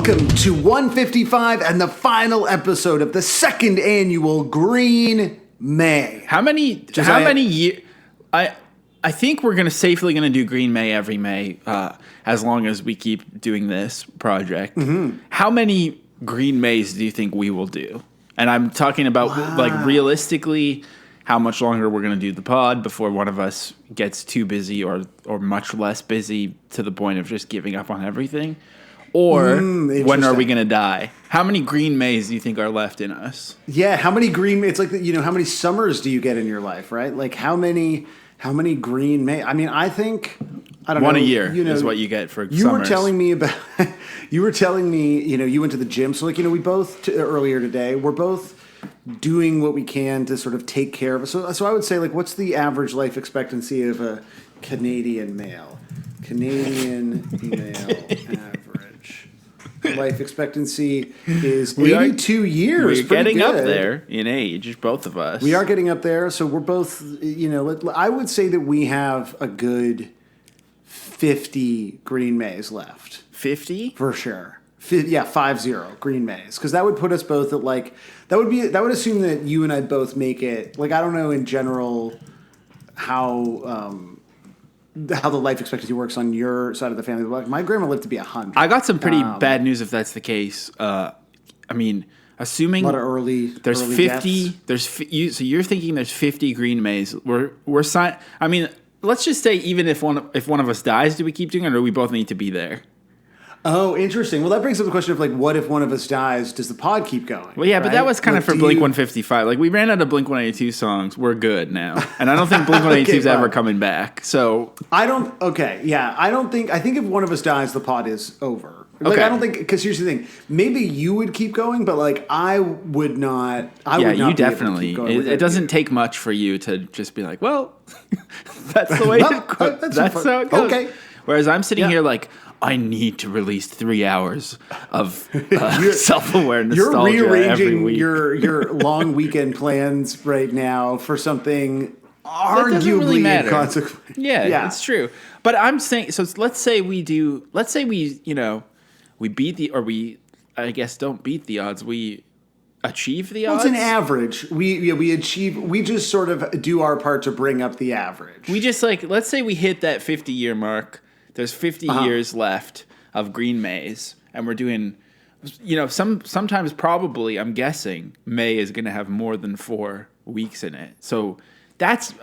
Welcome to 155 and the final episode of the second annual Green May. How many years? I think we're safely gonna do Green May every May, as long as we keep doing this project. Mm-hmm. How many Green Mays do you think we will do? And I'm talking about like realistically, how much longer we're gonna do the pod before one of us gets too busy or much less busy to the point of just giving up on everything. Or when are we going to die? How many Green Mays do you think are left in us? Yeah, how many Green? It's like how many summers do you get in your life, right? Like how many Green May? I mean, I think I don't know. One a year is what you get for summers. You were telling me about. You were telling me, you went to the gym. So we both earlier today. We're both doing what we can to sort of take care of us. So I would say, like, what's the average life expectancy of a Canadian male? Canadian male average. Life expectancy is 82 years. We're getting up there in age, both of us. We are getting up there, so we're both, I would say that we have a good 50 Green Mays left. 50? For sure. 50 Green Mays. Because that would put us both at, like, that would assume that you and I both make it, like, I don't know in general how the life expectancy works on your side of the family. Like, my grandma lived to be 100. I got some pretty bad news if that's the case. I mean, assuming a lot of early 50. Deaths. So you're thinking there's 50 Green Mays. I mean, let's just say even if one of us dies, do we keep doing it, or do we both need to be there? Oh, interesting. Well, that brings up the question of, like, what if one of us dies? Does the pod keep going? Well, yeah, right? But that was kind of for Blink 155. Like, we ran out of Blink 182 songs. We're good now. And I don't think Blink 182 is ever coming back. So I think if one of us dies, the pod is over. Like, I don't think, because here's the thing. Maybe you would keep going, but, like, I would not. You definitely. It doesn't take much for you to just be like, well, that's the way that's how it goes. Okay. Whereas I'm sitting here like, I need to release 3 hours of self-awareness. You're rearranging your long weekend plans right now for something arguably really inconsequential. Yeah, it's true. But I'm saying, so let's say we beat I guess don't beat the odds. We achieve the odds. Well, it's an average. We achieve. We just sort of do our part to bring up the average. We just let's say we hit that 50-year mark. There's 50 years left of Green Mays, and we're doing, sometimes probably, I'm guessing, May is going to have more than 4 weeks in it. So that's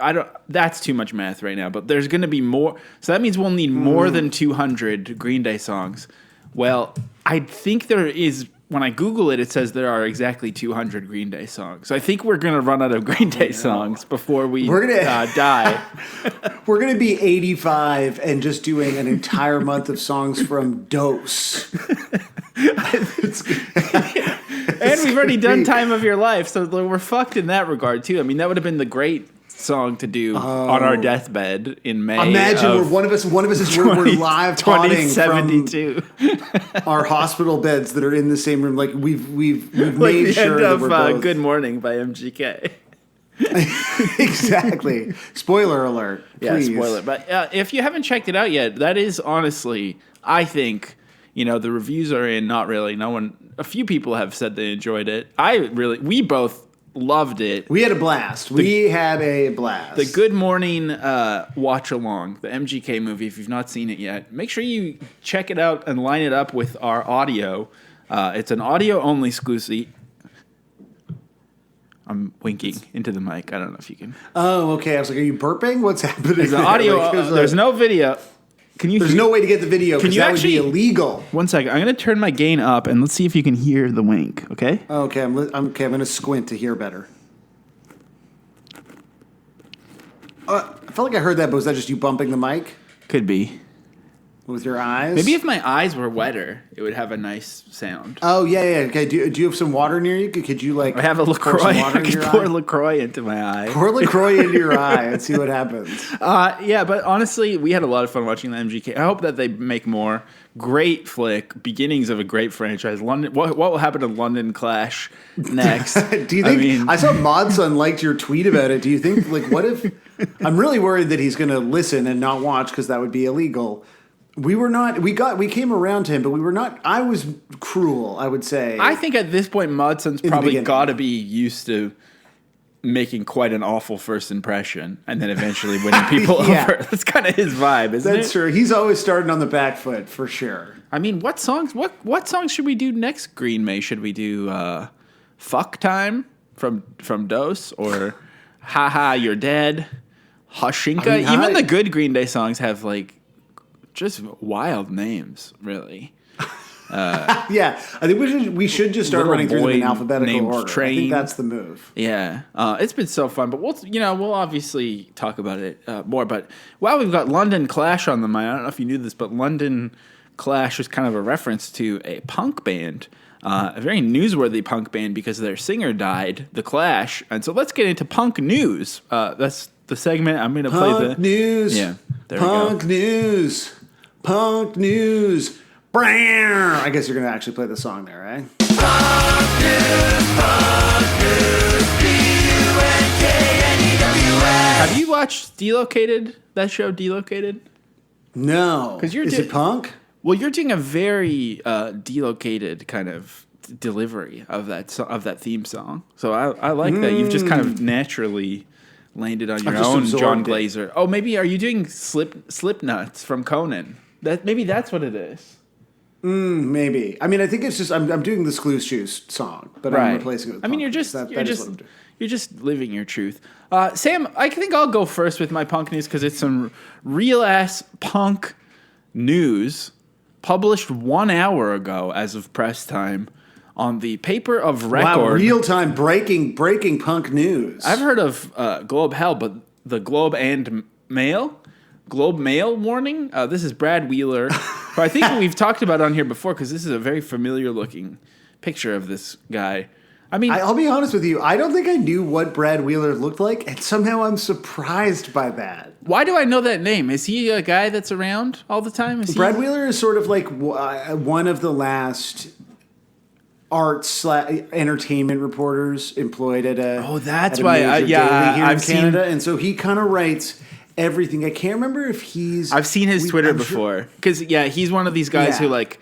too much math right now, but there's going to be more. So that means we'll need more than 200 Green Day songs. Well, I think there is. When I Google it, it says there are exactly 200 Green Day songs. So I think we're going to run out of Green Day songs before we die. We're going to be 85 and just doing an entire month of songs from Dose. And we've already done Time of Your Life, so we're fucked in that regard, too. I mean, that would have been the great song to do on our deathbed in May. Imagine where one of us is we're live talking from our hospital beds that are in the same room. Like we've like made the sure end that of we're both. Good Morning by MGK. Exactly. Spoiler alert. Please. Yeah, spoiler. But if you haven't checked it out yet, that is honestly, I think, the reviews are in. Not really. A few people have said they enjoyed it. We both loved it. We had a blast. The Good Morning watch along, the MGK movie. If you've not seen it yet, make sure you check it out and line it up with our audio. It's an audio only exclusive. I'm winking into the mic. I don't know if you can. Oh, okay. I was like, are you burping? What's happening? There's an audio. There's no video. There's no way to get the video because that would be illegal. One second. I'm going to turn my gain up and let's see if you can hear the wink, okay? Okay, I'm going to squint to hear better. I felt like I heard that, but was that just you bumping the mic? Could be. With your eyes? Maybe if my eyes were wetter, it would have a nice sound. Oh, yeah. Okay, do you have some water near you? Could you, like... I have a LaCroix. I could pour LaCroix into my eye. Pour LaCroix into your eye and see what happens. Yeah, but honestly, we had a lot of fun watching the MGK. I hope that they make more. Great flick. Beginnings of a great franchise. London. What will happen to London Clash next? Do you think... I saw Modson liked your tweet about it. Do you think, like, what if... I'm really worried that he's going to listen and not watch because that would be illegal. We were not. We came around to him, but we were not. I was cruel, I would say. I think at this point, Mudson's probably beginning. got to be used to making quite an awful first impression and then eventually winning people Yeah. over. That's kind of his vibe, isn't That's it? true. He's always starting on the back foot for sure. I mean, what songs should we do next, Green May? Should we do Fuck Time from Dose or Haha You're Dead? Hushinka? I mean, Even the good Green Day songs have like just wild names, really. Yeah, I think we should just start Little running through them in boy alphabetical named order. I Train. think that's the move. Yeah, it's been so fun, but we'll obviously talk about it more. But we've got London Clash on the mind. I don't know if you knew this, but London Clash was kind of a reference to a punk band, a very newsworthy punk band because their singer died, The Clash. And so let's get into punk news. That's the segment I'm going to play. Punk news. Yeah, there Punk we go. news. Punk news. Brrr. I guess you're going to actually play the song there, right? Have you watched Delocated? That show, Delocated? No. 'Cause you're Is it punk? Well, you're doing a very delocated kind of delivery of that theme song. So I like that. You've just kind of naturally landed on your just own absorbed John it. Glazer. Oh, maybe are you doing Slipknots from Conan? Maybe that's what it is. Maybe. I mean, I think it's just I'm doing the Screw Shoes song, but I'm replacing it with I mean, punk. you're just That you're is just what I'm doing. you're just living your truth. Sam, I think I'll go first with my punk news because it's some real ass punk news published 1 hour ago as of press time on the paper of record. Wow, real time breaking punk news. I've heard of Globe Hell, but the Globe and Mail? Globe Mail warning? This is Brad Wheeler, who I think we've talked about on here before because this is a very familiar looking picture of this guy. I mean, I'll be honest with you. I don't think I knew what Brad Wheeler looked like, and somehow I'm surprised by that. why do I know that name? Is he a guy that's around all the time? Brad Wheeler is sort of like one of the last entertainment reporters employed at a that's at a why major daily here in I've seen- Canada, and so he kind of writes everything. I can't remember if he's. I've seen his Twitter I'm sure- before because he's one of these guys who Yeah. like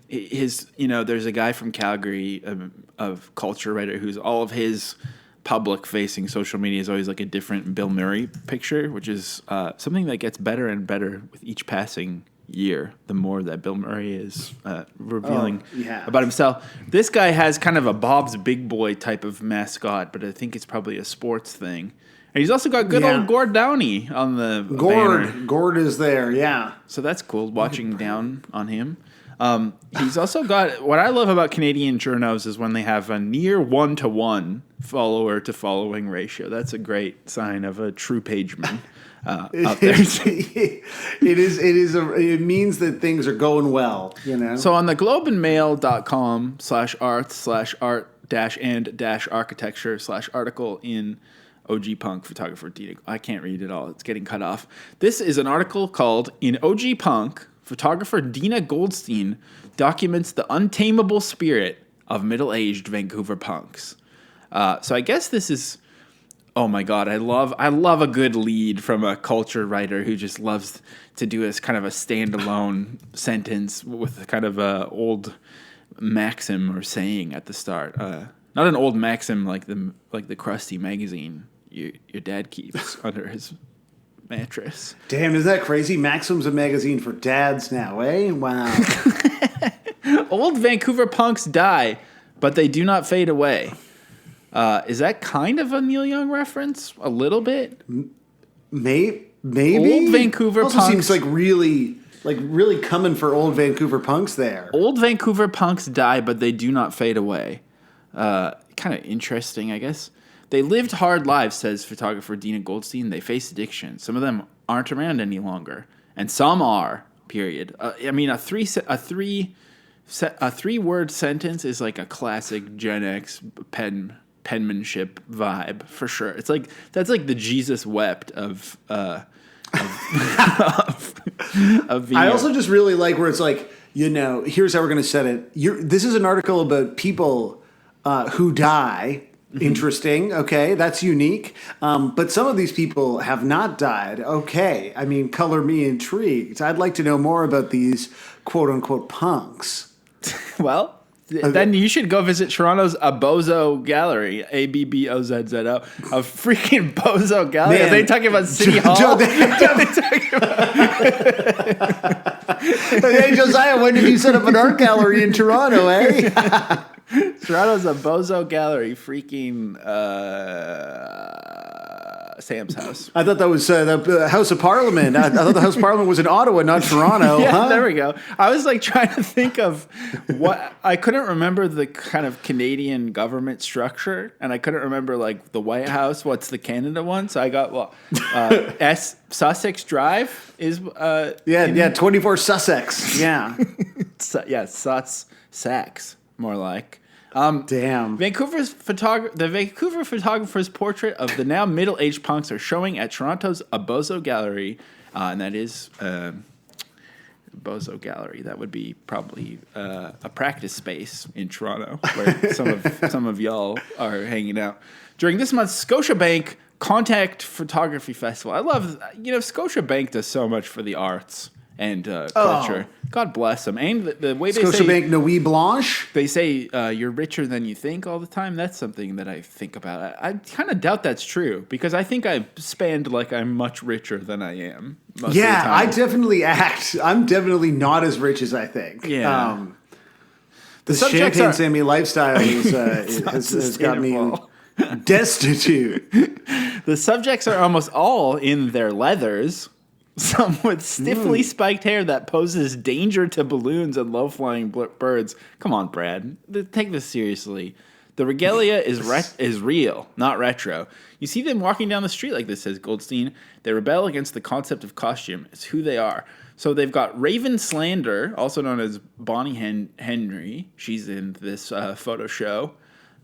his. There's a guy from Calgary, of culture writer, who's all of his public facing social media is always like a different Bill Murray picture, which is something that gets better and better with each passing year. The more that Bill Murray is revealing about himself, this guy has kind of a Bob's Big Boy type of mascot, but I think it's probably a sports thing. And he's also got good old Gord Downey on the banner. Gord is there, yeah. So that's cool, watching down on him. He's also got, what I love about Canadian journos is when they have a near 1-to-1 follower to following ratio. That's a great sign of a true pageman out there. It means that things are going well, So on the globeandmail.com/art/and-architecture/article in OG Punk photographer Dina. I can't read it all. It's getting cut off. This is an article called "In OG Punk, Photographer Dina Goldstein Documents the Untamable Spirit of Middle-Aged Vancouver Punks." So I guess this is. Oh my God, I love a good lead from a culture writer who just loves to do this kind of a standalone sentence with kind of a old maxim or saying at the start. Not an old maxim like the Krusty magazine your dad keeps under his mattress. Damn, isn't that crazy? Maxim's a magazine for dads now, eh? Wow. Old Vancouver punks die, but they do not fade away. Is that kind of a Neil Young reference? A little bit? Maybe. Old Vancouver also punks. seems like really coming for old Vancouver punks there. Old Vancouver punks die, but they do not fade away. Kind of interesting, I guess. They lived hard lives, says photographer Dina Goldstein. They faced addiction. Some of them aren't around any longer, and some are. Period. I mean, a three-word sentence is like a classic Gen X penmanship vibe for sure. It's like that's like the Jesus wept of the. I also just really like where it's like, here's how we're going to set it. This is an article about people who die, Interesting. Okay, that's unique. But some of these people have not died. Okay, I mean, color me intrigued. I'd like to know more about these quote unquote punks. Well, then you should go visit Toronto's Abozo Gallery, Abbozzo, a freaking Bozo Gallery. Man. Are they talking about City Hall? Hey, Josiah, when did you set up an art gallery in Toronto, eh? Toronto's Abozo Gallery, freaking Sam's house. I thought that was the House of Parliament. I thought the House of Parliament was in Ottawa, not Toronto. Yeah, huh? there we go. I was like trying to think of what I couldn't remember the kind of Canadian government structure, and I couldn't remember like the White House. What's the Canada one? So I got Sussex Drive is 24 Sussex. Yeah, Sussex more like. damn. The Vancouver photographer's portrait of the now middle-aged punks are showing at Toronto's Abozo Gallery, and that is Bozo Gallery. That would be probably a practice space in Toronto where some of y'all are hanging out during this month's Scotiabank Contact Photography Festival. I love Scotiabank does so much for the arts and culture. God bless them. And the way they Scotiabank Nuit Blanche. they say you're richer than you think all the time. That's something that I think about. I kind of doubt that's true because I think I spend like I'm much richer than I am. Most of the time. I definitely act. I'm definitely not as rich as I think. Yeah. The subjects Champagne are- Sammy lifestyle has got me destitute. The subjects are almost all in their leathers. Some with stiffly spiked hair that poses danger to balloons and low-flying birds. Come on, Brad. Take this seriously. The regalia is real, not retro. You see them walking down the street like this, says Goldstein. They rebel against the concept of costume. It's who they are. So they've got Raven Slander, also known as Bonnie Henry. She's in this photo show.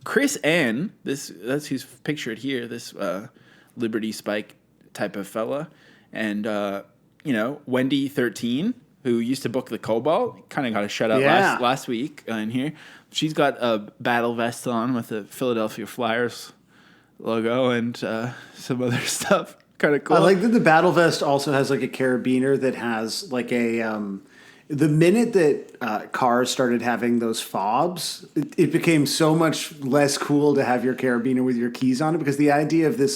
Chris N, that's who's pictured here, this Liberty Spike type of fella. And, Wendy 13, who used to book the Cobalt, kind of got a shutout last week in here. She's got a battle vest on with the Philadelphia Flyers logo and some other stuff. Kind of cool. I like that the battle vest also has like a carabiner that has like a... the minute that cars started having those fobs, it became so much less cool to have your carabiner with your keys on it because the idea of this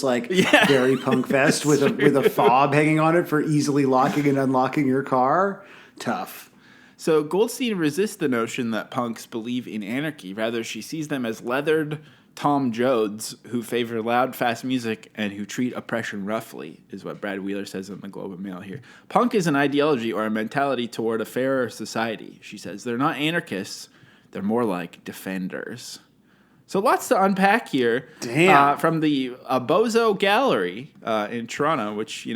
very punk vest with a fob hanging on it for easily locking and unlocking your car, tough. So Goldstein resists the notion that punks believe in anarchy. Rather, she sees them as leathered Tom Joads who favor loud, fast music and who treat oppression roughly, is what Brad Wheeler says in the Globe and Mail here. Punk is an ideology or a mentality toward a fairer society, she says. They're not anarchists. They're more like defenders. So lots to unpack here. Damn. From the Abozo Gallery in Toronto, which,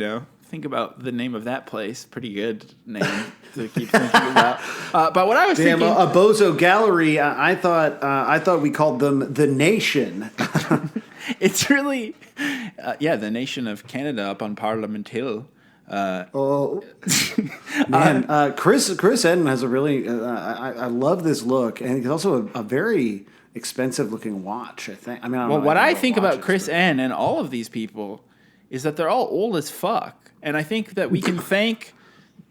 think about the name of that place. Pretty good name to keep thinking about. But what I was thinking... a Bozo Gallery, I thought we called them the Nation. It's really... the Nation of Canada up on Parliament Hill. Chris Eden has a really... I love this look, and it's also a very expensive looking watch, I think. I mean, what I think about Chris N and all of these people is that they're all old as fuck. And I think that we can thank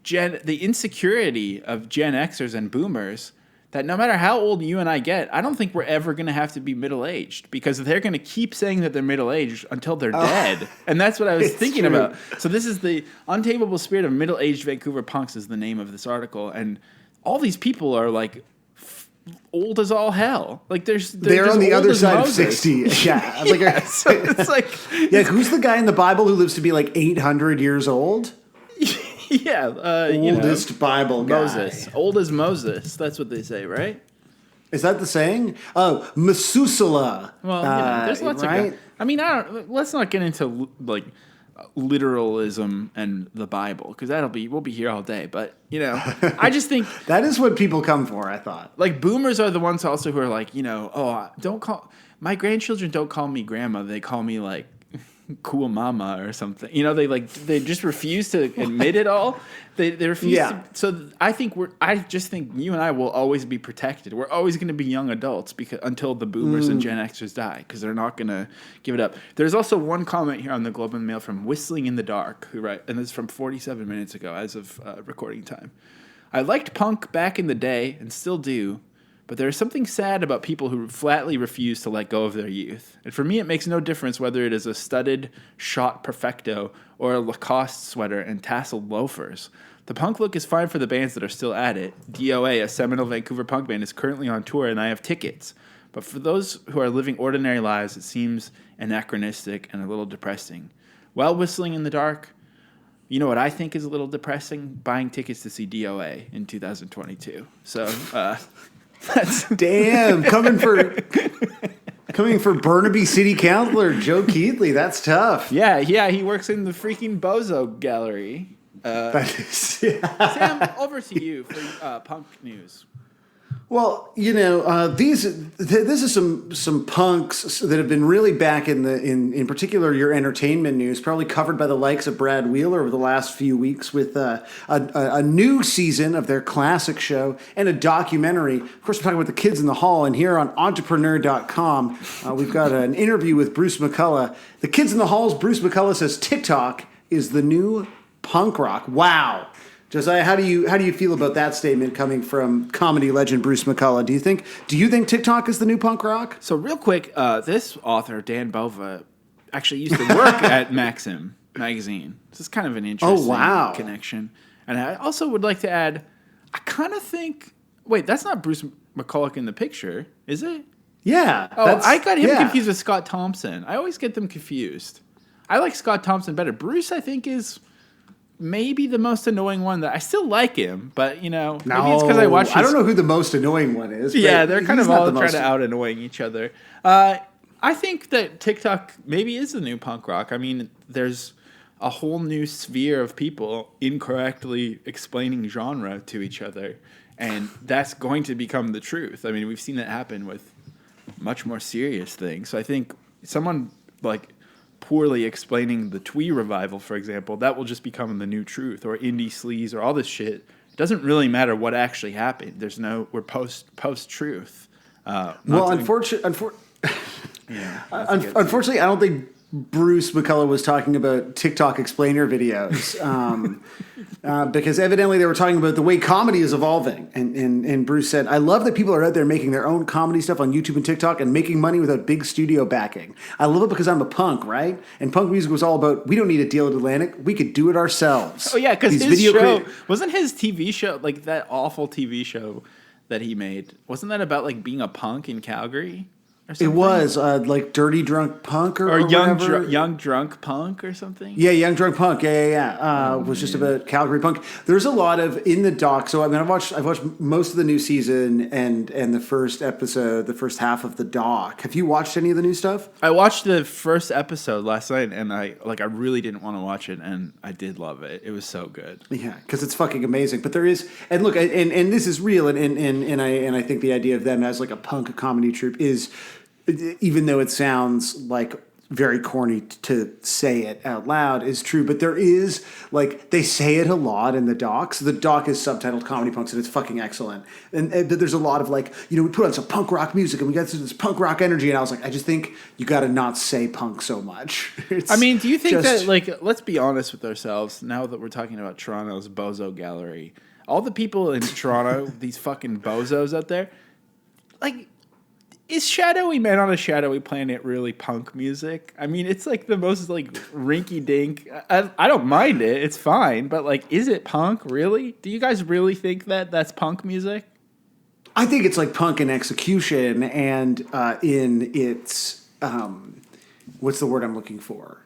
the insecurity of Gen Xers and boomers that no matter how old you and I get, I don't think we're ever going to have to be middle-aged because they're going to keep saying that they're middle-aged until they're dead. And that's what I was thinking about. So this is the untamable spirit of middle-aged Vancouver punks is the name of this article. And all these people are like old as all hell. Like they're on the other side Moses. of 60. Yeah. So it's like... who's the guy in the Bible who lives to be like 800 years old? Oldest Bible guy. Moses. Old as Moses. That's what they say, right? Is that the saying? Oh, Methuselah. Well, there's lots of... I mean, let's not get into like literalism and the Bible because we'll be here all day. But I just think that is what people come for. I thought like boomers are the ones also who are like, don't call my grandchildren don't call me grandma. They call me like cool mama or something. You know, they just refuse to admit it all. They refuse to. So I just think you and I will always be protected. We're always going to be young adults until the boomers and Gen Xers die, because they're not going to give it up. There's also one comment here on the Globe and Mail from Whistling in the Dark, who write, and this is from 47 minutes ago as of recording time. I liked punk back in the day and still do, but there is something sad about people who flatly refuse to let go of their youth. And for me, it makes no difference whether it is a studded shot perfecto or a Lacoste sweater and tasseled loafers. The punk look is fine for the bands that are still at it. DOA, a seminal Vancouver punk band, is currently on tour and I have tickets. But for those who are living ordinary lives, it seems anachronistic and a little depressing. While Whistling in the Dark, you know what I think is a little depressing? Buying tickets to see DOA in 2022. So, that's damn, coming for Burnaby City Councilor Joe Keatley. That's tough. Yeah, he works in the freaking Bozo Gallery. Sam, over to you for punk news. Well, this is some punks that have been really back in particular your entertainment news, probably covered by the likes of Brad Wheeler over the last few weeks with a new season of their classic show and a documentary. Of course, we're talking about the Kids in the Hall, and here on entrepreneur.com, we've got an interview with Bruce McCullough. The Kids in the Hall's Bruce McCullough says TikTok is the new punk rock. Wow. Josiah, how do you feel about that statement coming from comedy legend Bruce McCullough? Do you think TikTok is the new punk rock? So real quick, this author Dan Bova actually used to work at Maxim magazine. This is kind of an interesting connection. And I also would like to add, I kind of think, wait, that's not Bruce McCullough in the picture, is it? Yeah. Oh, I got him confused with Scott Thompson. I always get them confused. I like Scott Thompson better. Bruce, I think, is maybe the most annoying one. That I still like him, but maybe it's because I watched. I don't know who the most annoying one is. Yeah, they're kind of all trying to out annoying each other. I think that TikTok maybe is the new punk rock. I mean, there's a whole new sphere of people incorrectly explaining genre to each other, and that's going to become the truth. I mean, we've seen that happen with much more serious things. So I think someone like poorly explaining the Twee revival, for example, that will just become the new truth, or indie sleaze, or all this shit. It doesn't really matter what actually happened. We're post truth. Unfortunately, I don't think Bruce McCullough was talking about TikTok explainer videos, because evidently they were talking about the way comedy is evolving. And Bruce said, I love that people are out there making their own comedy stuff on YouTube and TikTok and making money without big studio backing. I love it because I'm a punk, right? And punk music was all about, we don't need a deal with Atlantic. We could do it ourselves. Oh, yeah, because his show, wasn't his TV show, like that awful TV show that he made, wasn't that about like being a punk in Calgary? It was like Dirty Drunk Punk or young Drunk Punk or something. Yeah, Young Drunk Punk. Yeah. Was just about Calgary punk. There's a lot of in the doc. So I mean, I've watched most of the new season and the first episode, the first half of the doc. Have you watched any of the new stuff? I watched the first episode last night, and I really didn't want to watch it, and I did love it. It was so good. Yeah, because it's fucking amazing. But there is, and look, and this is real, and I think the idea of them as like a punk comedy troupe is, even though it sounds like very corny to say it out loud, is true. But there is, like, they say it a lot in the doc. So the doc is subtitled Comedy Punks, and it's fucking excellent. And there's a lot of, like, we put on some punk rock music, and we got this punk rock energy. And I was like, I just think you got to not say punk so much. Do you think that, like, let's be honest with ourselves, now that we're talking about Toronto's Bozo Gallery, all the people in Toronto, these fucking bozos out there, like, is Shadowy Man on a Shadowy Planet really punk music? I mean, it's like the most like rinky-dink. I don't mind it. It's fine. But like, is it punk, really? Do you guys really think that that's punk music? I think it's like punk in execution and in its, what's the word I'm looking for?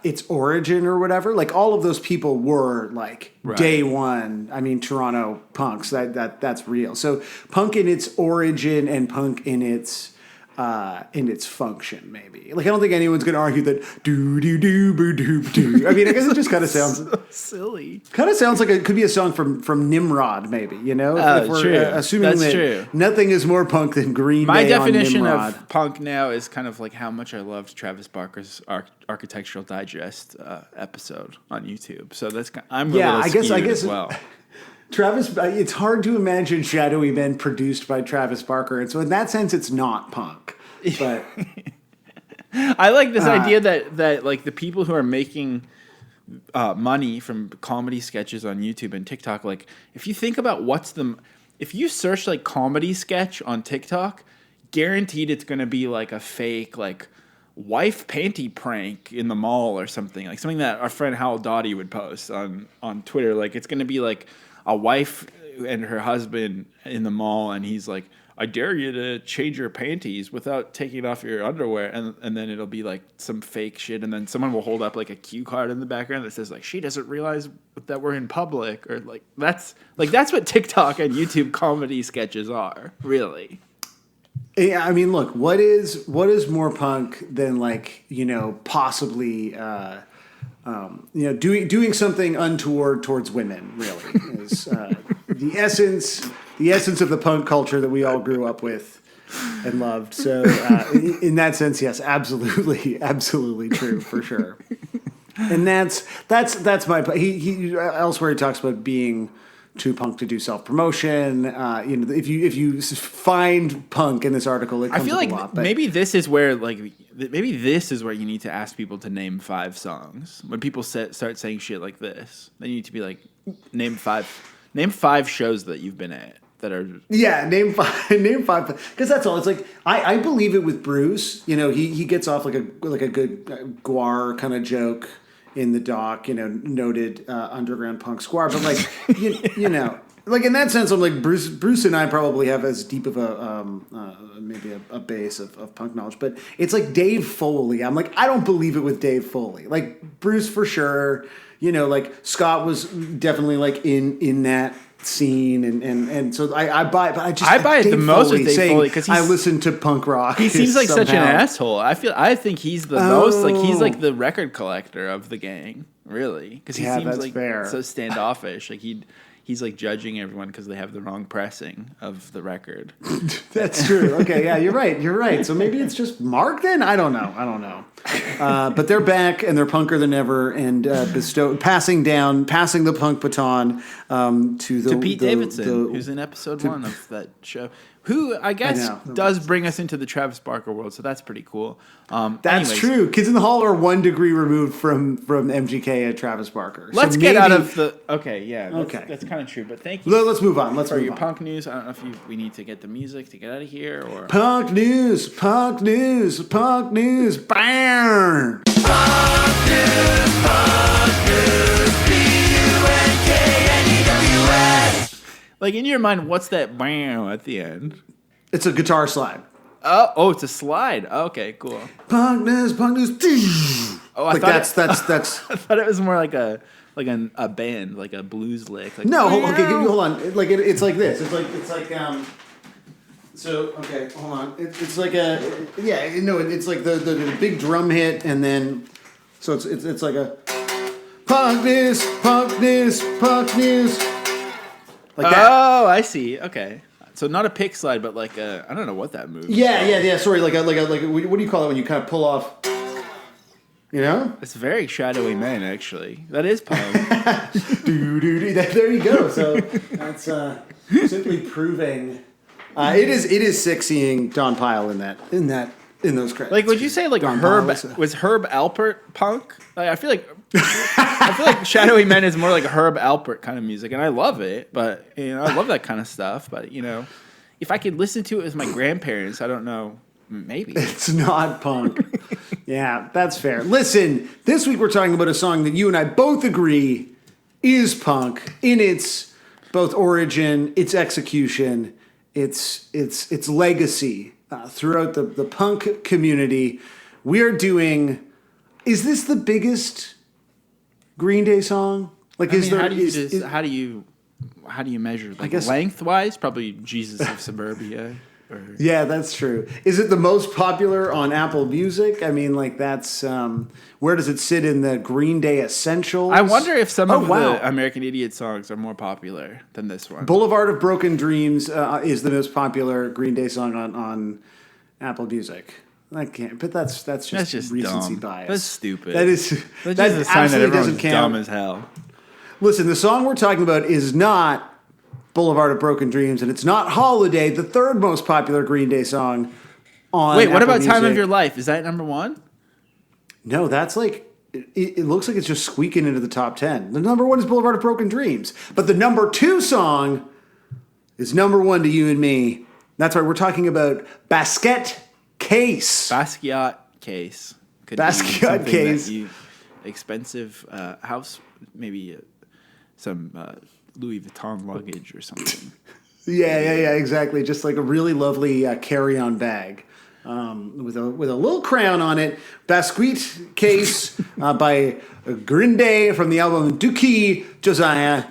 Its origin or whatever. Like all of those people were like day one. I mean, Toronto punks. That's real. So punk in its origin and punk in its in its function, maybe. Like, I don't think anyone's going to argue that do do do boo do do. I mean, I guess it just kind of sounds So silly. kind of sounds like it could be a song from Nimrod, maybe. You know, if we're true. assuming That's that true. nothing is more punk than Green My Day definition on Nimrod. of punk now is kind of like how much I loved Travis Barker's Architectural Digest episode on YouTube. So I'm a little skewed as well. Travis, it's hard to imagine Shadowy Men produced by Travis Barker, and so in that sense, it's not punk. But I like this idea that like the people who are making money from comedy sketches on YouTube and TikTok, like if you think about if you search like comedy sketch on TikTok, guaranteed it's going to be like a fake like wife panty prank in the mall or something, like something that our friend Hal Dottie would post on Twitter. Like it's going to be like a wife and her husband in the mall, and he's like, I dare you to change your panties without taking off your underwear. And then it'll be like some fake shit. And then someone will hold up like a cue card in the background that says like, she doesn't realize that we're in public. Or that's what TikTok and YouTube comedy sketches are, really. Yeah, I mean, look, what is more punk than like, possibly, doing something untoward towards women, really, is the essence of the punk culture that we all grew up with and loved. So in that sense, yes, absolutely true for sure. And that's my he elsewhere he talks about being too punk to do self-promotion. If you find punk in this article, it comes I feel like a lot. Maybe this is where you need to ask people to name 5 songs. When people start saying shit like this, then you need to be like, name five shows that you've been at that are name five because that's all. It's like I believe it with Bruce. He gets off like a good guar kind of joke in the doc, noted underground punk squad. But like, like in that sense, I'm like Bruce and I probably have as deep of maybe a base of punk knowledge. But it's like Dave Foley. I'm like, I don't believe it with Dave Foley. Like Bruce for sure. Like Scott was definitely like in that scene and so I buy it, but I buy it the most with Dave Foley because I listen to punk rock. He seems like such an asshole. I think he's the most like he's like the record collector of the gang, really, because he seems like so standoffish. Like he's like judging everyone because they have the wrong pressing of the record. That's true. Okay, yeah, you're right. So maybe it's just Mark then? I don't know. But they're back and they're punker than ever and passing the punk baton to Pete Davidson, who's in episode 1 of that show. Who I guess does bring us into the Travis Barker world, so that's pretty cool. That's true. Kids in the Hall are 1 degree removed from MGK and Travis Barker. Let's get out of the. Okay, yeah, that's kind of true. But thank you. Let's move on. For your punk news, I don't know if we need to get the music to get out of here or punk news. Bam! Punk news. Like in your mind, what's that bam at the end? It's a guitar slide. Oh, it's a slide. Okay, cool. Punk news. Oh, I thought that's. I thought it was more like a band, like a blues lick. Like, no, hold on. Like it's like this. It's like. So okay, hold on. It's like it's like the big drum hit, and then so it's like a punk news. Like that. Oh, I see. Okay, so not a pick slide, but like I don't know what that move. Yeah. Sorry, like a what do you call it when you kind of pull off? It's very Shadowy Men, actually. That is punk. There you go. So that's simply proving. It is sick seeing Don Pyle in those credits. Like, would you say like Herb Alpert punk? Like, I feel like Shadowy Men is more like Herb Alpert kind of music, and I love it. But I love that kind of stuff. But if I could listen to it with my grandparents, I don't know. Maybe it's not punk. Yeah, that's fair. Listen, this week we're talking about a song that you and I both agree is punk in its both origin, its execution, its legacy throughout the punk community. We are doing. Is this the biggest Green Day song? Like, how do you measure? Like, I guess lengthwise, probably Jesus of Suburbia. Yeah, that's true. Is it the most popular on Apple Music? I mean, like that's where does it sit in the Green Day Essentials? I wonder if some of the American Idiot songs are more popular than this one. Boulevard of Broken Dreams is the most popular Green Day song on Apple Music. I can't, but that's just recency dumb. bias. That's stupid. That's just a sign that everyone's dumb as hell. Listen, the song we're talking about is not Boulevard of Broken Dreams, and it's not Holiday, the third most popular Green Day song on Wait, what Apple about Music. Time of Your Life? Is that number one? No, that's like, it looks like it's just squeaking into the top 10. The number one is Boulevard of Broken Dreams, but the number two song is number one to you and me. That's right, we're talking about Basquiat Case. Basquiat Case. Basquiat Case. Expensive house, maybe some Louis Vuitton luggage or something. Yeah, exactly. Just like a really lovely carry-on bag with a little crayon on it. Basquiat Case by Green Day from the album Dookie. Josiah,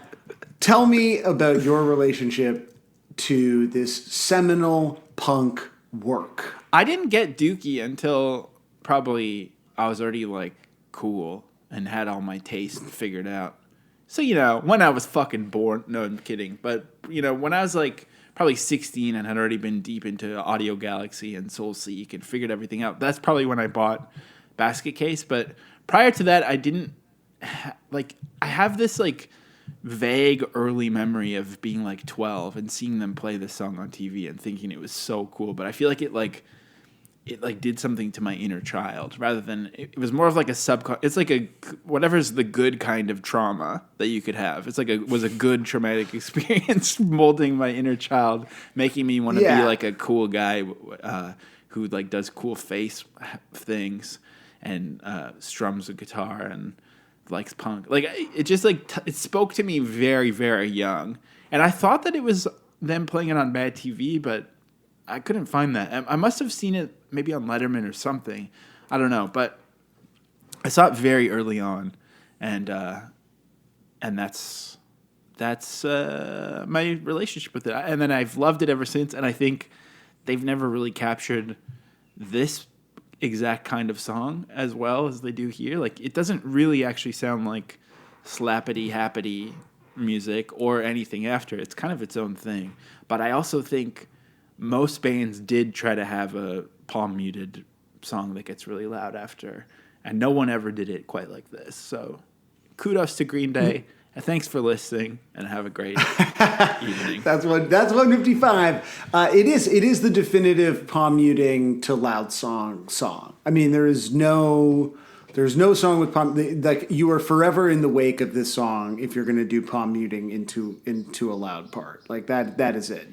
tell me about your relationship to this seminal punk work. I didn't get Dookie until probably I was already like cool and had all my taste figured out. So, when I was fucking born, no, I'm kidding. But, when I was like probably 16 and had already been deep into Audio Galaxy and Soul Seek and figured everything out, that's probably when I bought Basket Case. But prior to that, I didn't, I have this like vague early memory of being like 12 and seeing them play this song on TV and thinking it was so cool. But I feel like it did something to my inner child rather than it was more of like it's like a whatever's the good kind of trauma that you could have. It's like was a good traumatic experience molding my inner child, making me want to be like a cool guy who like does cool face things and strums a guitar and likes punk. Like it just like it spoke to me very, very young. And I thought that it was them playing it on Mad TV, but I couldn't find that. I must have seen it maybe on Letterman or something. I don't know, but I saw it very early on, and that's my relationship with it. And then I've loved it ever since. And I think they've never really captured this exact kind of song as well as they do here. Like it doesn't really actually sound like slappity happity music or anything after. It's kind of its own thing. But I also think most bands did try to have a palm muted song that gets really loud after, and no one ever did it quite like this. So kudos to Green Day, and thanks for listening, and have a great evening. That's 155. It is the definitive palm muting to loud song. I mean, there's no song with palm, like you are forever in the wake of this song if you're going to do palm muting into a loud part. Like that is it.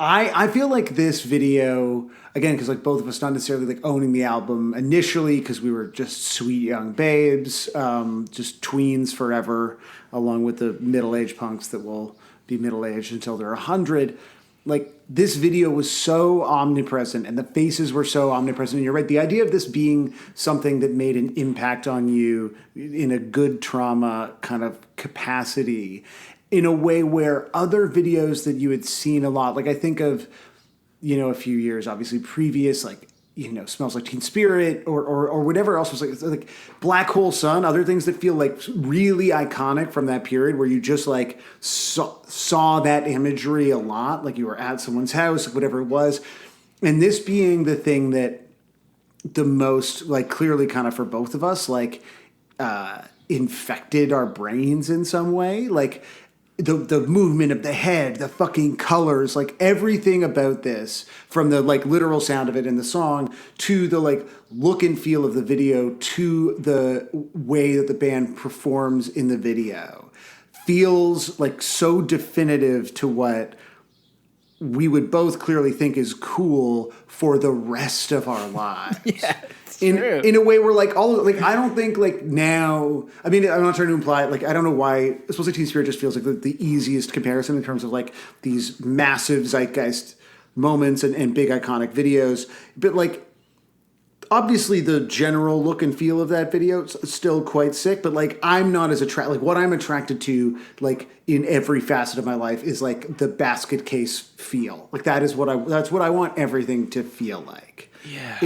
I feel like this video, again, because like both of us not necessarily like owning the album initially because we were just sweet young babes, just tweens forever, along with the middle-aged punks that will be middle-aged until they're 100. Like this video was so omnipresent and the faces were so omnipresent. And you're right, the idea of this being something that made an impact on you in a good trauma kind of capacity in a way where other videos that you had seen a lot, like I think of, a few years obviously previous, like, Smells Like Teen Spirit or whatever else was like Black Hole Sun, other things that feel like really iconic from that period where you just like saw that imagery a lot, like you were at someone's house, whatever it was. And this being the thing that the most, like clearly kind of for both of us, like infected our brains in some way, like the movement of the head, the fucking colors, like everything about this, from the like literal sound of it in the song to the like look and feel of the video to the way that the band performs in the video, feels like so definitive to what we would both clearly think is cool for the rest of our lives. Yeah. In a way where like I don't think like now, I mean, I'm not trying to imply like I don't know why Supposed to Teen Spirit just feels like the easiest comparison in terms of like these massive zeitgeist moments and big iconic videos, but like obviously the general look and feel of that video is still quite sick, but like I'm not as attracted. Like what I'm attracted to, like in every facet of my life, is like the basket case feel. Like that's what I want everything to feel like. Yeah.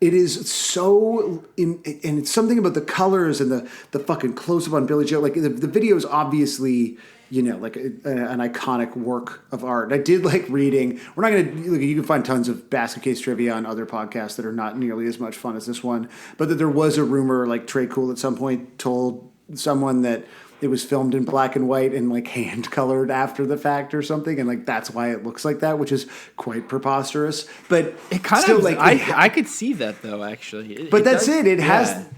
It is so, and it's something about the colors and the fucking close up on Billie Joe. Like the video is obviously, like an iconic work of art. I did like reading. We're not going to. You can find tons of basket case trivia on other podcasts that are not nearly as much fun as this one. But that there was a rumor, like Trey Cool at some point told someone that it was filmed in black and white and like hand colored after the fact or something, and like that's why it looks like that, which is quite preposterous. But it kind still, of like I could see that though, actually. But that's it. It has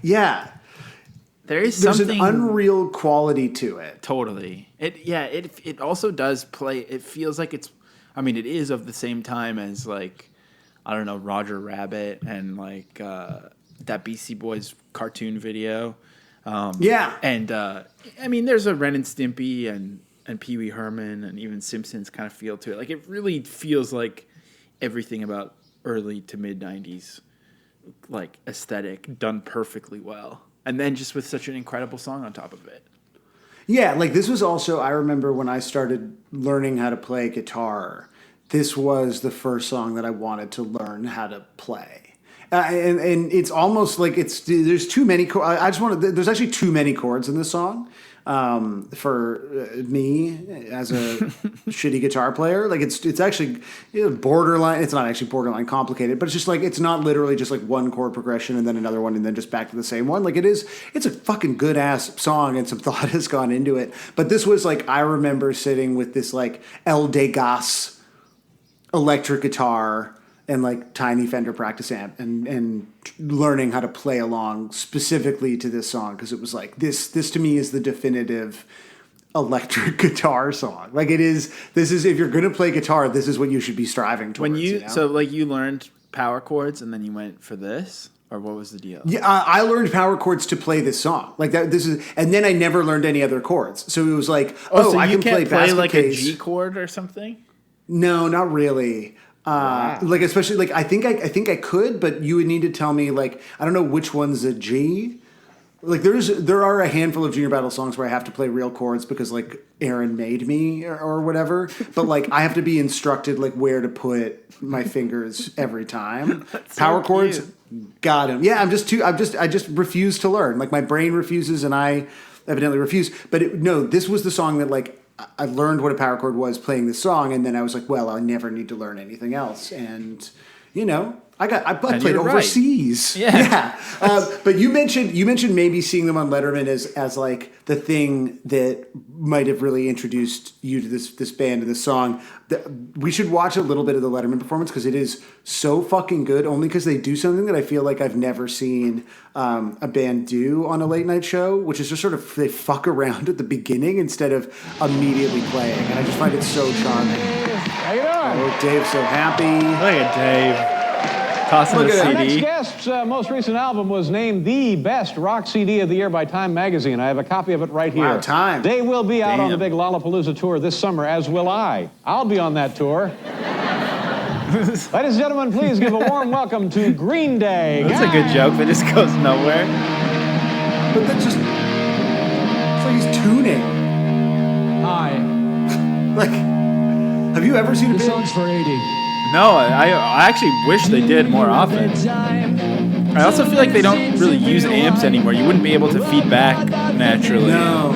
There's something, an unreal quality to it. Totally. It also does play. It feels like it's. I mean, it is of the same time as like, I don't know, Roger Rabbit and like that Beastie Boys cartoon video. And I mean, there's a Ren and Stimpy and Pee Wee Herman and even Simpsons kind of feel to it. Like it really feels like everything about early to mid 90s, like aesthetic done perfectly well. And then just with such an incredible song on top of it. Yeah, like this was also, I remember when I started learning how to play guitar, this was the first song that I wanted to learn how to play. And it's almost like there's too many chords. There's actually too many chords in this song for me as a shitty guitar player. Like it's actually borderline. It's not actually borderline complicated, but it's just like it's not literally just like one chord progression and then another one and then just back to the same one. Like it's a fucking good ass song and some thought has gone into it. But this was like I remember sitting with this like El Degas electric guitar and like tiny Fender practice amp and learning how to play along specifically to this song because it was like this to me is the definitive electric guitar song. Like this is if you're going to play guitar, this is what you should be striving towards. So like you learned power chords and then you went for this, or what was the deal? Yeah, I learned power chords to play this song. Like that and then I never learned any other chords. So it was like, so I can play basket like case. a G chord or something? No, not really. Wow. Like especially like I think I could, but you would need to tell me like I don't know which one's a G. Like there are a handful of Junior Battle songs where I have to play real chords because like Aaron made me or whatever. But like I have to be instructed like where to put my fingers every time. Power chords, got him. Yeah, I just refuse to learn. Like my brain refuses and I evidently refuse. But this was the song that like. I learned what a power chord was playing this song, and then I was like, well, I never need to learn anything else. And, I played overseas. Right. Yeah. But you mentioned maybe seeing them on Letterman as like the thing that might have really introduced you to this band and this song. We should watch a little bit of the Letterman performance because it is so fucking good. Only because they do something that I feel like I've never seen a band do on a late night show, which is just sort of they fuck around at the beginning instead of immediately playing, and I just find it so charming. How you doing? Oh, Dave's so happy. Look at Dave. Tossing the Our CD. next guest's most recent album was named the best rock CD of the year by Time Magazine. I have a copy of it right here. Wow, Time. They will be out on the Damn. big Lollapalooza tour this summer, as will I. I'll be on that tour. Ladies and gentlemen, please give a warm welcome to Green Day. That's a good joke that just goes nowhere. But that's just it's like he's tuning. Hi. Like, have you ever seen a This band? song's for 80. No, I actually wish they did more often. I also feel like they don't really use amps anymore. You wouldn't be able to feed back naturally. No.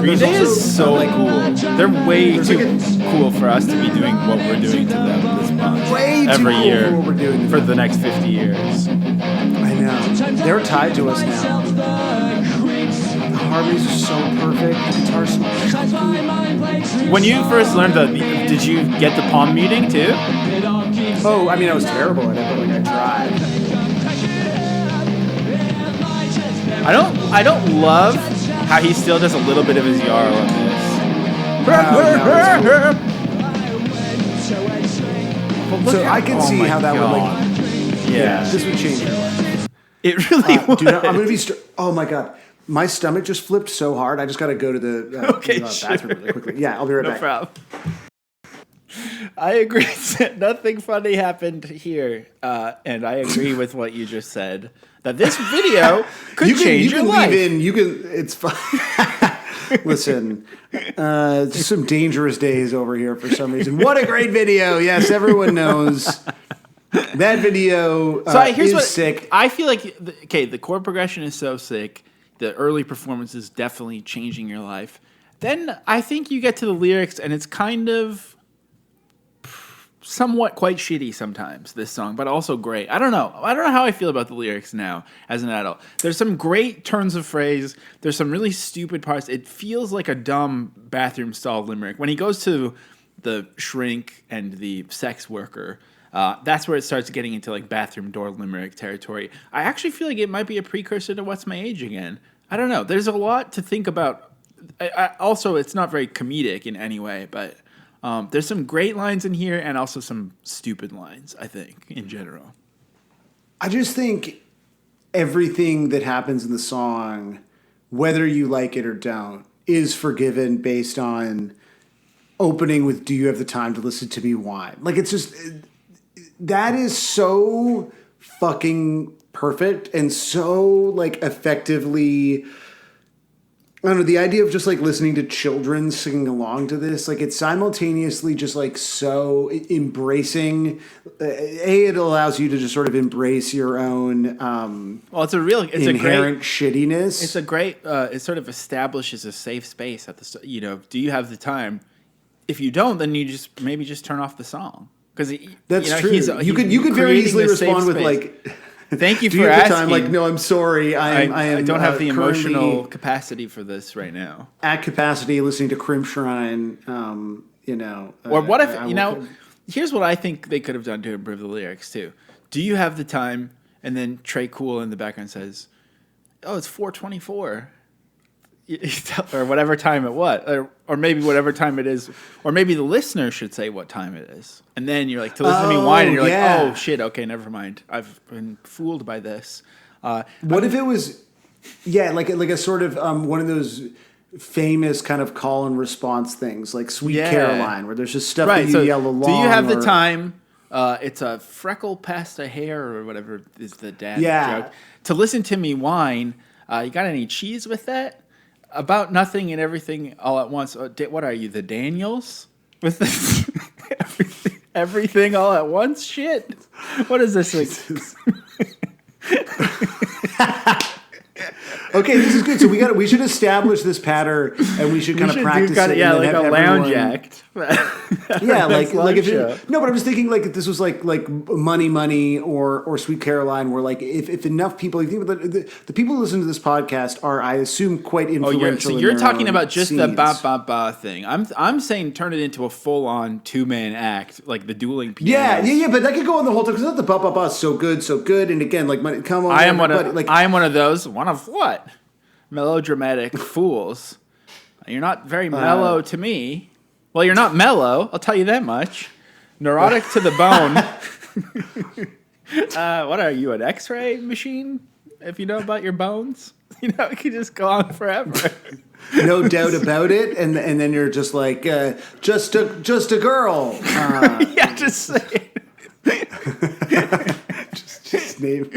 Green Day There's is so also, cool. They're way too cool for us to be doing what we're doing to them this month. Way too every cool year for what we're doing to for them. the next 50 years. I know. They're tied to us now. The harmonies are so perfect. The guitar smells so cool. When you first learned did you get the palm muting too? Oh, I mean, I was terrible at it, but like I tried. I don't love how he still does a little bit of his Jarl on this. But look So at- I can oh see my how that would God. like. Yeah, This would change your life. it really would. Dude, I'm gonna be. Oh my God. My stomach just flipped so hard. I just got to go to the Okay, bathroom sure. really quickly. Yeah, I'll be right No back. problem. I agree. Nothing funny happened here, and I agree with what you just said. That this video could change your life. It's fine. Listen, just some dangerous days over here for some reason. What a great video! Yes, everyone knows that video is sick. I feel like the chord progression is so sick. The early performance is definitely changing your life. Then I think you get to the lyrics, and it's kind of somewhat quite shitty sometimes, this song, but also great. I don't know how I feel about the lyrics now as an adult. There's some great turns of phrase. There's some really stupid parts. It feels like a dumb bathroom stall limerick. When he goes to the shrink and the sex worker, that's where it starts getting into like bathroom door limerick territory. I actually feel like it might be a precursor to What's My Age Again. I don't know. There's a lot to think about. Also, it's not very comedic in any way, but there's some great lines in here and also some stupid lines, I think, in general. I just think everything that happens in the song, whether you like it or don't, is forgiven based on opening with "Do you have the time to listen to me whine?" Like, it's just, that is so fucking perfect and so like effectively, I don't know, the idea of just like listening to children singing along to this, like it's simultaneously just like so embracing. It allows you to just sort of embrace your own it's inherent shittiness. It's a great, it sort of establishes a safe space at the, do you have the time? If you don't, then you just turn off the song. Because that's true. You could very easily respond with like, "Thank you do for you have asking." the time? Like, no, I'm sorry. I don't have the emotional capacity for this right now. At capacity, listening to Crimp Shrine, Or what if, here's what I think they could have done to improve the lyrics, too. Do you have the time? And then Trey Cool in the background says, "Oh, it's 4:24." Or whatever time it was, or maybe whatever time it is, or maybe the listener should say what time it is, and then you're like, to listen to me whine, and you're like, oh shit, okay, never mind, I've been fooled by this. What if it was, like a sort of one of those famous kind of call and response things, like Sweet Caroline, where there's just stuff that you yell along. Do you have the time? It's a freckle past a hair, or whatever is the dad joke. To listen to me whine. You got any cheese with that? About nothing and everything all at once. What are you, the Daniels? With this everything all at once shit? What is this? Okay, this is good. So we should establish this pattern, and we should kind of practice it. Yeah, like a lounge act. Yeah, like if no, but I'm just thinking like if this was like Money or Sweet Caroline, where like if enough people, you think the people who listen to this podcast are, I assume, quite influential. So you're talking about just the ba ba ba thing. I'm saying turn it into a full on 2-man act, like the dueling pianos. Yeah, but that could go on the whole time because the ba ba ba is so good, and again, like come on, I am one of those. One of what? Melodramatic fools. You're not very mellow to me. Well, you're not mellow, I'll tell you that much. Neurotic to the bone. What are you, an X-ray machine? If you know about your bones, it could just go on forever. No doubt about it, and then you're just like just a girl. Yeah, just say it. Just name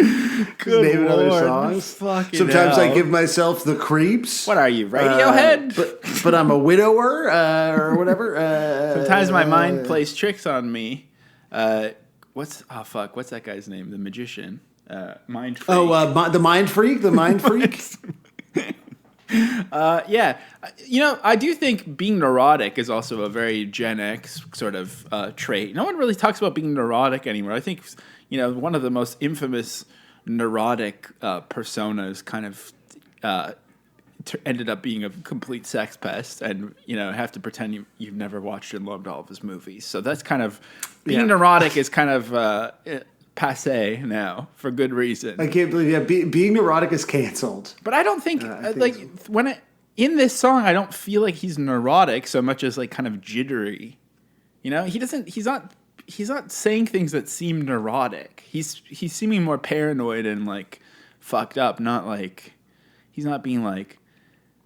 another songs. Sometimes I give myself the creeps. What are you, Radiohead? But I'm a widower or whatever. Sometimes my mind plays tricks on me. What's that guy's name? The magician. Mind Freak. The Mind Freak. The Mind Freak. Yeah. I do think being neurotic is also a very Gen X sort of trait. No one really talks about being neurotic anymore. I think, one of the most infamous neurotic personas kind of ended up being a complete sex pest and, have to pretend you've never watched and loved all of his movies. So that's kind of, being neurotic is kind of passé now for good reason. I can't believe, being neurotic is canceled. But I don't think, in this song, I don't feel like he's neurotic so much as like kind of jittery. He's not saying things that seem neurotic. He's seeming more paranoid and like fucked up, not like, he's not being like,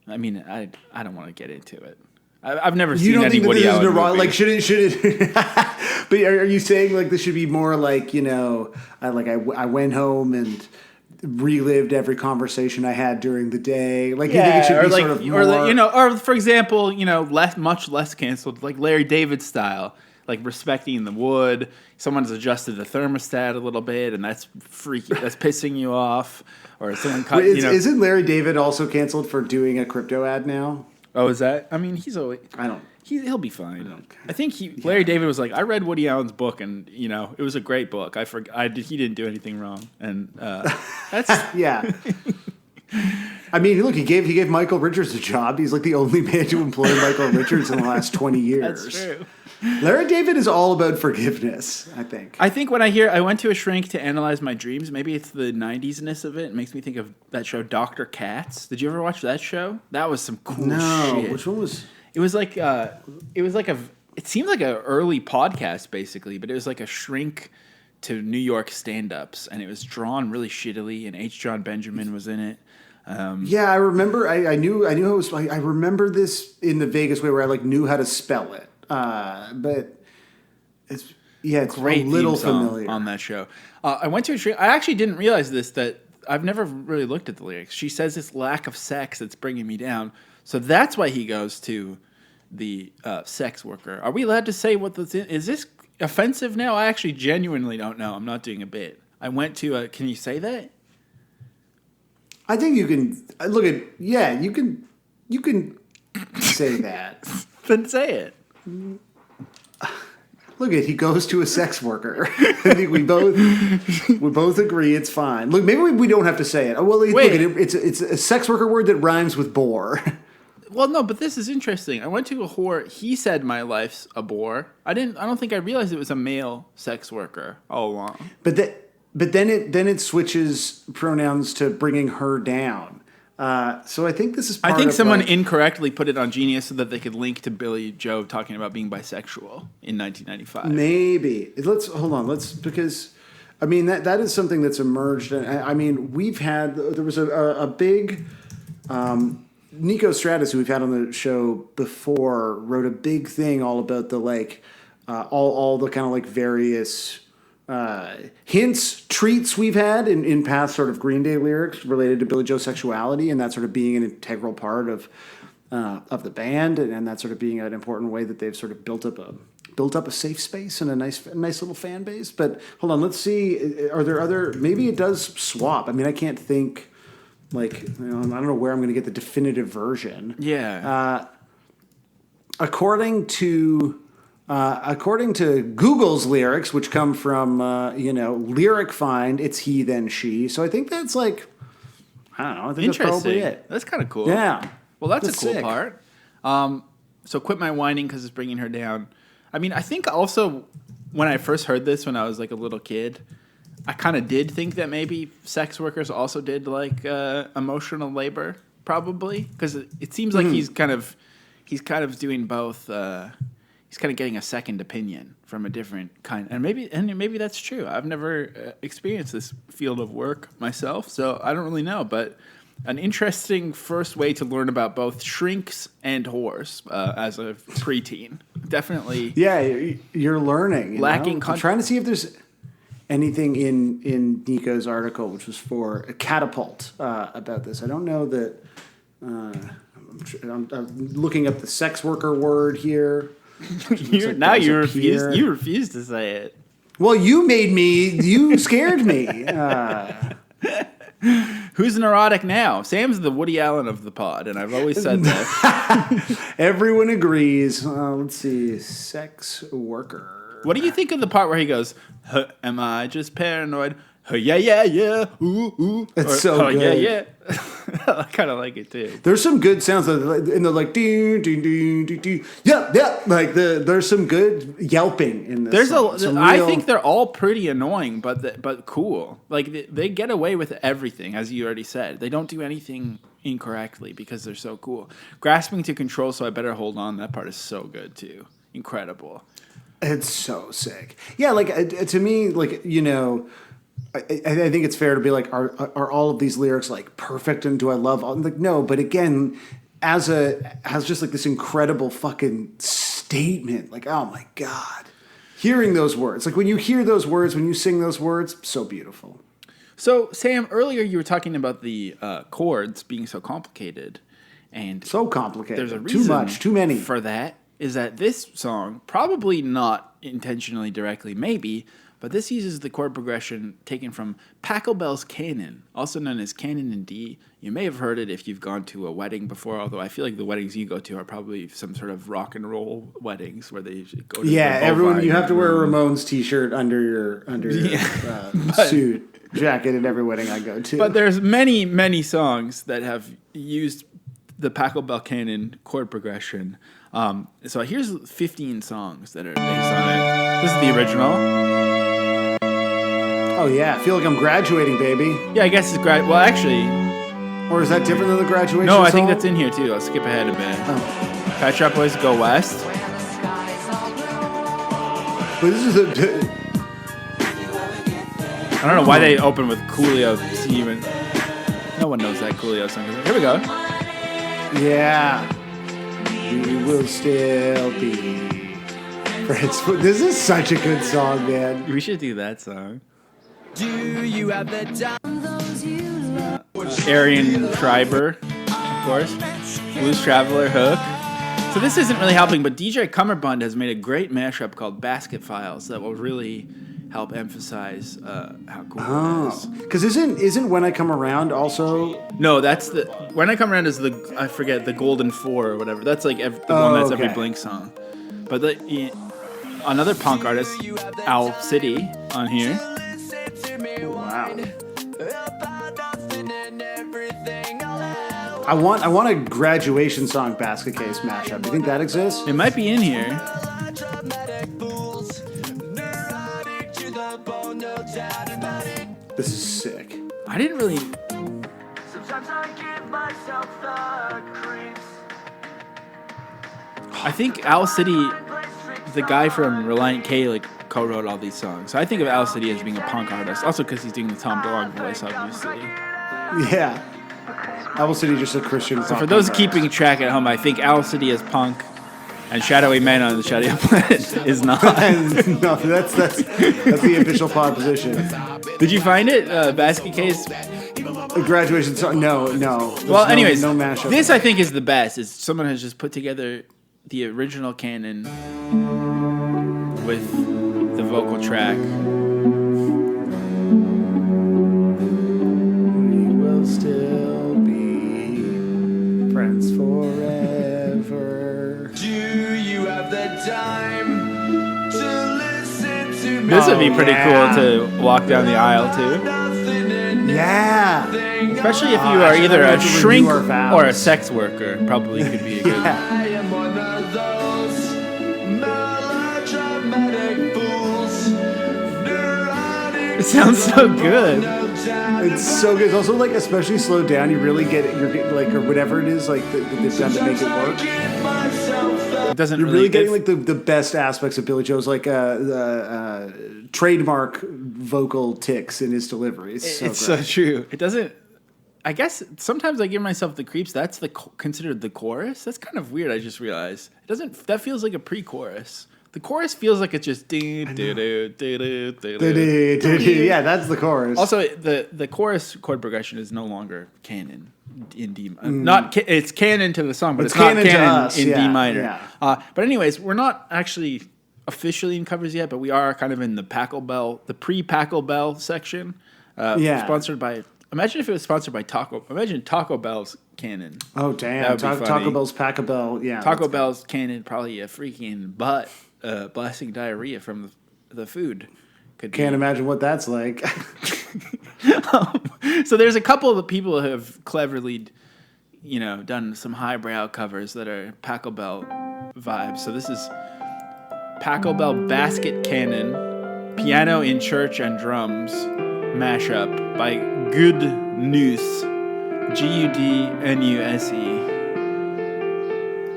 I don't want to get into it. I've never You seen don't any think that Woody this is Allen neurotic? movie. Like, should it? But are you saying like this should be more like, I went home and relived every conversation I had during the day? Like, you think it should or be like, sort of or more? or for example, much less canceled, like Larry David style, like respecting the wood. Someone's adjusted the thermostat a little bit, and that's freaky. That's pissing you off, or someone cut. Isn't Larry David also canceled for doing a crypto ad now? Oh, is that? I mean, he's always. I don't. He'll be fine. I think Larry David was like, I read Woody Allen's book, and it was a great book. He didn't do anything wrong, and that's Yeah. I mean, look, he gave Michael Richards a job. He's like the only man to employ Michael Richards in the last 20 years. that's true. Larry David is all about forgiveness, I think. I think when I went to a shrink to analyze my dreams, maybe it's the 90s-ness of it. It makes me think of that show Dr. Katz. Did you ever watch that show? That was some cool shit. Which one was? It was like it seemed like an early podcast basically, but it was like a shrink to New York stand-ups, and it was drawn really shittily, and H. John Benjamin was in it. Yeah, I remember. I knew it was. I remember this in the Vegas way where I like knew how to spell it, but it's Great a little theme song familiar on that show. I went to a shrink. I actually didn't realize this, that I've never really looked at the lyrics. She says this lack of sex that's bringing me down, so that's why he goes to the sex worker. Are we allowed to say what this is? Is this offensive now? I actually genuinely don't know. I'm not doing a bit. I went to can you say that? I think you can look at. Yeah, you can say that. Then say it. Look at he goes to a sex worker. I think we both agree it's fine. Look, maybe we don't have to say it. Well, look, it's a sex worker word that rhymes with bore. Well, no, but this is interesting. I went to a whore. He said my life's a bore. I don't think I realized it was a male sex worker all along. But then it switches pronouns to bringing her down. So I think this is. I think someone incorrectly put it on Genius so that they could link to Billy Joe talking about being bisexual in 1995. Maybe hold on. Because I mean that is something that's emerged. I mean there was a big. Nico Stratus, who we've had on the show before, wrote a big thing all about the all the kind of like various hints, treats we've had in past sort of Green Day lyrics related to Billy Joe's sexuality, and that sort of being an integral part of the band, and that sort of being an important way that they've sort of built up a safe space and a nice little fan base. But hold on, let's see. Are there other? Maybe it does swap. I mean, I can't think. I don't know where I'm going to get the definitive version. Yeah. According to Google's lyrics, which come from Lyric Find, it's he then she. So I think that's I don't know. I think that's probably it. That's kind of cool. Yeah. Well, that's a cool sick. part. So quit my whining because it's bringing her down. I mean, I think also when I first heard this when I was like a little kid, I kind of did think that maybe sex workers also did emotional labor, probably, because it seems like he's kind of doing both. He's kind of getting a second opinion from a different kind, and maybe that's true. I've never experienced this field of work myself, so I don't really know. But an interesting first way to learn about both shrinks and whores as a preteen. Definitely. Yeah, you're learning. Lacking. I'm trying to see if there's anything in Nico's article, which was for a Catapult, about this. I don't know that. I'm looking up the sex worker word here. You refuse to say it. Well, you scared me. Who's neurotic now? Sam's the Woody Allen of the pod, and I've always said that. Everyone agrees. Let's see, sex worker. What do you think of the part where he goes, huh, am I just paranoid? Huh, yeah, ooh. It's so good. Yeah. I kind of like it too. There's some good sounds, and they're like, ding, ding, ding, ding, ding. Yeah. Like there's some good yelping in this. I think they're all pretty annoying, but cool. Like they get away with everything, as you already said. They don't do anything incorrectly because they're so cool. Grasping to control, so I better hold on. That part is so good too. Incredible. It's so sick. Yeah, to me, I think it's fair to be like, are all of these lyrics like perfect, and do I love all? Like, no, but again, has just like this incredible fucking statement. Like, oh my God. Hearing those words. Like when you hear those words, when you sing those words, so beautiful. So, Sam, earlier you were talking about the chords being so complicated. And so complicated. There's a reason too much, too many. For that is that this song, probably not intentionally directly, maybe, but this uses the chord progression taken from Pachelbel's Canon, also known as Canon in D. You may have heard it if you've gone to a wedding before, although I feel like the weddings you go to are probably some sort of rock and roll weddings where they go to everyone, you have to wear a Ramones t-shirt under your suit jacket at every wedding I go to. But there's many, many songs that have used the Pachelbel Canon chord progression. So here's 15 songs that are based on it. This is the original. Oh yeah, I feel like I'm graduating, baby. Yeah, I guess it's well, actually. Or is that different than the graduation No, I song? think that's in here too. I'll skip ahead a bit. Oh. Pet Shop Boys, Go West. But this is I don't know why they open with Coolio. No one knows that Coolio song. Here we go. Yeah. We will still be friends. This is such a good song, man. We should do that song. Do you have the time? Arian Schreiber, of course. Blues Traveler, Hook. So this isn't really helping, but DJ Cummerbund has made a great mashup called Basket Files that will really help emphasize how cool it is. Because isn't When I Come Around also? No, that's the When I Come Around is I forget, the Golden Four or whatever. That's like the one that's every Blink song. But another punk artist, Owl City, on here. Wow. I want a graduation song basket case mashup. Do you think that exists? It might be in here. This is sick. I didn't really. I think Owl City, the guy from Reliant K, like co-wrote all these songs. So I think of Owl City as being a punk artist, also because he's doing the Tom DeLonge voice, obviously. Yeah. Owl City just a Christian. So for those keeping track at home, I think Owl City is punk, and Shadowy Man on the Shadowy Planet is not. No, that's the official pod position. Did you find it? Basket Case? A graduation song? No. Well, anyways, no mashup. This I think is the best. Is someone has just put together the original canon with the vocal track. We will still be friends forever. Do you have the time to listen to me? This would be pretty cool to walk down the aisle to. Yeah. Especially if you are either a shrink our vows. or a sex worker. Probably could be a good one. I am one of those melodramatic fools. It sounds so good. It's so good. It's also like, especially slowed down, you really get it. You're getting, like, or whatever it is, like that they've done to make it work. It doesn't You're really really getting like the best aspects of Billy Joe's, like trademark vocal ticks in his delivery. It's so true. It doesn't. I guess sometimes I give myself the creeps. That's considered the chorus. That's kind of weird. I just realized it doesn't. That feels like a pre-chorus. The chorus feels like it's just do do do do do do. Yeah, that's the chorus. Also, the chorus chord progression is no longer canon in D. Not it's canon to the song, but it's not canon in D minor. Yeah. But anyways, we're not actually officially in covers yet, but we are kind of in the Pachelbel, the pre-Pachelbel section. Sponsored by. Imagine if it was sponsored by Imagine Taco Bell's canon. Oh damn! Taco Bell's Pachelbel. Yeah. Taco Bell's canon, probably a freaking butt blasting diarrhea from the food. Can't imagine what that's like. So there's a couple of people who have cleverly, done some highbrow covers that are Pachelbel vibes. So this is Pachelbel Basket Canon, Piano in Church and Drums mashup by Good News, Gudnuse.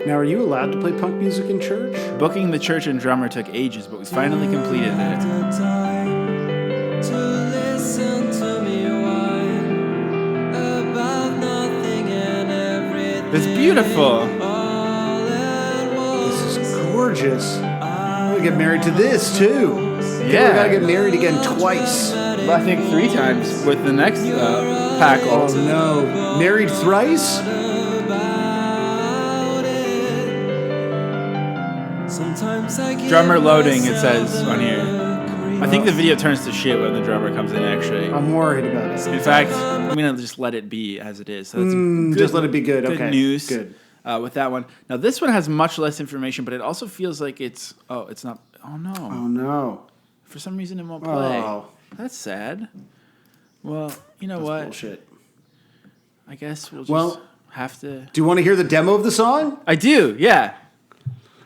Now, are you allowed to play punk music in church? Booking the church and drummer took ages, but we finally completed it. It's beautiful. This is gorgeous. I'm gonna get married to this too. Yeah. We gotta get married again twice. I think 3 times with the next pack. Oh no. Married thrice? Drummer loading, it says on here. I think the video turns to shit when the drummer comes in, actually. I'm worried about it. In fact, I'm going to just let it be as it is. So that's Just let it be good. good Okay. news Good. with that one. Now, this one has much less information, but it also feels like it's not. Oh, no. Oh no. For some reason, it won't play. Oh. That's sad. Well, you know That's what? bullshit. I guess we'll just have to. Do you want to hear the demo of the song? I do, yeah.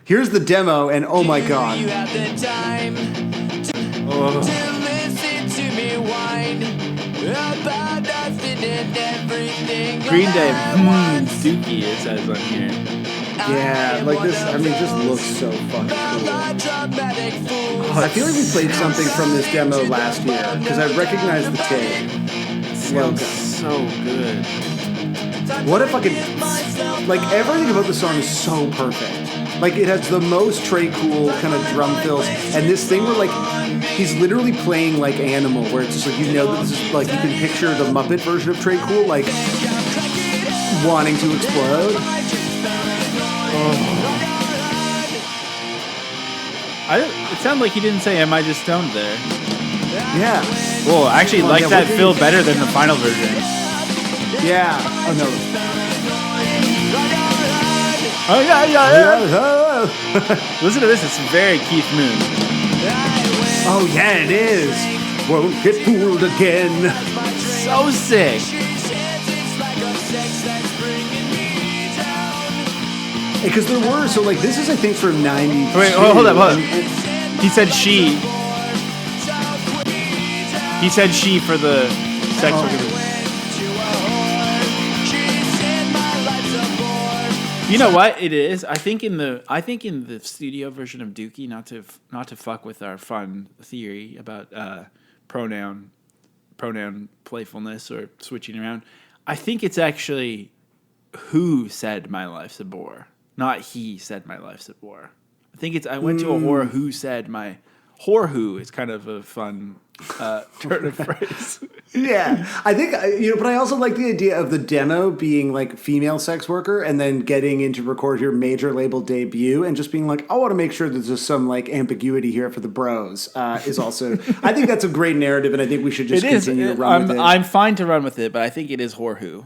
Here's the demo, and oh my god. You have the time Oh. to listen to me whine about nothing and everything. Green Day, all at once. Dookie, it says on here. Yeah, like this, I mean, it just looks so fucking cool. I feel like we played something from this demo last year, because I recognize the tape. Sounds so good. What if I could, like, everything about the song is so perfect. Like, it has the most Trey Cool kind of drum fills, and this thing where, like, he's literally playing like Animal, where it's just like, you know, that this is, like, you can picture the Muppet version of Trey Cool, like, wanting to explode. It sounded like he didn't say, "Am I just stoned?" there. Yeah. Well, I actually Well, like yeah, that what did fill he- better than the final version. Yeah. Oh, no. Oh yeah. Listen to this. It's very Keith Moon. Oh, yeah, it is. Won't get fooled again. So sick. Because there were, so, like, this is, I think, from 92. Wait, hold up. He said she. He said she for the sex worker. You know what it is? I think in the studio version of Dookie, not to fuck with our fun theory about pronoun playfulness or switching around. I think it's actually who said my life's a bore, not he said my life's a bore. I think it's I went to a whore who said my whore who is kind of a fun turn of phrase. Yeah, I think, but I also like the idea of the demo being like female sex worker and then getting in to record your major label debut and just being like, I want to make sure there's just some like ambiguity here for the bros is also, I think that's a great narrative and I think we should just continue to run with it. I'm fine to run with it, but I think it is whore who.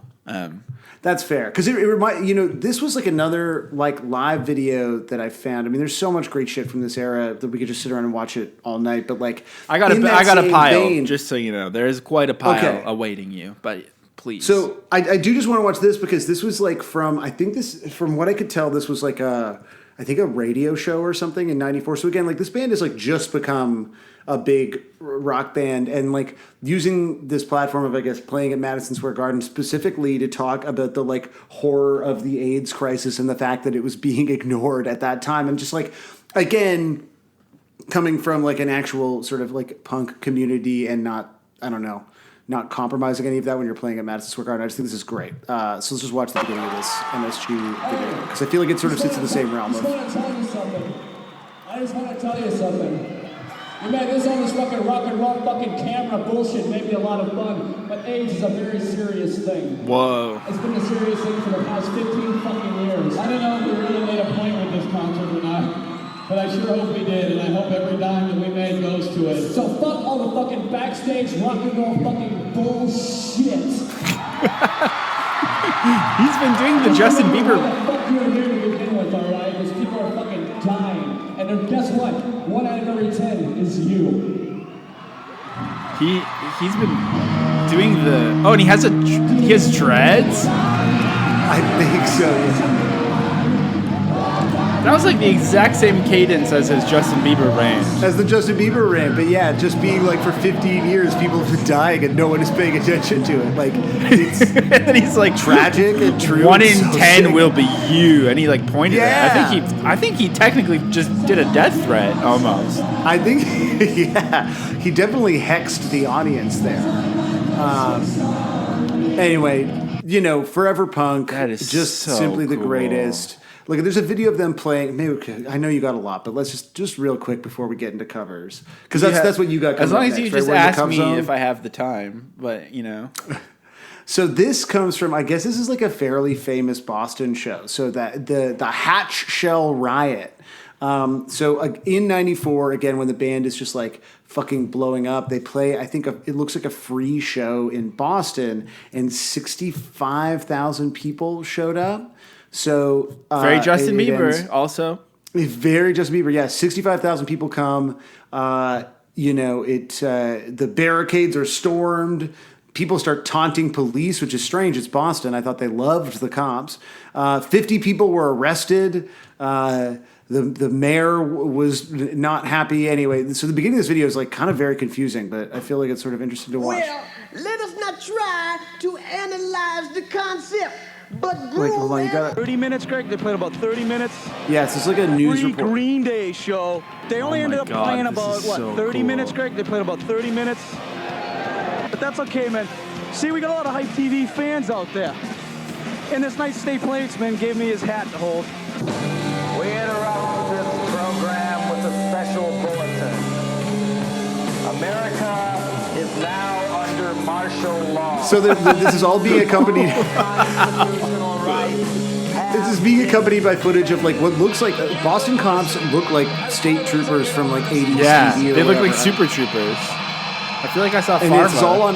That's fair. Because it remind this was like another like live video that I found. I mean, there's so much great shit from this era that we could just sit around and watch it all night. But like, I got a same pile, vein, just so you know. There is quite a pile awaiting you, but please. So I do just want to watch this because this was like from what I could tell, this was like a radio show or something in '94. So again, like this band has like just become a big rock band and like using this platform of, I guess, playing at Madison Square Garden specifically to talk about the like horror of the AIDS crisis and the fact that it was being ignored at that time. And just like, again, coming from like an actual sort of like punk community and not compromising any of that when you're playing at Madison Square Garden. I just think this is great. So let's just watch the beginning of this MSG video because I feel like it sort of sits in the same realm of. I just want to tell you something. You made this on this fucking rock and roll fucking camera bullshit may be a lot of fun, but AIDS is a very serious thing. Whoa. It's been a serious thing for the past 15 fucking years. I don't know if we really made a point with this concert or not, but I sure hope we did, and I hope every dime that we made goes to it. So fuck all the fucking backstage rock and roll fucking bullshit. He's been doing the Justin Bieber. Fuck you're here to begin with, alright? Because people are fucking dying. And then guess what? 1 out of every 10 is you. He's been doing the. Oh, and he has dreads. I think so. Yeah. That was like the exact same cadence as his Justin Bieber rant. As the Justin Bieber rant, but yeah, just being like for 15 years, people have been dying and no one is paying attention to it. Like, it's And he's like tragic and true. 1 in and so 10 sick. will be you, and he like pointed at it. Yeah. I think he technically just did a death threat almost. I think, yeah, he definitely hexed the audience there. Anyway, Forever Punk. That is just so simply the cool. greatest. Look, there's a video of them playing. Maybe I know you got a lot, but let's just real quick before we get into covers, because that's what you got. As long as next, you right? just We're in the ask Cub me Zone. if I have the time, but So this comes from, I guess this is like a fairly famous Boston show. So that the Hatch Shell Riot. So in '94, again, when the band is just like fucking blowing up, they play, I think it looks like a free show in Boston, and 65,000 people showed up. So very Justin it Bieber ends- also. Very Justin Bieber, yeah. 65,000 people come. The barricades are stormed. People start taunting police, which is strange. It's Boston. I thought they loved the cops. 50 people were arrested. The mayor was not happy. Anyway, so the beginning of this video is like kind of very confusing, but I feel like it's sort of interesting to watch. Well, let us not try to analyze the concept, but Wait, hold on, you got 30 minutes, Greg. They played about 30 minutes. Yes, it's like a news Free report. Green Day show. They only Oh ended my up God, playing this about, is so 30 cool. minutes, Greg? They played about 30 minutes. But that's okay, man. See, we got a lot of Hype TV fans out there. And this nice state policeman gave me his hat to hold. We interrupt this program with a special bulletin. America is now under martial law. So this is all being accompanied. This is being accompanied by footage of like what looks like Boston cops look like state troopers from like 80s Yeah, TV or they look like whatever. super troopers. I feel like I saw And Farva. it's all on.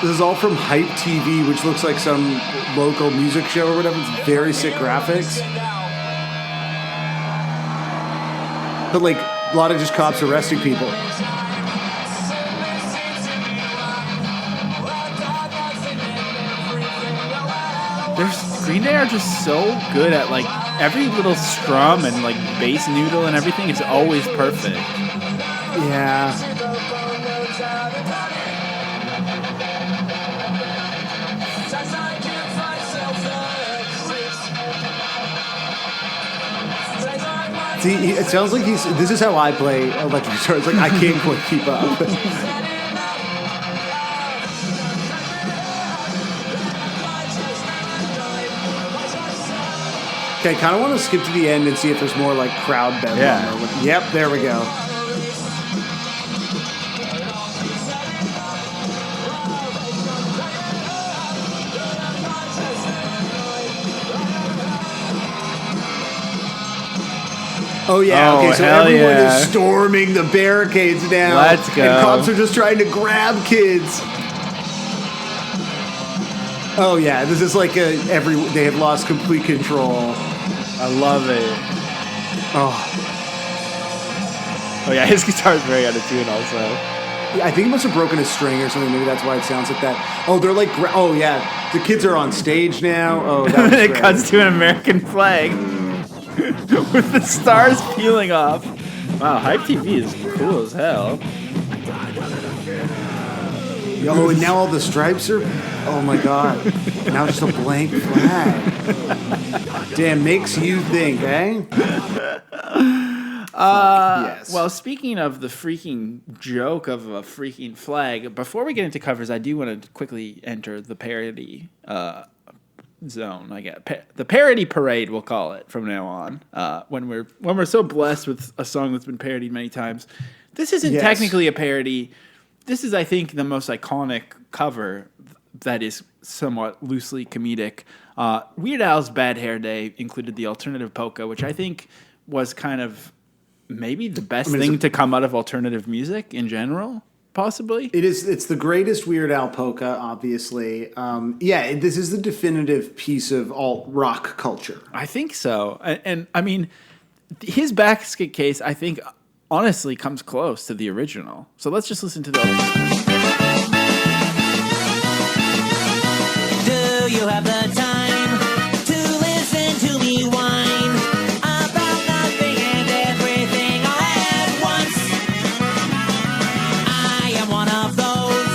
This is all from Hype TV, which looks like some local music show or whatever. It's very sick graphics, but like a lot of just cops arresting people. Green Day are just so good at like every little strum and like bass noodle and everything is always perfect. Yeah. See, it sounds like this is how I play electric guitar. It's like I can't quite keep up. Okay, I kind of want to skip to the end and see if there's more like crowd bedlam. Yeah. or what- Yep, there we go. Oh yeah, Oh, okay, so hell everyone yeah. is storming the barricades now. Let's go. And cops are just trying to grab kids. Oh yeah, this is like they have lost complete control. I love it. Oh, Oh yeah, his guitar is very out of tune also. I think he must have broken a string or something. Maybe that's why it sounds like that. Oh, they're like, oh yeah, the kids are on stage now. Oh, that was it great. cuts to an American flag with the stars peeling off. Wow, Hype TV is cool as hell. Oh, and now all the stripes are. Oh my god! Now it's just a blank flag. Damn, makes you think, eh? Yes. Well, speaking of the freaking joke of a freaking flag, before we get into covers, I do want to quickly enter the parody zone. I guess the parody parade, we'll call it from now on. When we're so blessed with a song that's been parodied many times, this isn't Yes. technically a parody. This is, I think, the most iconic cover that is somewhat loosely comedic. Weird Al's Bad Hair Day included the alternative polka, which I think was kind of maybe the best thing to come out of alternative music in general, possibly. It is. It's the greatest Weird Al polka, obviously. Yeah, this is the definitive piece of alt rock culture. I think so. And I mean, his basket case, I think, honestly comes close to the original. So let's just listen to the Do you have the time to listen to me whine about nothing and everything all at once? I am one of those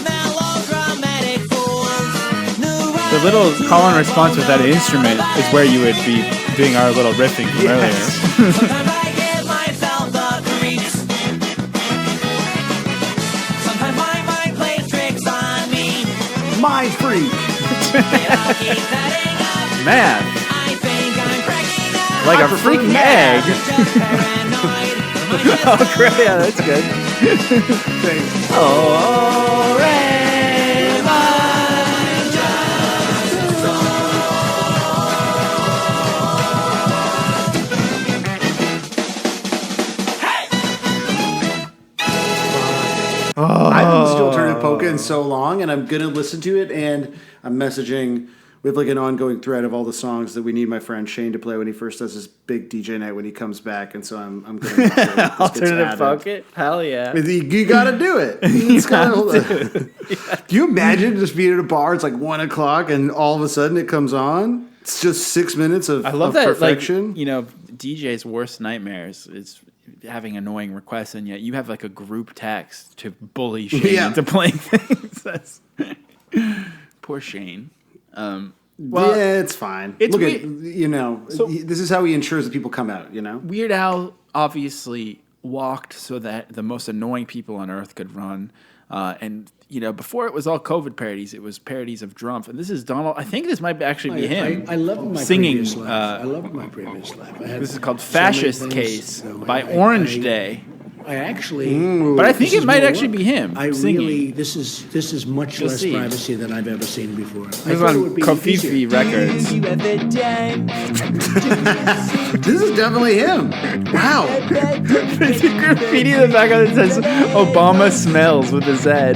melodramatic fools. The little call and response with that instrument is where you would be doing our little riffing from earlier. Sometimes I give myself the creeps. Sometimes my mind plays tricks on me. Mind freak. all keeps adding up. Man, I think I'm cracking up. like a freaking egg. Just paranoid. Am I just Oh, great. Yeah, that's good. Oh, am I I haven't listened to Alternative Polka in so long, and I'm gonna listen to it. And I'm messaging. We have like an ongoing thread of all the songs that we need my friend Shane to play when he first does his big DJ night when he comes back. And so I'm going to Alternative Pocket? Hell yeah. You got to do it. Can you imagine just being at a bar? It's like 1 o'clock, and all of a sudden it comes on. It's just 6 minutes of I love of that. perfection. Like, DJ's worst nightmares is having annoying requests, and yet you have like a group text to bully Shane into playing things. That's poor Shane. Well, yeah, it's fine. It's Look weird. at this is how he ensures that people come out. Weird Al obviously walked so that the most annoying people on earth could run, and before it was all COVID parodies, it was parodies of Drumpf, and this is Donald. I think this might actually be him. I love my singing. Previous life. I love my previous life. This is called "Fascist Case" by Orange Day. I actually, but I think it might actually be him singing. Really, this is much less privacy than I've ever seen before. This is on Kofifi Records. This is definitely him. Wow. There's a graffiti in the background that says "Obama smells" with his head.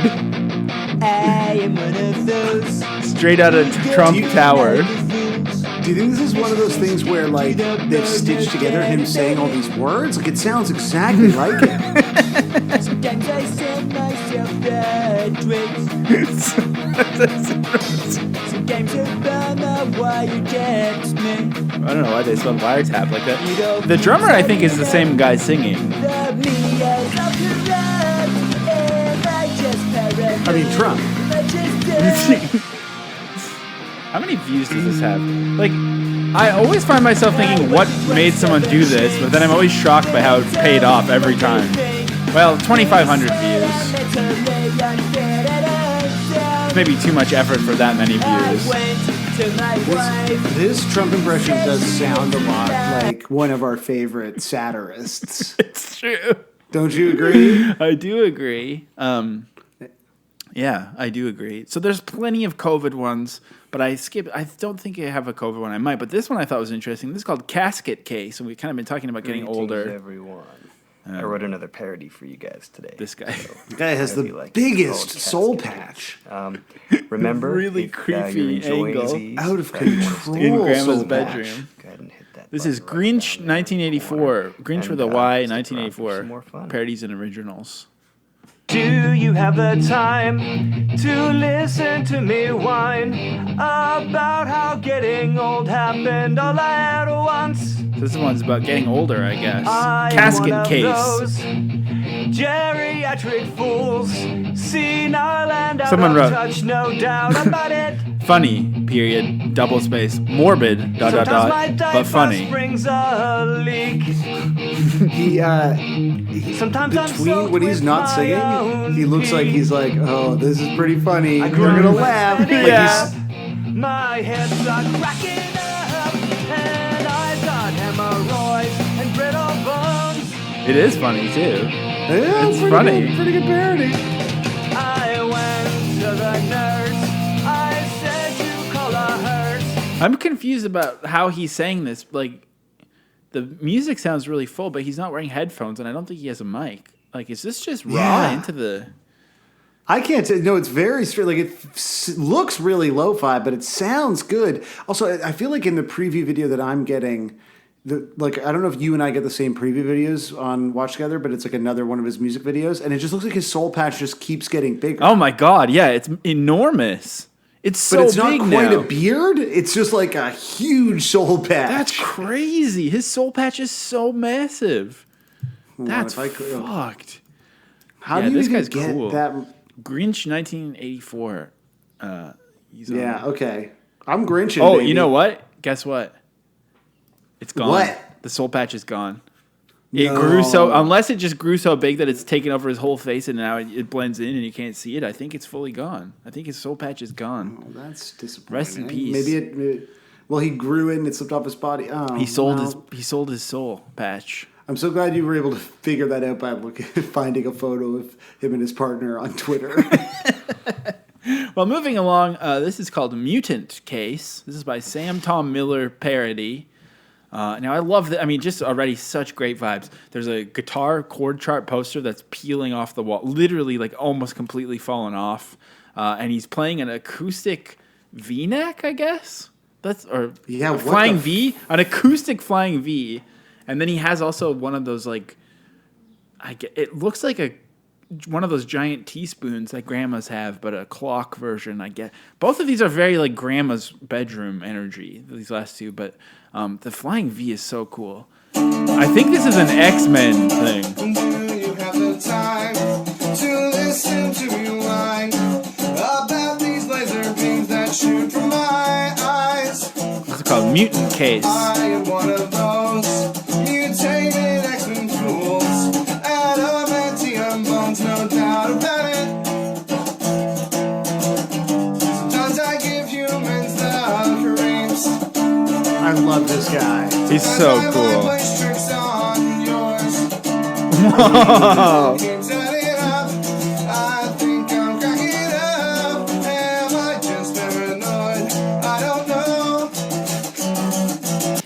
I am one of those. Straight out of Trump Tower. Do you think this is one of those things where, like, they've stitched together him saying all these words? Like, it sounds exactly like him. Sometimes I send myself bad dreams. Sometimes Obama, why you text me? I don't know why they spelled wiretap like that. The drummer, I think, is the same guy singing. I mean, Trump. How many views does this have? Like, I always find myself thinking, what made someone do this? But then I'm always shocked by how it paid off every time. Well, 2,500 views. It's maybe too much effort for that many views. This Trump impression does sound a lot like one of our favorite satirists. It's true. Don't you agree? I do agree. Yeah, I do agree. So there's plenty of COVID ones, but I don't think I have a COVID one. I might, but this one I thought was interesting. This is called Casket Case, and we've kind of been talking about getting older. Everyone. I wrote another parody for you guys today. This guy. The guy has the biggest soul patch. Remember? Really creepy angle. Out of control. In Grandma's soul bedroom. patch. Go ahead and hit that. This is Grinch 1984. Grinch with a Y 1984. more fun. Parodies and originals. Do you have the time to listen to me whine about how getting old happened all at once? This one's about getting older, I guess. I'm Casket one of Case. those geriatric fools, senile and out Someone of wrote- touch, no doubt about it. Funny, period, double space, morbid, Sometimes my but diaper funny. springs a leak. Sometimes I'm Between soaked when he's with not my singing, own he looks like he's like, oh, this is pretty funny. I You're grew gonna up laugh. with Like Yeah. My head's not cracking up, and I've got hemorrhoids and brittle bones. It is funny, too. Yeah, It's pretty funny. Good, pretty good parody. I went to the nurse. I said you call her hers. I'm confused about how he's saying this. Like, the music sounds really full, but he's not wearing headphones, and I don't think he has a mic. Like, is this just raw Yeah. into the... I can't say, no, it's very straight. Like, it looks really lo-fi, but it sounds good. Also, I feel like in the preview video that I'm getting, I don't know if you and I get the same preview videos on Watch Together, but it's like another one of his music videos, and it just looks like his soul patch just keeps getting bigger. Oh, my God, yeah, it's enormous. It's so but it's big not quite now. a beard. It's just like a huge soul patch. That's crazy. His soul patch is so massive. Hold on, That's if I could- fucked. How Yeah, do you this even guy's get cool. that? Grinch 1984. He's on Yeah, there. okay. I'm Grinching, Oh, baby. you know what? Guess what? It's gone. What? The soul patch is gone. It grew unless it just grew so big that it's taken over his whole face and now it blends in and you can't see it. I think it's fully gone. I think his soul patch is gone. Oh, that's disappointing. Rest in peace. Maybe he grew it and it slipped off his body. Oh, he sold his soul patch. I'm so glad you were able to figure that out by finding a photo of him and his partner on Twitter. Well, moving along, this is called Mutant Case. This is by Sam Tom Miller parody. Now, I love that. I mean, just already such great vibes. There's a guitar chord chart poster that's peeling off the wall, literally like almost completely fallen off. And he's playing an acoustic V-neck, I guess. Flying V, an acoustic flying V. And then he has also one of those it looks like one of those giant teaspoons that grandmas have, but a clock version, I guess. Both of these are very like grandma's bedroom energy, these last two, but the flying V is so cool. I think this is an X-Men thing. Do you have the time to listen to me whine about these laser beams that shoot from my eyes? This is called Mutant Case. I am one of those mutated X-Men fools. Adamantium bones, no doubt about it. Sometimes I give humans the creeps. I love this guy. He's so cool. Whoa.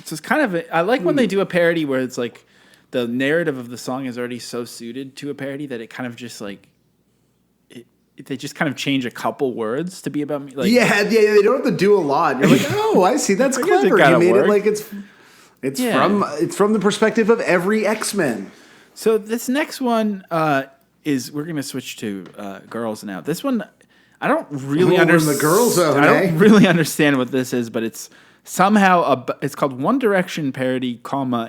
So it's kind of I like when they do a parody where it's like the narrative of the song is already so suited to a parody that it kind of just like they just kind of change a couple words to be about me. Like, yeah, they don't have to do a lot. You're like, oh, I see, that's clever. You made it like it's from the perspective of every X-Men. So this next one is we're gonna switch to girls now. This one I don't really understand. The girls zone, I don't really understand what this is, but it's somehow it's called One Direction parody,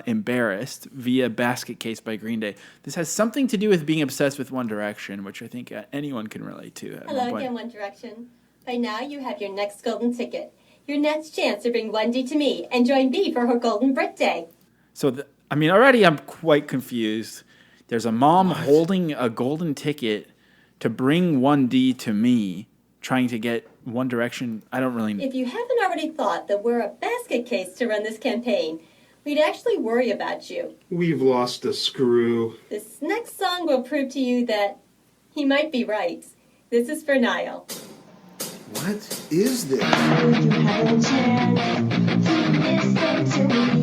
embarrassed via Basket Case by Green Day. This has something to do with being obsessed with One Direction, which I think anyone can relate to. Hello again, One Direction. By now you have your next golden ticket. Your next chance to bring 1D to me and join B for her golden birthday. So, already I'm quite confused. There's a mom holding a golden ticket to bring 1D to me, trying to get One Direction. I don't really know. If you haven't already thought that we're a basket case to run this campaign, we'd actually worry about you. We've lost a screw. This next song will prove to you that he might be right. This is for Niall. What is this? Would you have a chance to listen to me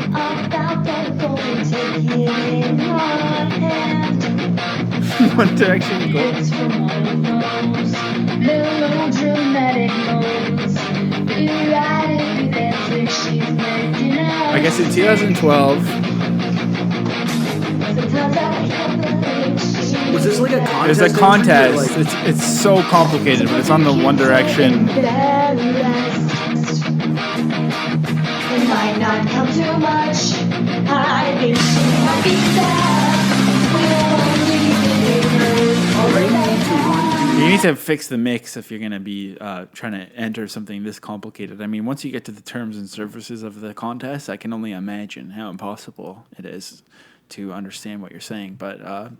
about that golden ticket in your hand? One Direction gold. It's from one of those melodramatic modes. You write it with that trick she's making up. I guess in 2012. Was this like a contest? There's a contest. It's so complicated, but it's on the One Direction. It might not come too much. I think she might be sad. You need to fix the mix if you're going to be trying to enter something this complicated. I mean, once you get to the terms and services of the contest, I can only imagine how impossible it is to understand what you're saying. But, I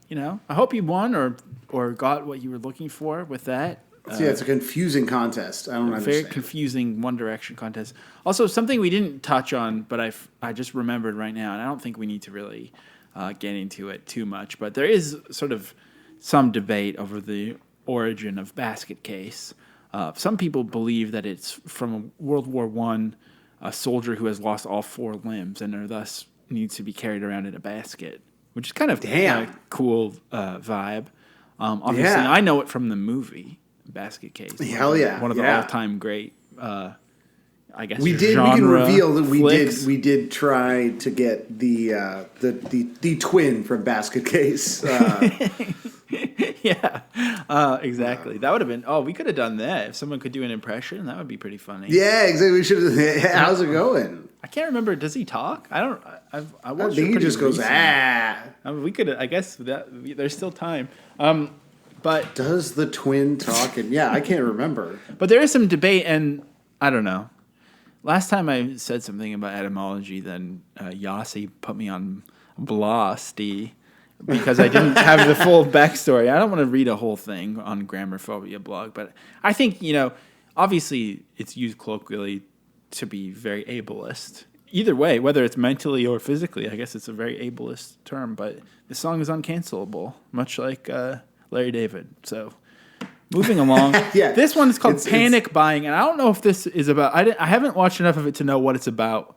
hope you won or got what you were looking for with that. It's a confusing contest. I don't understand. Very confusing One Direction contest. Also, something we didn't touch on, but I just remembered right now, and I don't think we need to really get into it too much. But there is sort of some debate over the origin of Basket Case. Some people believe that it's from World War I, a soldier who has lost all 4 limbs and are thus needs to be carried around in a basket, which is kind of a cool vibe. Obviously, I know it from the movie Basket Case. Hell yeah. One of the all-time great, I guess, we can reveal that we did try to get the twin from Basket Case. Yeah, exactly. That would have been. Oh, we could have done that. If someone could do an impression, that would be pretty funny. Yeah, exactly. We should have. How's it going? I can't remember. Does he talk? I don't. I think he just goes we could. I guess there's still time. But does the twin talk? And I can't remember. But there is some debate, and I don't know. Last time I said something about etymology, then Yossi put me on Blasty, because I didn't have the full backstory. I don't want to read a whole thing on Grammarphobia blog, but I think, obviously it's used colloquially to be very ableist. Either way, whether it's mentally or physically, I guess it's a very ableist term, but the song is uncancelable, much like Larry David. So moving along. Yeah. This one is called Panic Buying, and I don't know if this is about, I haven't watched enough of it to know what it's about.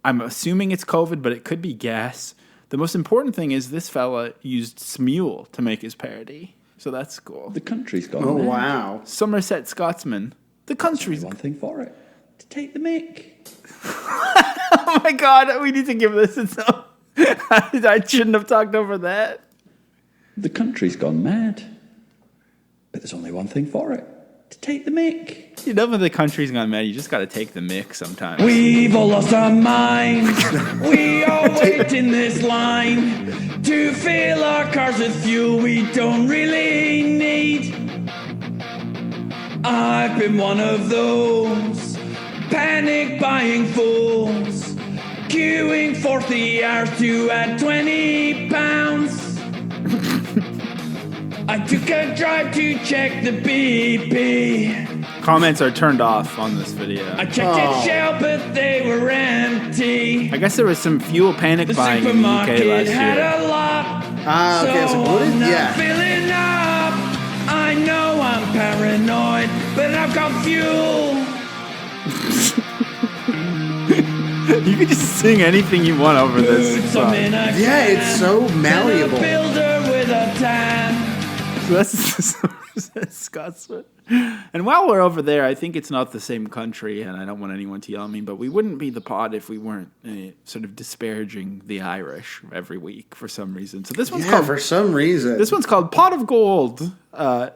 I'm assuming it's COVID, but it could be gas. The most important thing is this fella used Smule to make his parody. So that's cool. The country's gone. Oh, mad. wow. Somerset Scotsman. The country's... One thing for it. To take the mic. Oh my God, we need to give this a song. I shouldn't have talked over that. The country's gone mad. But there's only one thing for it. To take the mic. You know when the country's gone mad, you just got to take the mic sometimes. We've all lost our minds. We all wait in this line to fill our cars with fuel we don't really need. I've been one of those panic buying fools, queuing for 3 hours to add 20 pounds. I took a drive to check the BP. Comments are turned off on this video. I checked its shelf, but they were empty. I guess there was some fuel panic buying in the UK last Had year. a lot, Okay, so what I'm is... not Yeah. filling up. I know I'm paranoid, but I've got fuel. You could just sing anything you want over this song. Yeah, it's so malleable. Builder with a tan. So that's Scotsman. And while we're over there, I think it's not the same country, and I don't want anyone to yell at me, but we wouldn't be the pod if we weren't sort of disparaging the Irish every week for some reason. So this one's called... for some reason. This one's called Pot of Gold.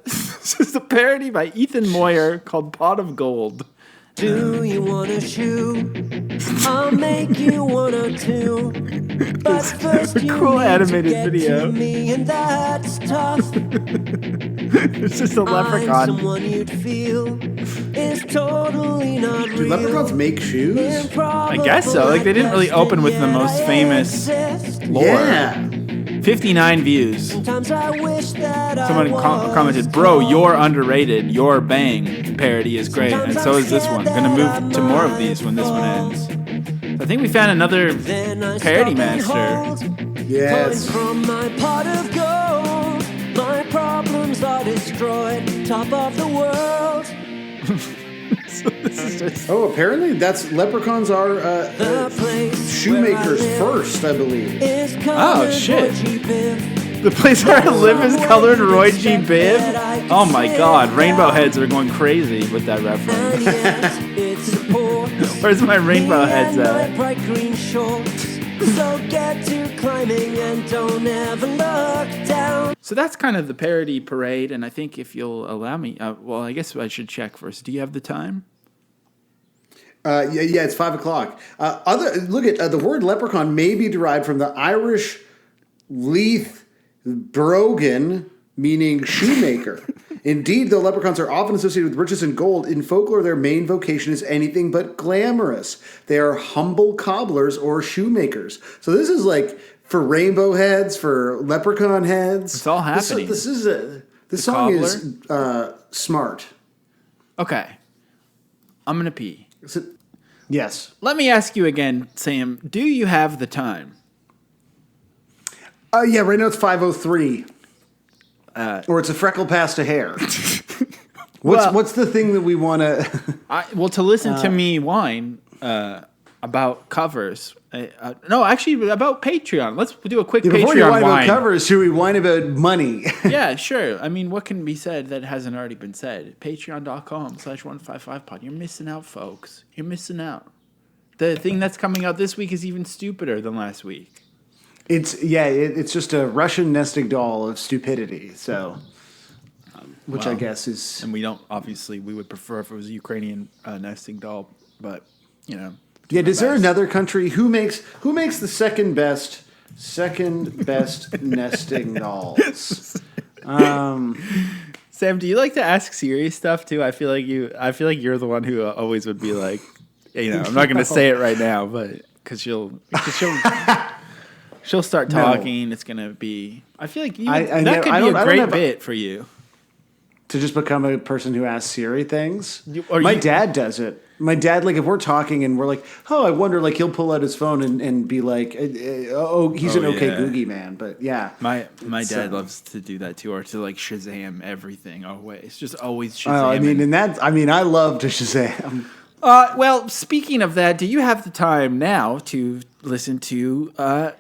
This is a parody by Ethan Moyer called Pot of Gold. Do you want a shoe? I'll make you one or two. But first you Cool need animated to get video. to me, and that's tough. It's just a I'm leprechaun. someone you'd feel is totally not Do real. leprechauns make shoes? I guess so. Like, they didn't really open with the most famous lore. Yeah. 59 views. Sometimes I wish that Someone I was commented, "Bro, you're underrated. Your Bang parody is great, and so is this one. Gonna move to more of these when this one ends." I think we found another parody master. Yes. From my pot of gold, my problems are destroyed. Top of the world. So this is just... Oh, apparently leprechauns are shoemakers first, I believe. Oh shit! The place where I live is colored Roy G. Biv. Oh my God, Rainbow Heads are going crazy with that reference. Where's my Rainbow Heads at? Bright green shorts. So get to climbing and don't ever look down. So that's kind of the parody parade, and I think if you'll allow me, well, I guess I should check first. Do you have the time? Yeah, it's 5 o'clock. Look at the word leprechaun may be derived from the Irish leith brogan, meaning shoemaker. Indeed, though leprechauns are often associated with riches and gold, in folklore their main vocation is anything but glamorous. They are humble cobblers or shoemakers. So this is like for rainbow heads, for leprechaun heads. It's all happening. This song cobbler? is smart. Okay. I'm gonna pee. Yes. Let me ask you again, Sam. Do you have the time? Yeah, right now it's 5:03. Or it's a freckle past a hair. What's the thing that we want to... Well, to listen to me whine about covers. No, actually, about Patreon. Let's do a quick Patreon before you whine whine. about covers, should we whine about money? Yeah, sure. I mean, what can be said that hasn't already been said? Patreon.com/155pod. You're missing out, folks. You're missing out. The thing that's coming out this week is even stupider than last week. It's just a Russian nesting doll of stupidity. So, which I guess is, and we don't obviously we would prefer if it was a Ukrainian nesting doll, but you know. Yeah, is there another country who makes the second best nesting dolls? Sam, do you like to ask serious stuff too? I feel like you're the one who always would be like, I'm not going to say it right now, but because she'll She'll start No. talking. It's gonna be. I feel like I that could I be don't- a I don't great have- bit for you. To just become a person who asks Siri things. or My you- dad does it. My dad, like, if we're talking and we're like, oh, I wonder, like, he'll pull out his phone and be like, oh, he's Oh, an okay yeah. Googie man. But yeah. My It's, dad loves to do that too, or to like Shazam everything always. Just always Shazam. I love to Shazam. Well, speaking of that, do you have the time now to listen to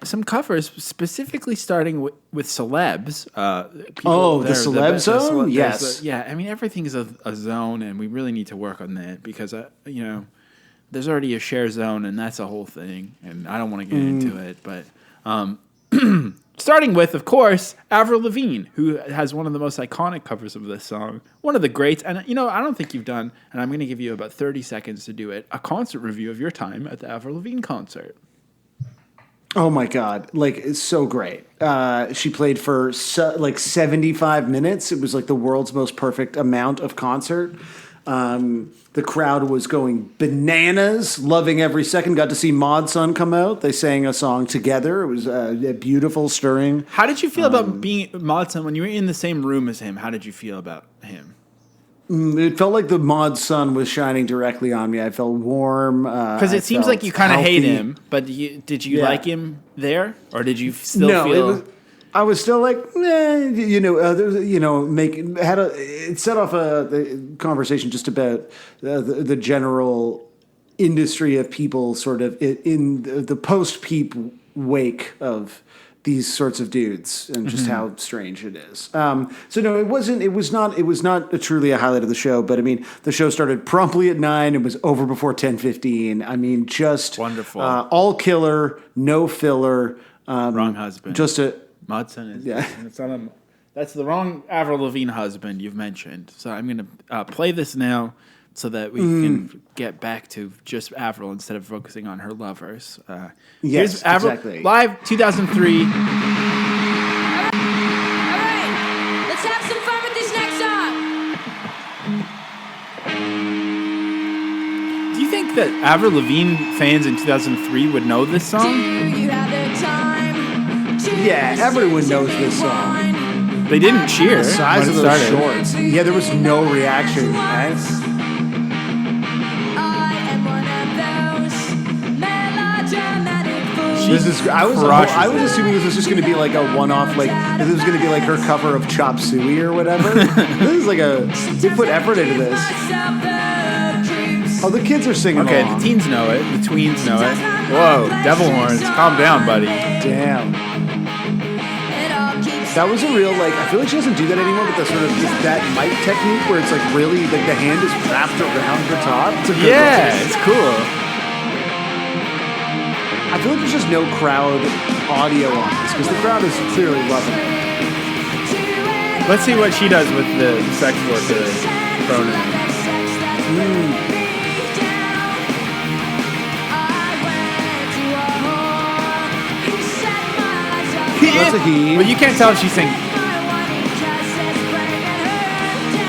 some covers, specifically starting with celebs? The celeb zone? Yes. I mean, everything is a zone, and we really need to work on that because, there's already a share zone, and that's a whole thing, and I don't want to get into it. But starting with, of course, Avril Lavigne, who has one of the most iconic covers of this song, one of the greats. And, I don't think you've done, and I'm going to give you about 30 seconds to do it, a concert review of your time at the Avril Lavigne concert. Oh my God. Like, it's so great. She played for 75 minutes. It was like the world's most perfect amount of concert. The crowd was going bananas, loving every second. Got to see Mod Sun come out. They sang a song together. It was beautiful, stirring. How did you feel about being Mod Sun when you were in the same room as him? How did you feel about him? It felt like the Mod Sun was shining directly on me. I felt warm. Because it seems like you kind of hate him, but did you like him there, or did you still feel? I was still like, it set off a conversation just about the general industry of people sort of in the post-Peep wake of these sorts of dudes and just how strange it is. So no, it was not truly a highlight of the show, but I mean, the show started promptly at 9. It was over before 10:15. I mean, just wonderful, all killer, no filler. Wrong husband. Just a Mod Sun is that's the wrong Avril Lavigne husband you've mentioned. So I'm going to play this now so that we can get back to just Avril instead of focusing on her lovers. Yes, here's Avril, exactly. Live 2003. All right, let's have some fun with this next song. Do you think that Avril Lavigne fans in 2003 would know this song? You have the time to Yeah, everyone knows this song. They didn't cheer. The size when of it those started. shorts. Yeah, there was no reaction. Right? I was assuming this was just going to be like a one-off, like this was going to be like her cover of Chop Suey or whatever. This is like they put effort into this. Oh, the kids are singing Okay, along. the teens know it. The tweens know it. Whoa, devil horns. Calm down, buddy. Damn. That was a real, like, I feel like she doesn't do that anymore, but the sort of just that mic technique where it's like really, like the hand is wrapped around the top. It's a good look. It's cool. I feel like there's just no crowd audio on this because the crowd is clearly loving it. Let's see what she does with the sex worker pronoun. That's a he. But you can't tell if she's saying.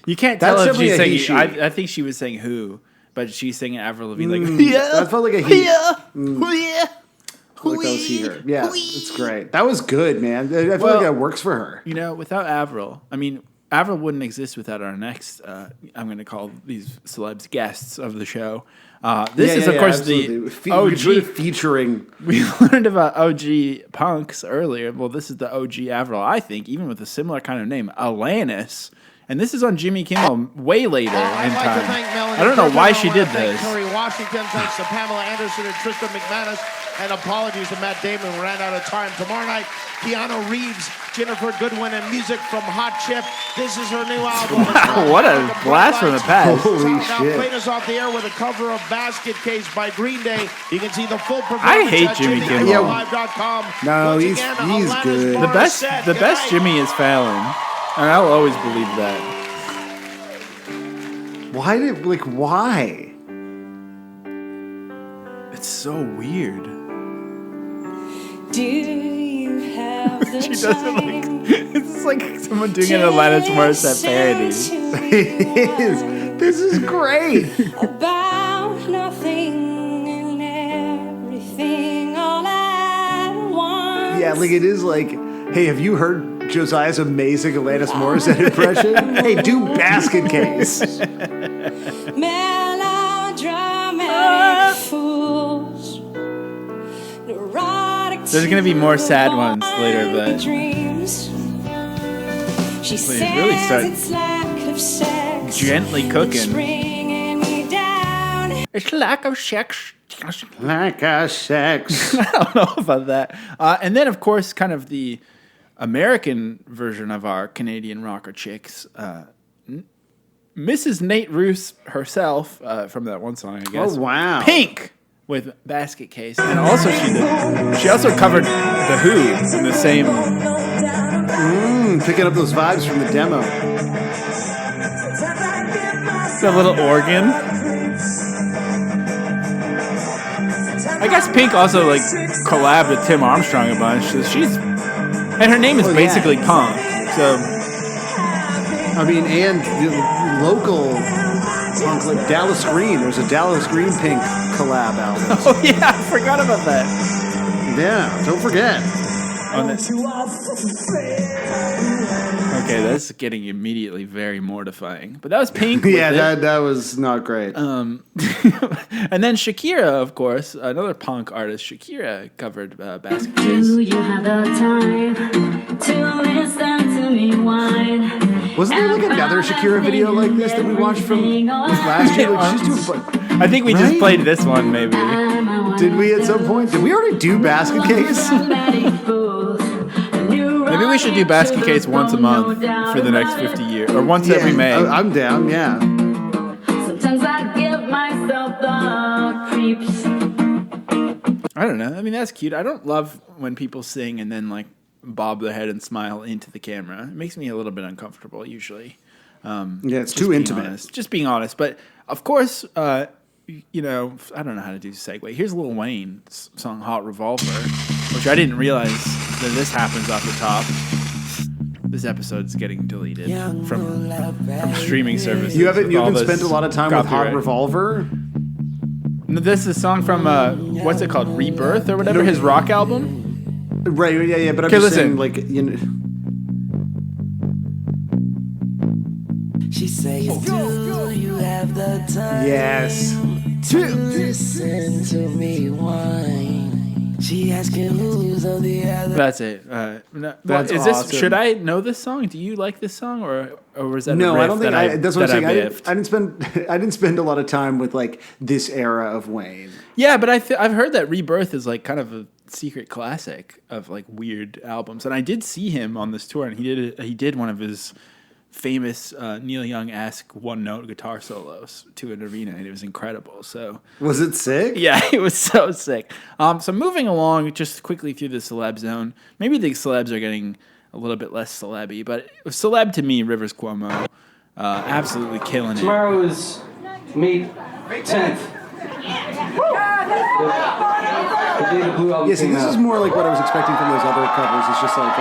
You can't tell That's if she's definitely a saying. he, she. I think she was saying who, but she's singing Avril Lavigne like. That felt like a he. Yeah. Like that was he, her. Yeah, it's great. That was good, man. I feel like that works for her. You know, without Avril, I mean, Avril wouldn't exist without our next. I'm going to call these celebs guests of the show. This is, of course, absolutely. the OG featuring. We learned about OG punks earlier. Well, this is the OG Avril, I think, even with a similar kind of name, Alanis. And this is on Jimmy Kimmel way later in time. I don't know why she did this. Curry Washington, thanks to Pamela Anderson and Tristan McManus, and apologies to Matt Damon. We ran out of time. Tomorrow night, Keanu Reeves, Jennifer Goodwin, and music from Hot Chip. This is her new album. Wow, what a blast from the past. Holy Now, shit. playing us off the air with a cover of Basket Case by Green Day. You can see the full performance I hate at Jimmy Kimmel. JimmyKimmelLive.com. No, Once he's again, good. Alanis The Morissette. best Good night. Jimmy is Fallon. And I'll always believe that. Why? It's so weird. Do you have the She does it like it's like someone doing an Alanis Morissette parody. It is. This is great. about nothing and everything all at once? Yeah, like it is like, hey, have you heard Josiah's amazing Alanis Morissette impression? Hey, do Basket Case. Melodramatic fools. Neurotic. There's gonna be more sad ones later, but dreams. She please really start it's lack of sex. gently cooking. Bringing me down. It's lack of sex. Lack of sex. I don't know about that. And then, of course, kind of the American version of our Canadian rocker chicks, Mrs. Nate Roos herself, from that one song, I guess. Oh, wow. Pink with Basket Case. And also she also covered The Who in the same... Picking up those vibes from the demo. The little organ. I guess Pink also like collabed with Tim Armstrong a bunch. So and her name is basically Punk. So I mean, and the local punk like Dallas Green. There's a Dallas Green Pink collab album. Oh yeah, I forgot about that. Yeah, don't forget. Okay, that's getting immediately very mortifying. But that was Pink. Yeah, that was not great. And then Shakira, of course, another punk artist, Shakira covered Basket Case. Do you have the time to listen to me whine? Wasn't there like another Shakira video like this that we watched from last year? Like, she's doing I think we just played this one, maybe. Did we at some point? Did we already do Basket Case? Maybe we should do Basket Case once a month for the next 50 years, or once every May. I'm down. Yeah. Sometimes I give myself the creeps. I don't know. I mean, that's cute. I don't love when people sing and then like bob their head and smile into the camera. It makes me a little bit uncomfortable usually. Yeah, it's too intimate. Honest. Just being honest. But of course, you know, I don't know how to do segue. Here's Lil Wayne's song "Hot Revolver," which I didn't realize that this happens off the top. This episode's getting deleted from streaming services. You haven't spent a lot of time with Hot Revolver? No, this is a song from what's it called, Rebirth or whatever, his rock album. Right, yeah, but I'm just saying, like, you know. She says, do you have the time? Yes. To listen to me whine. She asking who's on the other. That's it. That's is awesome. this? Should I know this song? Do you like this song, or was that no? A riff I don't think. That's what I'm saying. biffed? I didn't spend a lot of time with like this era of Wayne. Yeah, but I've heard that Rebirth is like kind of a secret classic of like weird albums, and I did see him on this tour, and he did one of his famous Neil Young-esque one-note guitar solos to an arena, and it was incredible. So was it sick? Yeah, it was so sick. So moving along just quickly through the celeb zone, maybe the celebs are getting a little bit less celeb-y, but celeb to me, Rivers Cuomo, absolutely killing it. Tomorrow is May 10th. Yeah, see, this is more like what I was expecting from those other covers. It's just like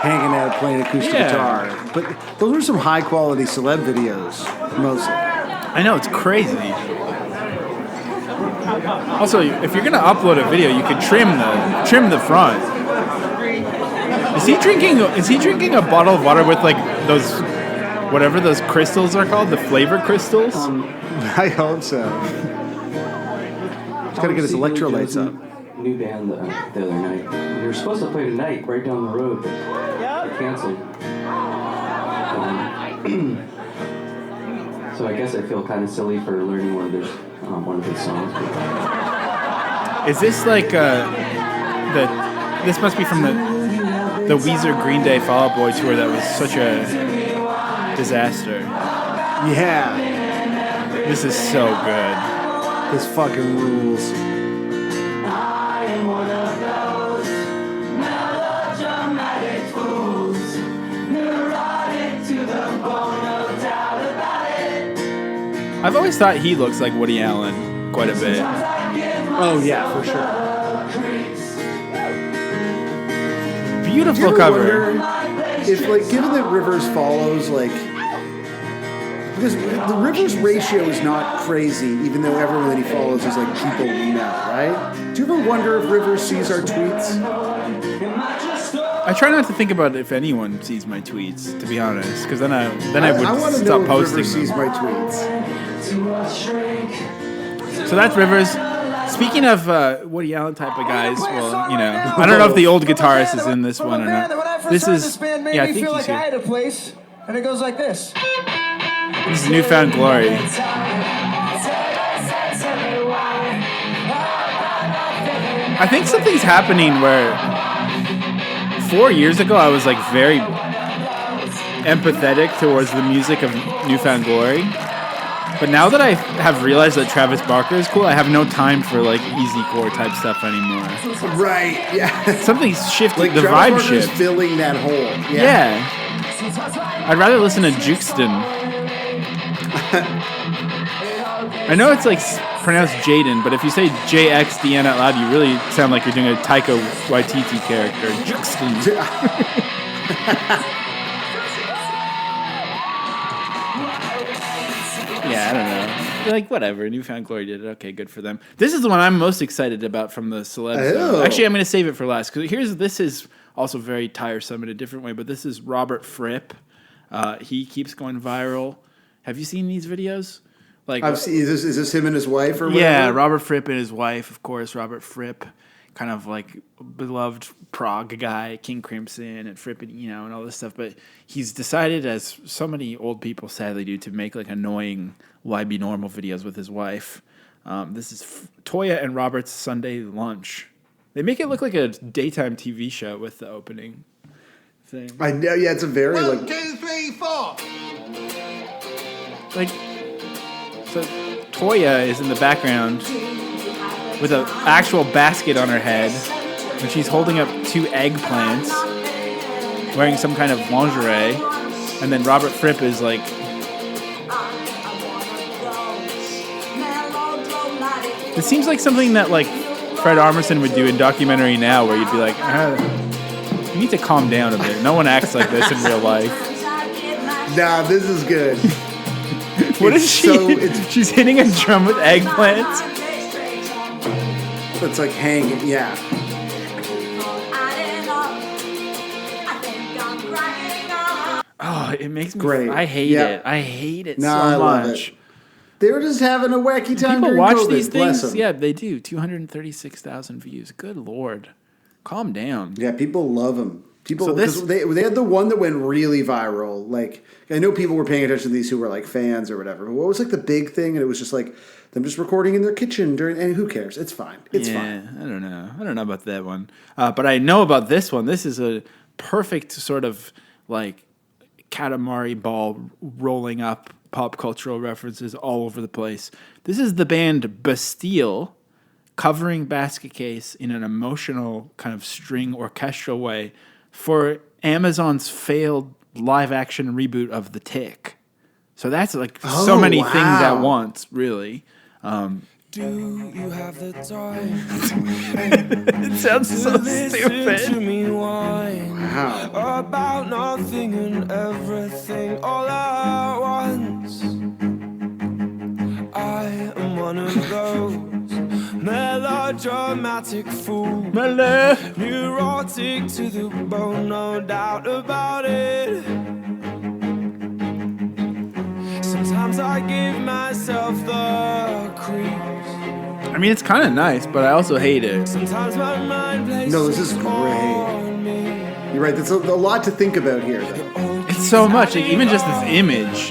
hanging out, playing acoustic guitar. But those were some high-quality celeb videos, mostly. I know, it's crazy. Also, if you're gonna upload a video, you could trim the front. Is he drinking a bottle of water with like those, whatever those crystals are called, the flavor crystals? I hope so. He's gotta get his electrolytes up. New band the other night. We were supposed to play tonight, right down the road, but they canceled. So I guess I feel kind of silly for learning one of his songs. Is this like this must be from the Weezer Green Day Fall Out Boy tour that was such a disaster. Yeah. This is so good. This fucking rules. I've always thought he looks like Woody Allen quite a bit. Oh yeah, for sure. Beautiful cover. If like, given that Rivers follows like, because the Rivers ratio is not crazy, even though everyone that he follows is like people we know, right? Do you ever wonder if Rivers sees our tweets? I try not to think about if anyone sees my tweets, to be honest, because then I would I want to stop know if posting Rivers them. sees my tweets. So that's Rivers. Speaking of Woody Allen type of guys, well, you know, I don't know if the old guitarist is in this one or not. This is, yeah, I think he's here. had a place, and it goes like this. This is Newfound Glory. I think something's happening where 4 years ago I was like very empathetic towards the music of Newfound Glory. But now that I have realized that Travis Barker is cool, I have no time for like easy core type stuff anymore. Right, yeah. Something's shifted, Like the Travis vibe Barker's shift. filling that hole. Yeah. I'd rather listen to Jukeston. I know it's like pronounced Jaden, but if you say JXDN out loud, you really sound like you're doing a Taika Waititi character. Jukeston. Yeah, I don't know. Like, whatever. Newfound Glory did it. Okay, good for them. This is the one I'm most excited about from the celebs. Oh. Actually, I'm going to save it for last. Because this is also very tiresome in a different way, but this is Robert Fripp. He keeps going viral. Have you seen these videos? Like, I've seen, is this him and his wife or whatever? yeah, Robert Fripp and his wife, of course. Robert Fripp, kind of like beloved Prague guy, King Crimson and Fripp, and, you know, and all this stuff. But he's decided, as so many old people sadly do, to make like annoying "Why Be Normal" videos with his wife. This is Toya and Robert's Sunday lunch. They make it look like a daytime TV show with the opening thing. I know, yeah, it's a very 1, 2, 3, 4. Like, so Toya is in the background with an actual basket on her head, and she's holding up 2 eggplants, wearing some kind of lingerie, and then Robert Fripp is like, it seems like something that like Fred Armisen would do in Documentary Now, where you'd be like, you need to calm down a bit. No one acts like this in real life. Nah, this is good. What is she? She's hitting a drum with eggplants. It's like hanging, yeah. Oh, it makes me Great. I hate Yeah. it. I hate it No, so I love much. it. They were just having a wacky time People during watch COVID. these Bless things. them. Yeah, they do. 236,000 views. Good Lord. Calm down. Yeah, people love them. People, So this- because they had the one that went really viral. Like, I know people were paying attention to these who were like fans or whatever. But what was like the big thing? And it was just like them just recording in their kitchen during. And who cares? It's fine. It's fine. I don't know. I don't know about that one. But I know about this one. This is a perfect sort of like Katamari ball rolling up pop cultural references all over the place. This is the band Bastille covering Basket Case in an emotional kind of string orchestral way for Amazon's failed live-action reboot of The Tick. So that's like so many things at once, really. Do you have the time? It sounds so stupid. To me whine about nothing and everything all at once. I am one of those melodramatic fools, neurotic to the bone, no doubt about it. Sometimes I give myself the creeps. I mean, it's kind of nice, but I also hate it. Sometimes my mind plays No, this is great. You're right. There's a lot to think about here, though. It's so much. Like, even just this image.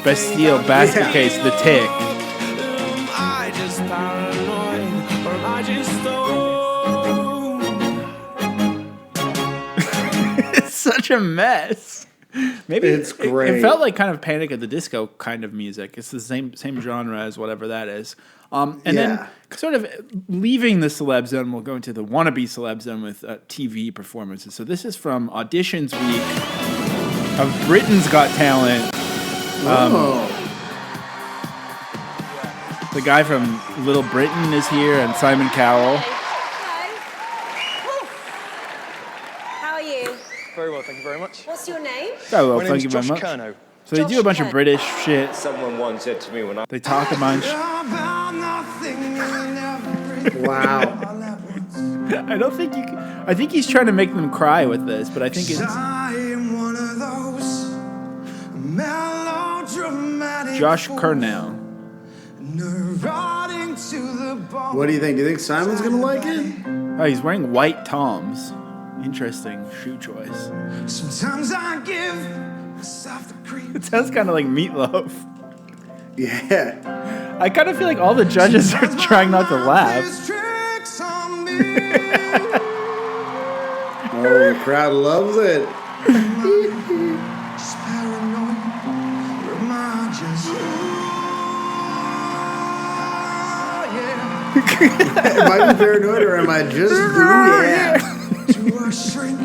Bastille, Basket Case, The Tick. Am I just paranoid or am I just stoned? It's such a mess. Maybe It's great. It felt like kind of Panic at the Disco kind of music. It's the same genre as whatever that is. And then sort of leaving the celeb zone, we'll go into the wannabe celeb zone with TV performances. So this is from Auditions Week of Britain's Got Talent. The guy from Little Britain is here, and Simon Cowell. How are you? Very well, thank you very much. What's your name? Oh, well, My thank name's you Josh very much. Kerno. So they do a bunch of British shit. Someone once said to me when I... They talk a bunch. Wow. I don't think you can. I think he's trying to make them cry with this, but I think it's I am one of those melodramatic Josh Kernow. neurotic to the bone. What do you think? Do you think Simon's gonna like it? Oh, he's wearing white Toms. Interesting shoe choice. Sometimes I give myself the creep. It sounds kind of like Meatloaf. Yeah. I kind of feel like all the judges are trying not to laugh. Oh, the crowd loves it. Just paranoid, or am I just Am I paranoid or am I just to a shrink?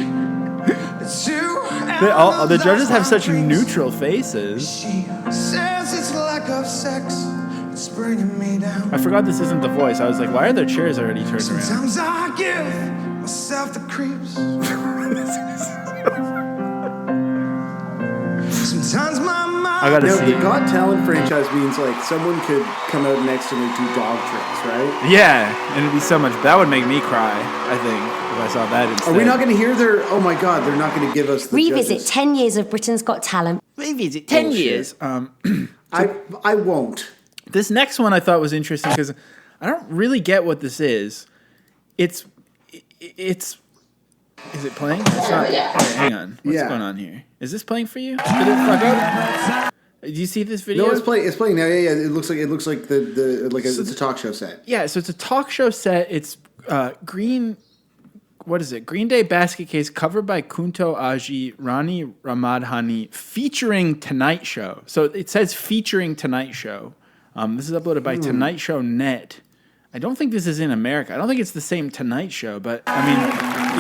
The judges have such neutral faces. Says it's lack of sex. It's bringing me down. I forgot this isn't The Voice. I was like, why are their chairs already turned around? Sometimes I give myself the creeps. Sometimes my mind. I gotta see. The Got Talent franchise means like someone could come out next and do dog tricks, right? Yeah, and it'd be so much. That would make me cry, I think, if I saw that instead. Are we not going to hear their? Oh my God, they're not going to give us the Revisit judges. 10 years of Britain's Got Talent. Revisit 10 Bullshit. years. I won't. This next one I thought was interesting because I don't really get what this is. It's. Is it playing? It's not. Wait, hang on. What's going on here? Is this playing for you? Did it fuck up? Do you see this video? No, it's playing. It's playing now. Yeah. It looks like it's a talk show set. Yeah, so it's a talk show set. It's Green. What is it? Green Day Basket Case covered by Kunto Aji, Rani Ramadhani, featuring Tonight Show. So it says featuring Tonight Show. This is uploaded by Tonight Show Net. I don't think this is in America. I don't think it's the same Tonight Show, but I mean,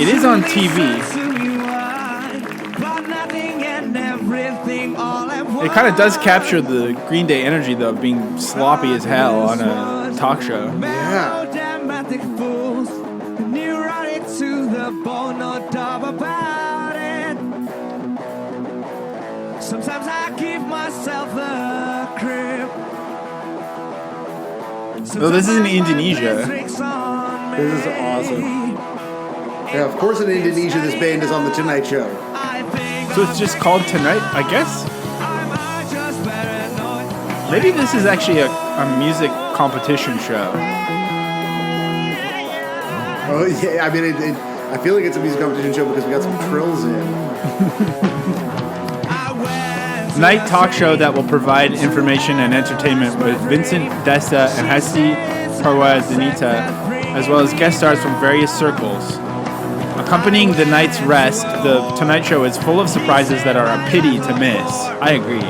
it is on TV. It kind of does capture the Green Day energy, though, of being sloppy as hell on a talk show. Yeah. Sometimes I give myself the crib. Oh, this is in Indonesia. This is awesome. Yeah, of course in Indonesia this band is on the Tonight Show. So it's just called Tonight, I guess? Maybe this is actually a music competition show. Oh yeah, I mean, I feel like it's a music competition show because we got some trills in. Night talk show that will provide information and entertainment with Vincent Desta and Hasti Parwadhanita, as well as guest stars from various circles. Accompanying the night's rest, the Tonight Show is full of surprises that are a pity to miss. I agree.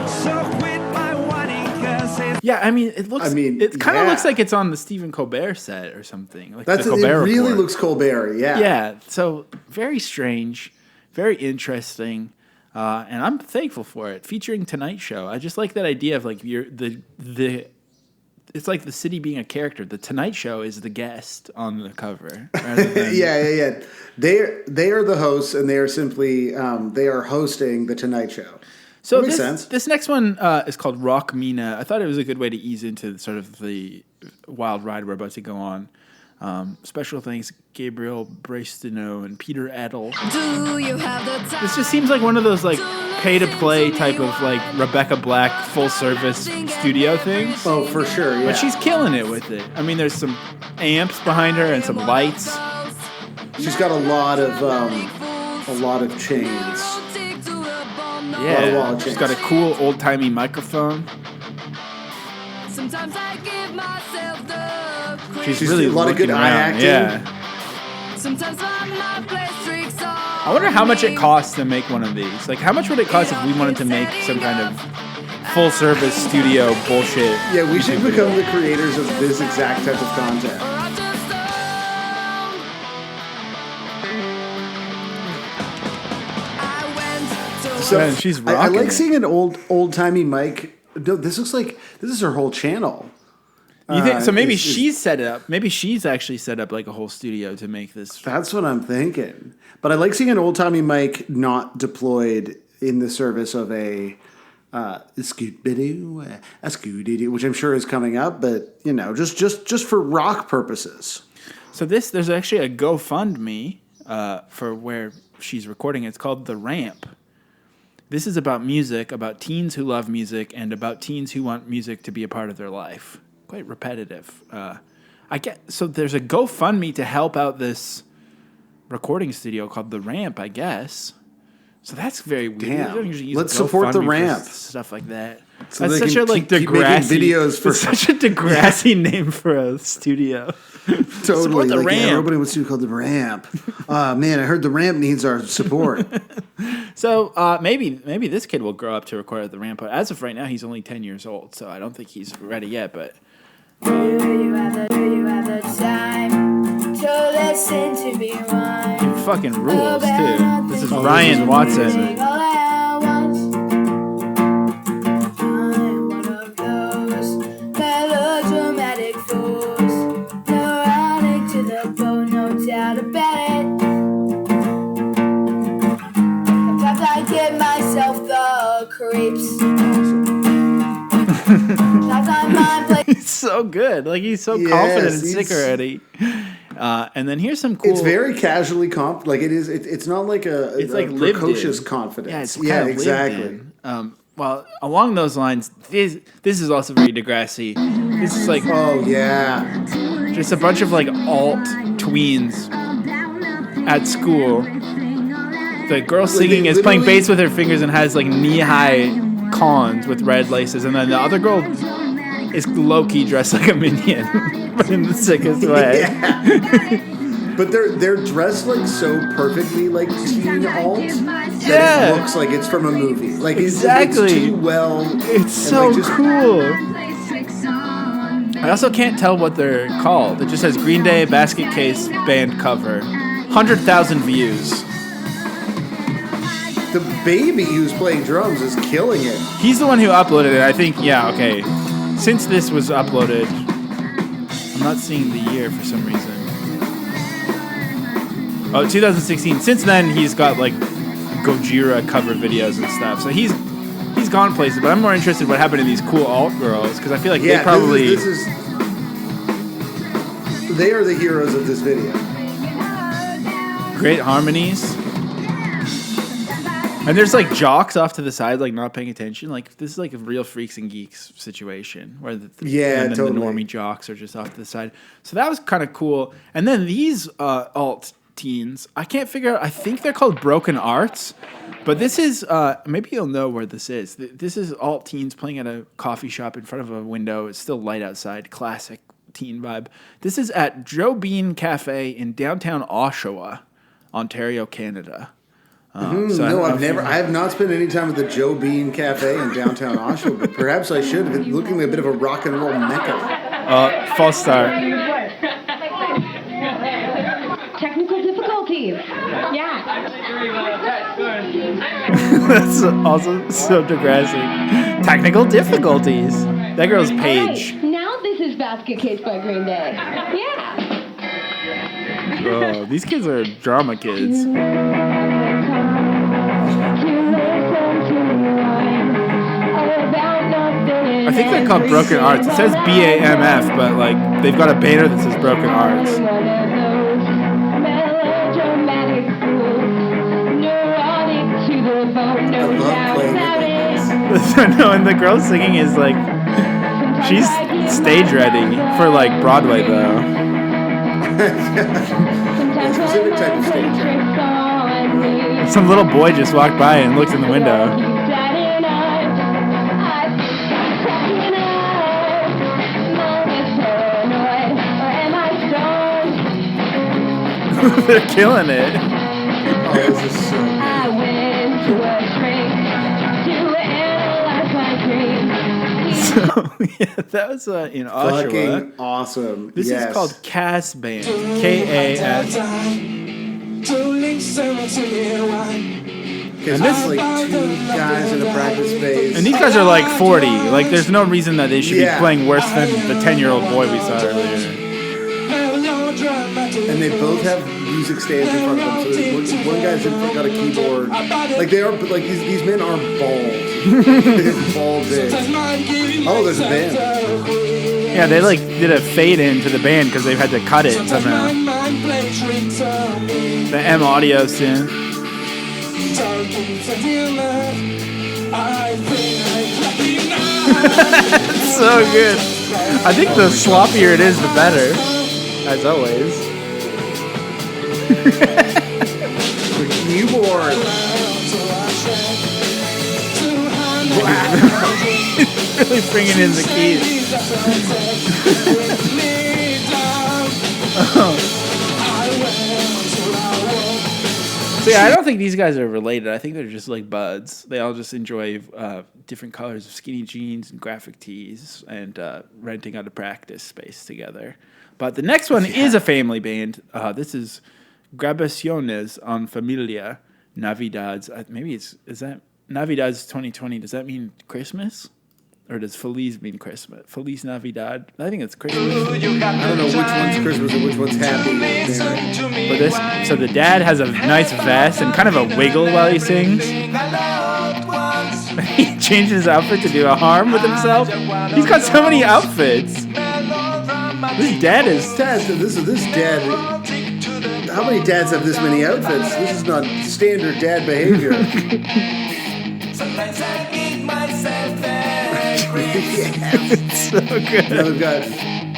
Yeah, I mean, it kind of looks like it's on the Stephen Colbert set or something. Like the Colbert it really Report. looks Colbert, yeah. Yeah, so very strange, very interesting, and I'm thankful for it. Featuring Tonight Show, I just like that idea of like it's like the city being a character. The Tonight Show is the guest on the cover. Yeah. They are the hosts, and they are simply they are hosting the Tonight Show. So that makes sense. This next one is called Rock Mina. I thought it was a good way to ease into sort of the wild ride we're about to go on. Special thanks, Gabriel Bracino and Peter Edel. Do you have the time? This just seems like one of those like pay-to-play type of like Rebecca Black full-service studio things. Oh, for sure, yeah. But she's killing it with it. I mean, there's some amps behind her and some lights. She's got a lot of chains. Yeah, she's got a cool old-timey microphone. Sometimes I give myself the She's really a lot of good eye acting. Yeah. Sometimes my play tricks on. I wonder how much it costs to make one of these. Like, how much would it cost if we wanted to make some kind of full-service studio bullshit? Yeah, we should become the creators of this exact type of content. So Man, she's rocking I like it. seeing an old-timey mic. No, this looks like this is her whole channel. You think so? Maybe she's set it up. Maybe she's actually set up like a whole studio to make this. That's what I'm thinking. But I like seeing an old-timey mic not deployed in the service of a Scooby-Doo, which I'm sure is coming up. But you know, just for rock purposes. So there's actually a GoFundMe for where she's recording. It's called The Ramp. This is about music, about teens who love music, and about teens who want music to be a part of their life. Quite repetitive. So there's a GoFundMe to help out this recording studio called The Ramp, I guess. So that's very weird. Damn. They don't usually use Let's support The GoFundMe for Ramp. Stuff like that. So That's they such can a like keep making Degrassi videos for such a Degrassi name for a studio. Totally. Support The Like, Ramp. yeah, everybody wants to call The Ramp. Man, I heard The Ramp needs our support. So maybe this kid will grow up to record at The Ramp. But as of right now, he's only 10 years old, so I don't think he's ready yet. But Do you have the time to listen to me whine? it fucking rules too. This is Ryan Watson. All at once. I'm one of those melodramatic fools, neurotic to the bone, no doubt about it. Sometimes I give myself the creeps. Sometimes my mind plays. He's so good. Like he's so confident and sick already. And then here's some cool. It's very casually like it is. It's not like It's a like lived precocious in. confidence. Yeah, it's yeah, kind of exactly. lived in. Well, along those lines, this is also very Degrassi. This is like oh yeah, just a bunch of like alt tweens at school. The girl singing is playing bass with her fingers and has like knee-high cons with red laces, and then the other girl is low-key dressed like a minion, but in the sickest way. Yeah. But they're dressed like so perfectly like teen alt that Yeah. it looks like it's from a movie. Like Exactly. it's too well. It's so cool. I also can't tell what they're called. It just says Green Day Basket Case band cover, 100,000 views. The baby who's playing drums is killing it. He's the one who uploaded it. I think. Yeah. Okay. Since this was uploaded, I'm not seeing the year for some reason. Oh, 2016. Since then, he's got like Gojira cover videos and stuff. So he's gone places. But I'm more interested in what happened to these cool alt girls because I feel like they probably they are the heroes of this video. great harmonies. And there's like jocks off to the side, like not paying attention. Like this is like a real freaks and geeks situation where and then totally. the normie jocks are just off to the side. So that was kind of cool. And then these alt teens, I can't figure out. I think they're called Broken Arts, but this is maybe you'll know where this is. This is alt teens playing at a coffee shop in front of a window. It's still light outside. Classic teen vibe. This is at Joe Bean Cafe in downtown Oshawa, Ontario, Canada. So I have not spent any time at the Joe Bean Cafe in downtown Oshawa, but perhaps I should. It's looking like a bit of a rock and roll mecca. False start. Technical difficulties. Yeah. That's also so Degrassi. Technical difficulties. That girl's Paige. Right. Now this is Basket Case by Green Day. Yeah. Oh, these kids are drama kids. I think they're called Broken Arts. It says BAMF, but like they've got a banner that says Broken Arts. No, and the girl singing is like, she's stage ready for like Broadway though. A specific type of stage. Some little boy just walked by and looked in the window. They're killing it. Oh, this is so good. So, yeah, that was in Oshawa. Fucking awesome. This is called Cass Band. K-A-S. And this is like two guys in a practice space. And these guys are like 40. Like, there's no reason that they should be Yeah. playing worse than the 10-year-old boy we saw earlier. and they both have music stands in front of them. So there's one guy's got a keyboard. Like they are, like these men are bald. They're bald big. Oh, there's a band. Yeah, they like did a fade into the band because they've had to cut it somehow. The M audio synth. It's so good. I think the sloppier it is, the better. As always. The keyboard. Wow. Really bringing in the keys. So yeah, I don't think these guys are related. I think they're just like buds. They all just enjoy different colors of skinny jeans and graphic tees and renting out a practice space together. But the next one is a family band. This is Grabaciones en Familia Navidades. Maybe is that Navidades 2020? Does that mean Christmas? Or does Feliz mean Christmas? Feliz Navidad? I think it's Christmas. I don't know which one's Christmas and which one's happy. But so the dad has a nice vest and kind of a wiggle while he sings. He changes his outfit to do a harm with himself. He's got so many outfits. This dad is... This dad... How many dads have this many outfits? This is not standard dad behavior. It's so good. Now we've got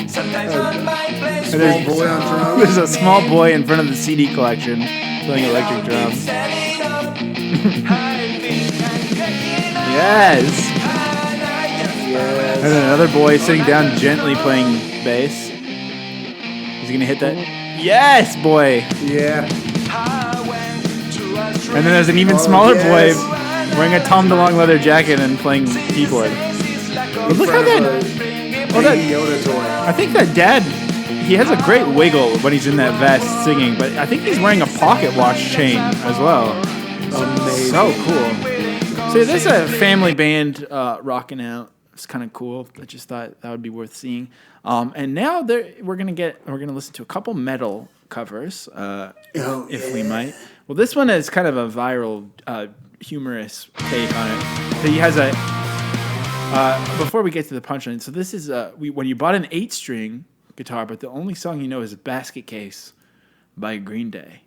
small boy on drums. There's a small boy in front of the CD collection playing electric drums. Yes. And then another boy sitting down gently playing bass. Is he gonna hit that? Yes, boy. Yeah. And then there's an even smaller boy wearing a Tom DeLonge leather jacket and playing keyboard. But look how that Yoda toy. I think that dad, he has a great wiggle when he's in that vest singing, but I think he's wearing a pocket watch chain as well. Amazing. So cool. So this is a family band rocking out. It's kind of cool. I just thought that would be worth seeing. And now we're gonna listen to a couple metal covers, if we might. Well, this one is kind of a viral, humorous take on it. So he has a. Before we get to the punchline, so this is when you bought an 8-string guitar, but the only song you know is "Basket Case" by Green Day.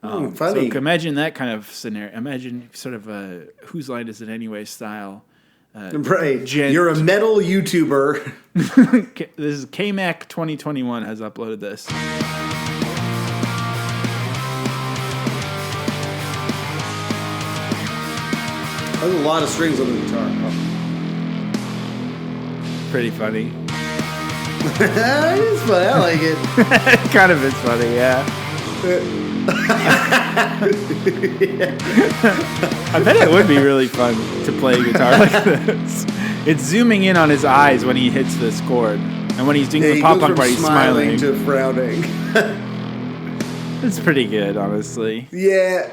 Funny. So imagine that kind of scenario. Imagine sort of a "Whose Line Is It Anyway" style. Right. You're a metal YouTuber. This is KMac 2021 has uploaded this. There's a lot of strings on the guitar. Pretty funny. It's funny. I like it. Kind of is funny, yeah. I bet it would be really fun to play a guitar like this. It's zooming in on his eyes when he hits this chord. And when he's doing the pop punk part, he's smiling. To frowning. It's pretty good, honestly. Yeah.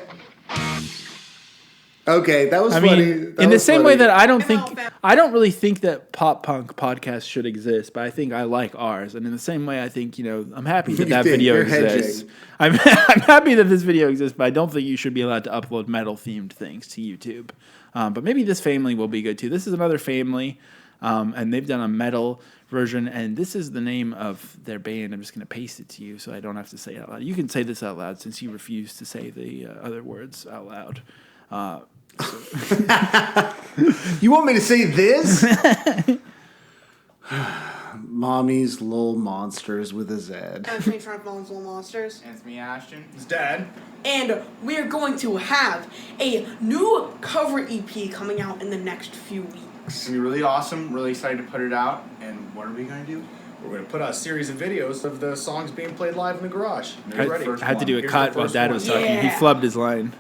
Okay, that was funny. Mean, in the same way that I don't really think that pop punk podcasts should exist, but I think I like ours. And in the same way, I think, I'm happy that video exists. I'm happy that this video exists, but I don't think you should be allowed to upload metal themed things to YouTube. But maybe this family will be good too. This is another family, and they've done a metal version, and this is the name of their band. I'm just going to paste it to you so I don't have to say it out loud. You can say this out loud since you refuse to say the other words out loud. You want me to say this? Mommy's Little Monsters with a Z. That's me, Trump Mommy's Little Monsters. It's me, Ashton. It's Dad. And we're going to have a new cover EP coming out in the next few weeks. It's going to be really awesome. Really excited to put it out. And what are we going to do? We're going to put out a series of videos of the songs being played live in the garage. I had to do a cut while Dad was talking. Yeah. He flubbed his line.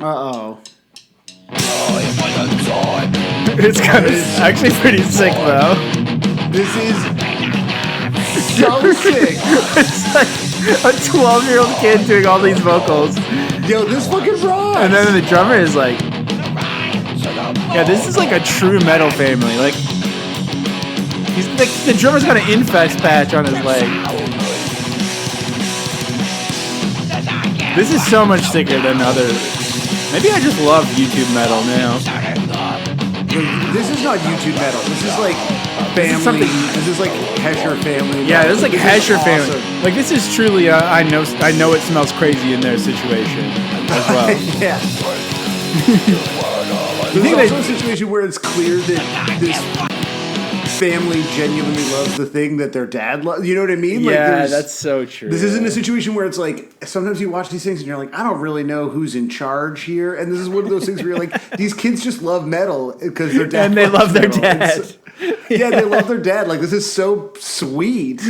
Uh-oh. It's kind of actually pretty sick, though. This is so sick. It's like a 12-year-old kid doing all these vocals. Yo, this fucking rocks. And then the drummer is like, yeah, this is like a true metal family. Like, the drummer's got an Infest patch on his leg. This is so much sicker than other. Maybe I just love YouTube metal now. This is not YouTube metal. This is like family. This is like Hesher family. Yeah, this is like Hesher family. Awesome. Like this is truly I know it smells crazy in their situation as well. Yeah. There's also a situation where it's clear that this family genuinely loves the thing that their dad loves. You know what I mean? Yeah, like that's so true. This isn't a situation where it's like, sometimes you watch these things and you're like, I don't really know who's in charge here. And this is one of those things where you're like, these kids just love metal because their dad and they love their metal. dad. Yeah, they love their dad. Like, this is so sweet.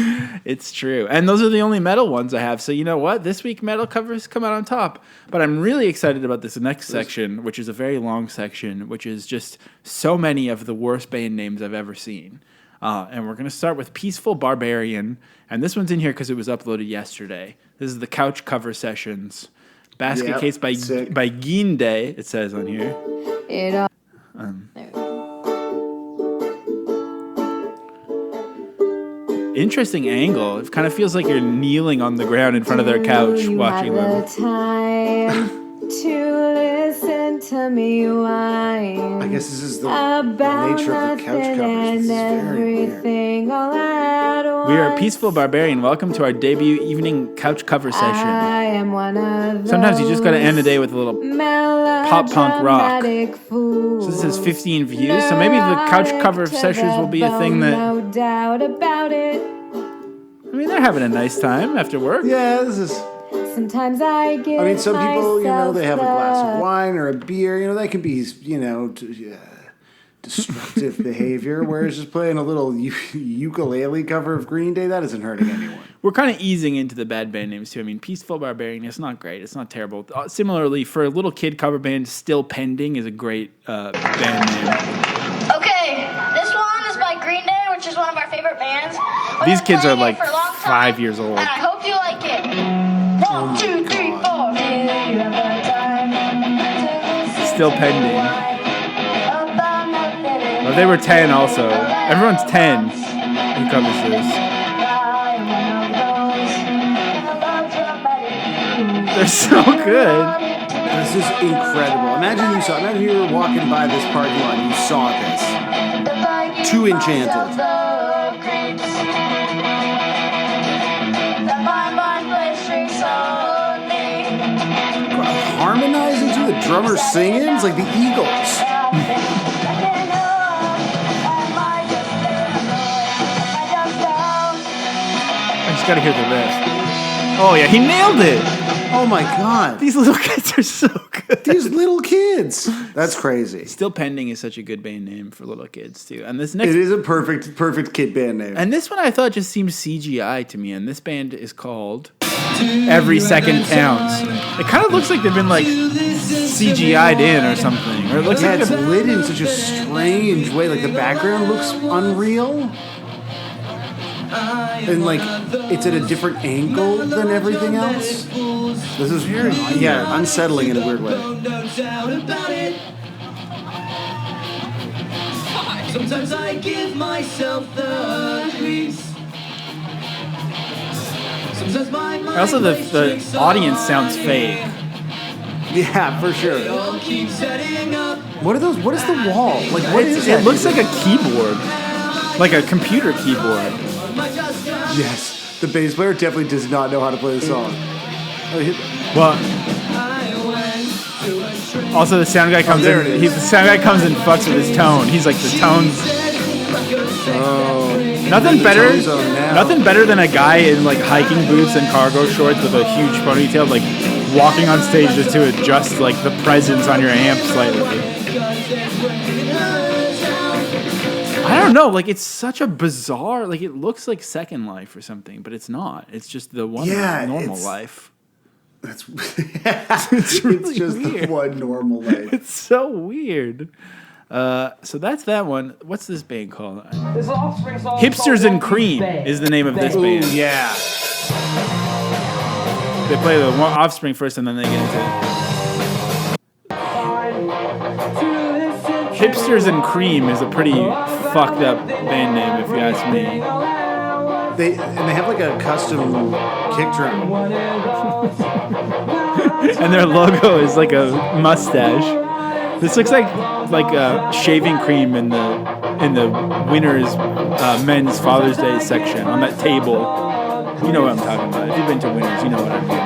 It's true. And those are the only metal ones I have. So you know what? This week metal covers come out on top. But I'm really excited about this next section, which is a very long section, which is just so many of the worst band names I've ever seen. And we're going to start with Peaceful Barbarian. And this one's in here because it was uploaded yesterday. This is the Couch Cover Sessions. Basket Case by Guinde, it says on here. Interesting angle. It kind of feels like you're kneeling on the ground in front of their couch watching them. Time to listen to me whine. I guess this is the nature of the couch covers. This is very weird. All at once. We are Peaceful Barbarian. Welcome to our debut evening couch cover session. I am one of Sometimes you just got to end the day with a little pop punk rock. So this has 15 views. So maybe the couch cover sessions will be a thing that. No doubt about it. I mean, they're having a nice time after work. Yeah, this is. Sometimes I give some people, they have a glass of myself wine or a beer. That can be, destructive behavior. Whereas just playing a little ukulele cover of Green Day, that isn't hurting anyone. We're kind of easing into the bad band names, too. I mean, Peaceful Barbarian, it's not great. It's not terrible. Similarly, for a little kid cover band, Still Pending is a great band name. Okay, this one is by Green Day, which is one of our favorite bands. These kids are like 5 years old. And I hope you like it. 1, 2, 3, 4. Still Pending. Well, they were 10 also. Everyone's 10 who covers this. They're so good. This is incredible. Imagine you were walking by this parking lot and you saw this. Too enchanted. Harmonizing to the drummer singing? It's like the Eagles. I just gotta hear the riff. Oh yeah, he nailed it! Oh my god. These little kids are so good. These little kids. That's crazy. Still Pending is such a good band name for little kids too. And this next It is a perfect kid band name. And this one I thought just seemed CGI to me, and this band is called Every Second Counts. It kind of looks like they've been like CGI'd in or something. Or it looks like it's lit in such a strange way. Like the background looks unreal. And like it's at a different angle than everything else. This is very unsettling in a weird way. Sometimes I give myself the creeps. Sometimes my mind also the audience sounds fake. Yeah, for sure. What are those? What is the wall? Like what is it? It looks like a keyboard, like a computer keyboard. Yes, the bass player definitely does not know how to play the song. Well, also the sound guy comes in. The sound guy comes and fucks with his tone. He's like the tones. Nothing better than a guy in like hiking boots and cargo shorts with a huge ponytail, like walking on stage just to adjust like the presence on your amp slightly. I don't know, like it's such a bizarre, like it looks like Second Life or something, but it's not. It's just the one normal life. It's really just weird. The one normal life. It's so weird. So that's that one. What's this band called? Hipsters and Cream is the name of this band. Ooh, yeah. They play the Offspring first and then they get into it. Hipsters and Cream is a pretty fucked up band name, if you ask me. They have like a custom kick drum. and their logo is like a mustache. This looks like shaving cream in the Winners men's Father's Day section on that table. You know what I'm talking about. If you've been to Winners, you know what I mean.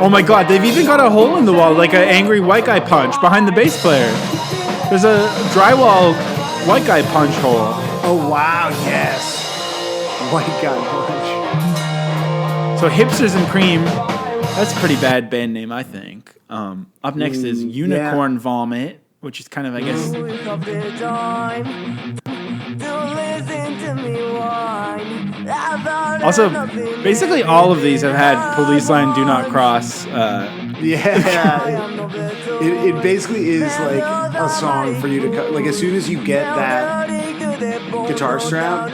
Oh my God, they've even got a hole in the wall, like an angry white guy punch behind the bass player. There's a drywall white guy punch hole. Oh wow, yes. White guy punch. So Hipsters and Cream, that's a pretty bad band name, I think. Up next is Unicorn Vomit, which is kind of, I guess... Also, basically all of these have had Police Line Do Not Cross. It basically is like a song for you to cut. Like as soon as you get that guitar strap,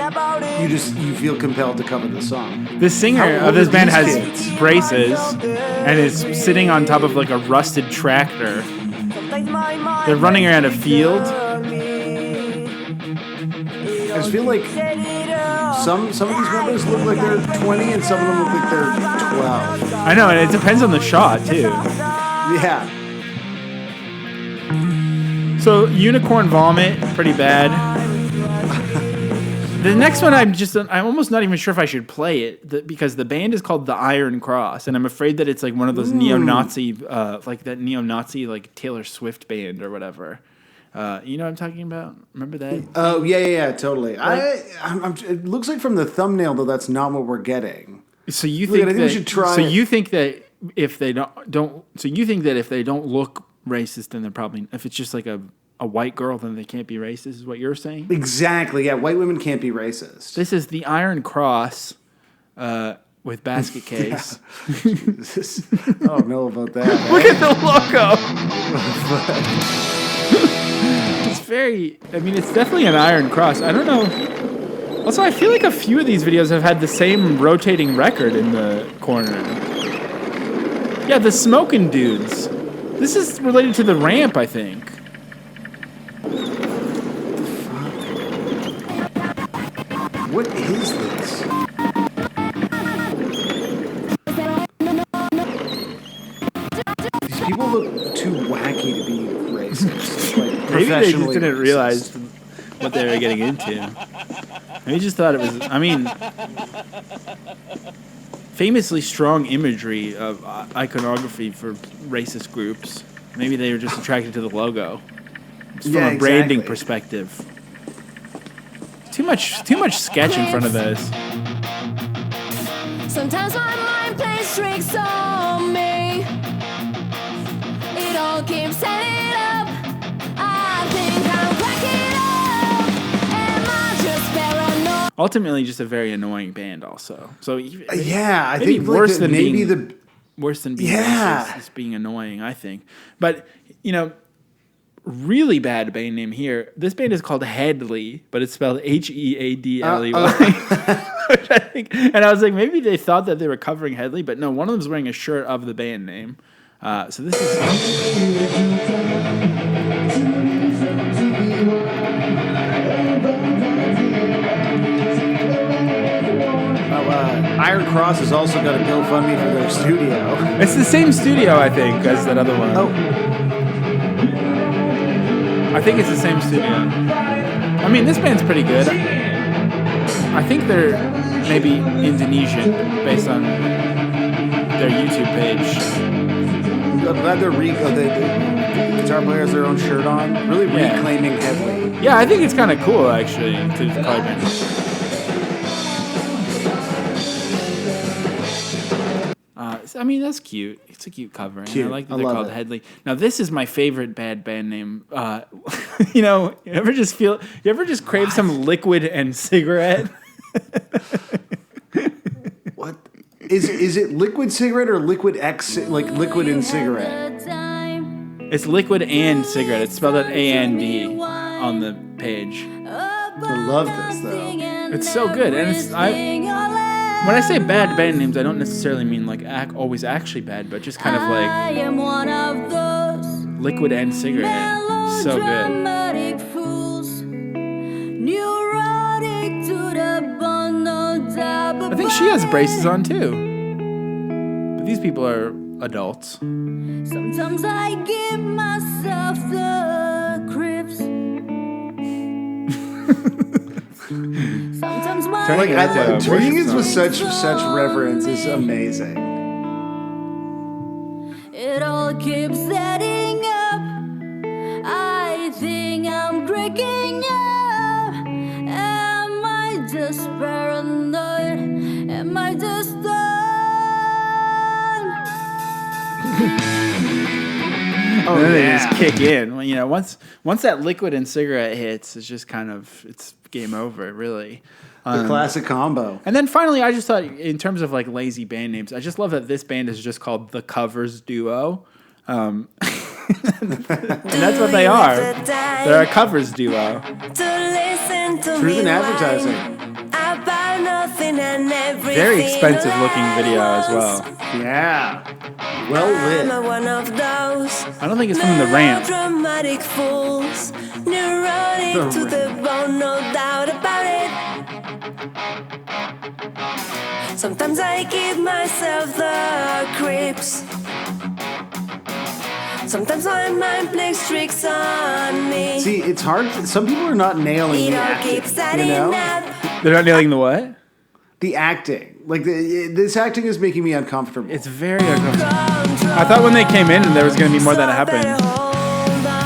you feel compelled to cover the song. The singer of this band has braces and is sitting on top of like a rusted tractor. They're running around a field. I just feel like some of these members look like they're 20 and some of them look like they're 12. I know, and it depends on the shot too. Yeah. So Unicorn Vomit, pretty bad. The next one, I'm almost not even sure if I should play it because the band is called the Iron Cross, and I'm afraid that it's like one of those neo-Nazi, like that neo-Nazi like Taylor Swift band or whatever. You know what I'm talking about? Remember that? Oh yeah, totally. It looks like from the thumbnail though that's not what we're getting. So you think we should try? So you think that if they don't? So you think that if they don't look racist, then they're probably, if it's just like a white girl, then they can't be racist, is what you're saying? Exactly, yeah. White women can't be racist. This is the Iron Cross with basket case. Jesus. I don't know about that. Look at the logo! It's very, it's definitely an Iron Cross. I don't know. Also, I feel like a few of these videos have had the same rotating record in the corner. Yeah, the Smoking Dudes. This is related to the Ramp, I think. What is this? These people look too wacky to be racist. Like, maybe they just didn't realize what they were getting into. Maybe just thought it was, famously strong imagery of iconography for racist groups. Maybe they were just attracted to the logo. From a branding perspective. Too much sketch in front of this. Sometimes my mind plays tricks on me. It all keeps adding up. I think I'm cracking up. Am I just paranoid? Ultimately, just a very annoying band. Also, so yeah, I think worse like than being yeah. racist is being annoying. I think, but really bad band name here. This band is called Headley, but it's spelled Headley. Which I think, and I was like, maybe they thought that they were covering Headley, but no, one of them's wearing a shirt of the band name. So this is. Iron Cross has also got a GoFundMe for their studio. It's the same studio, I think, as that other one. Oh. I think it's the same studio. This band's pretty good. I think they're maybe Indonesian based on their YouTube page. I'm glad the guitar player has their own shirt on. Really reclaiming Headley. Yeah, I think it's kind of cool actually to call it. That's cute. It's a cute cover. And I like that they're called Headley. Now, this is my favorite bad band name. You ever just crave some liquid and cigarette? What? Is it liquid cigarette or liquid X, like liquid and cigarette? It's liquid and cigarette. It's spelled out A-N-D on the page. I love this, though. It's so good. And when I say bad band names, I don't necessarily mean like always actually bad, but just kind of like liquid and cigarette. So good. I think she has braces on too. But these people are adults. Sometimes I give myself the creeps. Sometimes my Like reading this with such reverence is amazing. It all keeps adding up. I think I'm breaking up. Am I just paranoid? Am I just And then they just kick in. Well, you know, once that liquid and cigarette hits, it's just kind of it's game over, really. The classic combo. And then finally, I just thought, in terms of like lazy band names, I just love that this band is just called the Covers Duo. And that's what they are. They're a covers duo. Truth in advertising. Very expensive looking video as well. Yeah. Well lit. I don't think it's from the ramp. Dramatic fools, neurotic to the bone, no doubt about it. Sometimes I give myself the creeps. Sometimes my mind plays tricks on me. See, it's hard. Some people are not nailing the acting. You know? They're not nailing the what? The acting. Like, this acting is making me uncomfortable. It's very uncomfortable. I thought when they came in there was going to be more that happened.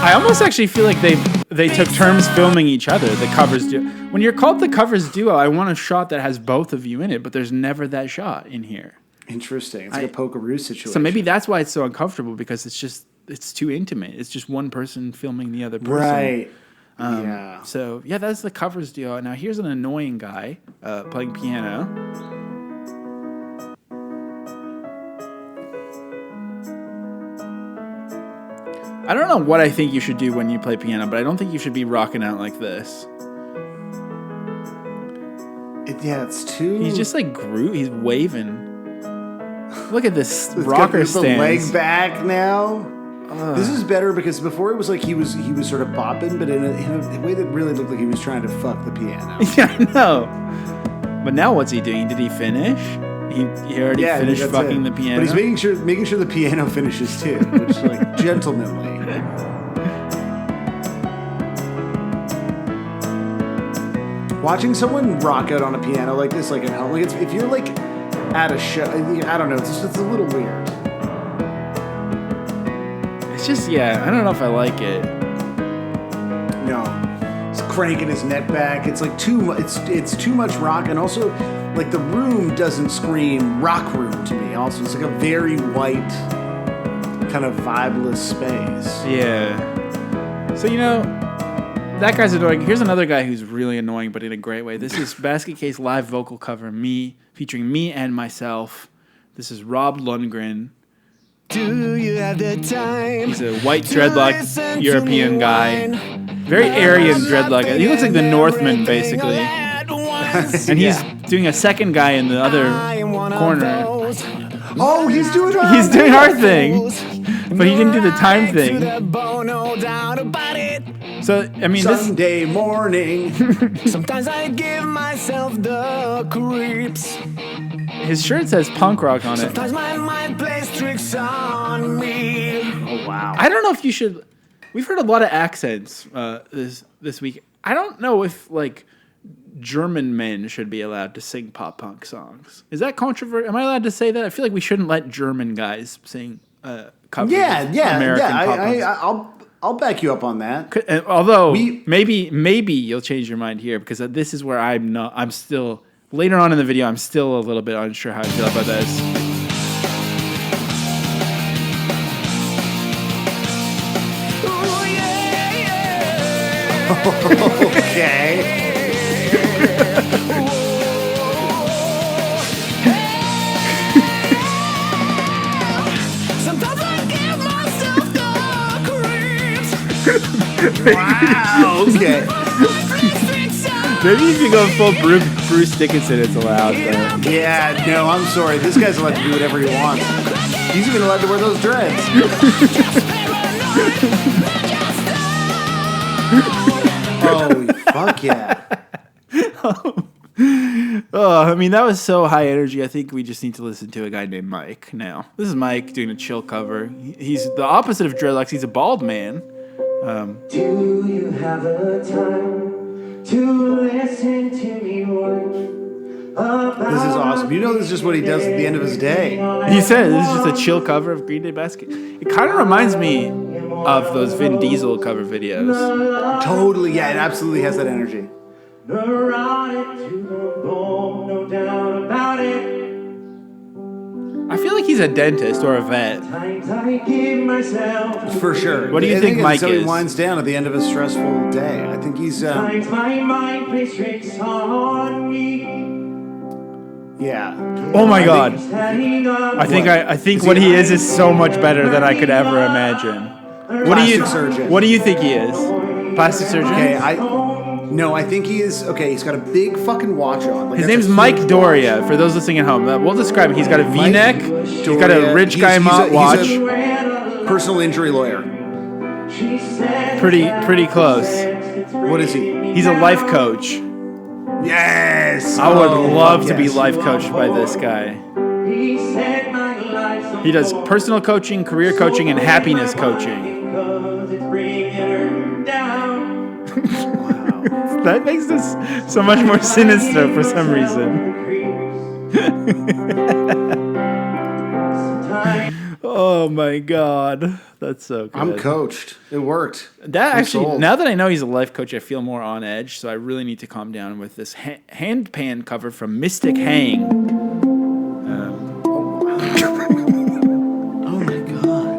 I almost actually feel like they took turns filming each other, the Covers duo. When you're called the Covers duo, I want a shot that has both of you in it, but there's never that shot in here. Interesting. It's like a pokeroo situation. So maybe that's why it's so uncomfortable, because it's too intimate. It's just one person filming the other person. Right. Yeah. So, yeah, that's the Covers duo. Now, here's an annoying guy playing piano. I don't know what I think you should do when you play piano, but I don't think you should be rocking out like this. It's too... He's just like he's waving. Look at this rocker stance. The leg back now. This is better because before it was like he was sort of bopping, but in a way that really looked like he was trying to fuck the piano. Yeah, I know. But now what's he doing? Did he finish? He already finished fucking the piano. But he's making sure the piano finishes too, which is like gentlemanly. Watching someone rock out on a piano like this, like at home, like if you're like at a show, I don't know, it's a little weird. It's just, I don't know if I like it. No, he's cranking his neck back. It's like it's too much rock, and also like the room doesn't scream rock room to me. Also, it's like a very white, kind of vibeless space. Yeah. So that guy's annoying. Here's another guy who's really annoying, but in a great way. This is Basket Case live vocal cover, featuring me and myself. This is Rob Lundgren. Do you have the time? He's a white dreadlock European guy. Very Aryan dreadlock. He looks like the Northman, basically. And he's doing a second guy in the other corner. Oh, he's doing our He's doing our thing. But he didn't do the time thing. So, I mean, Sunday morning. Sometimes I give myself the creeps. His shirt says punk rock on it. Sometimes my mind plays tricks on me. Oh, wow. I don't know if you should... We've heard a lot of accents this week. I don't know if, like, German men should be allowed to sing pop punk songs. Is that controversial? Am I allowed to say that? I feel like we shouldn't let German guys sing covers of American pop punks. I'll back you up on that. Although, maybe you'll change your mind here, because this is where I'm still... Later on in the video, I'm still a little bit unsure how I feel about this. Okay. Sometimes I give myself the creeps. Wow. Okay. Maybe if you go full Bruce Dickinson, it's allowed. But. Yeah, no, I'm sorry. This guy's allowed to do whatever he wants. He's even allowed to wear those dreads. Oh, fuck yeah. Oh, I mean, that was so high energy. I think we just need to listen to a guy named Mike now. This is Mike doing a chill cover. He's the opposite of dreadlocks. He's a bald man. Do you have a time to listen to me whine? This is awesome. You know, this is just what he does at the end of his day. He said this is just a chill cover of Green Day Basket. It kind of reminds me of those Vin Diesel cover videos. Totally, yeah, it absolutely has that energy. I feel like he's a dentist or a vet. For sure. What do you think Mike so is? he winds down at the end of a stressful day. I think he's... Yeah. Oh my God! I think what he is so much better than I could ever imagine. Plastic surgeon. What do you think he is? Plastic surgeon? Okay, I think he is. Okay, he's got a big fucking watch on. Like, His name's Mike Doria. For those listening at home, we'll describe him. He's got a V-neck. He's got a rich guy watch. He's a personal injury lawyer. Pretty close. What is he? He's a life coach. Yes! I would love to be life coached by this guy. He does personal coaching, career coaching, and happiness coaching. That makes this so much more sinister for some reason. Oh my God. That's so good. I'm coached. It worked. That actually, now that I know he's a life coach, I feel more on edge. So I really need to calm down with this hand pan cover from Mystic Hang. Oh my God.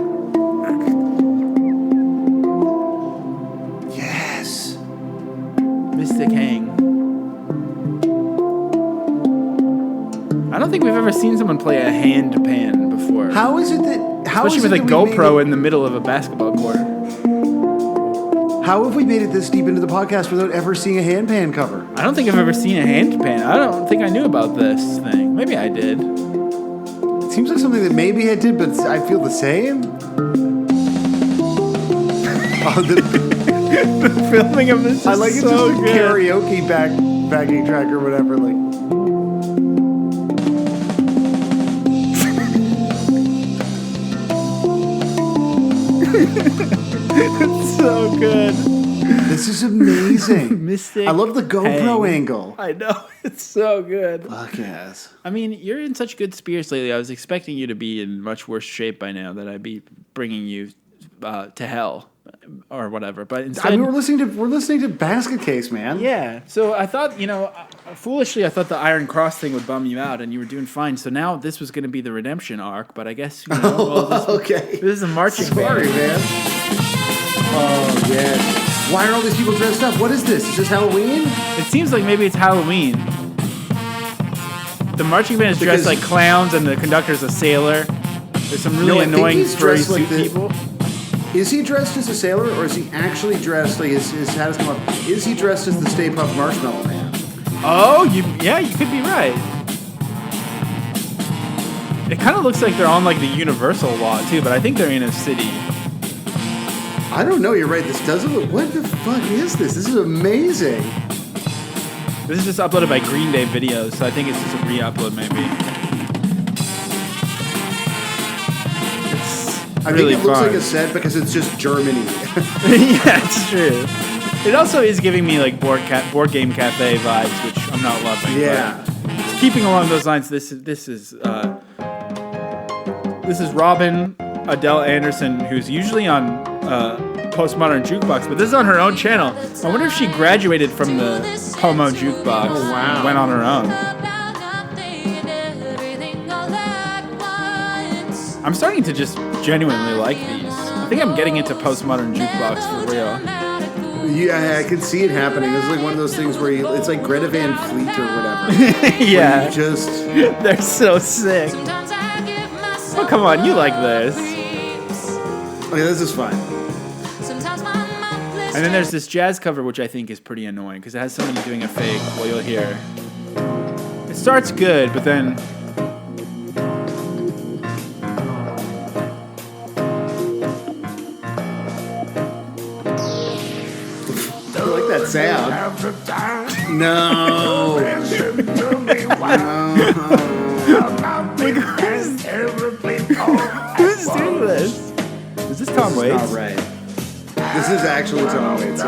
Yes. Mystic Hang. I don't think we've ever seen someone play a hand pan before. How is it that... Especially with a GoPro in the middle of a basketball court. How have we made it this deep into the podcast without ever seeing a hand pan cover? I don't think I've ever seen a hand pan. I don't think I knew about this thing. Maybe I did. It seems like something that maybe I did, but I feel the same. The filming of this is I like so it's just a good. karaoke backing track or whatever. Like. It's so good. This is amazing. Mystic I love the GoPro Hang. angle. I know. It's so good. Fuck yes. I mean, you're in such good spirits lately. I was expecting you to be in much worse shape by now, that I'd be bringing you to hell or whatever. But instead, I mean, we're listening to Basket Case, man. yeah. So I thought, foolishly, I thought the Iron Cross thing would bum you out, and you were doing fine. So now this was going to be the redemption arc, but I guess okay. This is a marching Sorry, band. man. Oh yeah. Why are all these people dressed up? What is this? Is this Halloween? It seems like maybe it's Halloween. The marching band is dressed like clowns, and the conductor's a sailor. There's some really annoying furry suit people. Is he dressed as a sailor, or is he actually dressed like his hat has come up? Is he dressed as the Stay Puft Marshmallow Man? Oh, you could be right. It kind of looks like they're on like the Universal lot too, but I think they're in a city. I don't know. You're right. This doesn't look. What the fuck is this? This is amazing. This is just uploaded by Green Day Videos, so I think it's just a re-upload maybe. I think it looks like a set because it's just Germany. Yeah, it's true. It also is giving me like board game cafe vibes, which I'm not loving. Yeah. But keeping along those lines, this is Robin Adele Anderson, who's usually on Postmodern Jukebox, but this is on her own channel. I wonder if she graduated from the Homo Jukebox and went on her own. I'm starting to just genuinely like these. I think I'm getting into Postmodern Jukebox for real. Yeah, I can see it happening. It's like one of those things where it's like Greta Van Fleet or whatever. Yeah. They're so sick. Oh, come on, you like this. Okay, this is fine. And then there's this jazz cover, which I think is pretty annoying because it has somebody doing a fake. Well, you'll hear. It starts good, but then. I like that sound. No. Who's doing this? Is this Tom Waits? Not right. This is actually Tom Waits.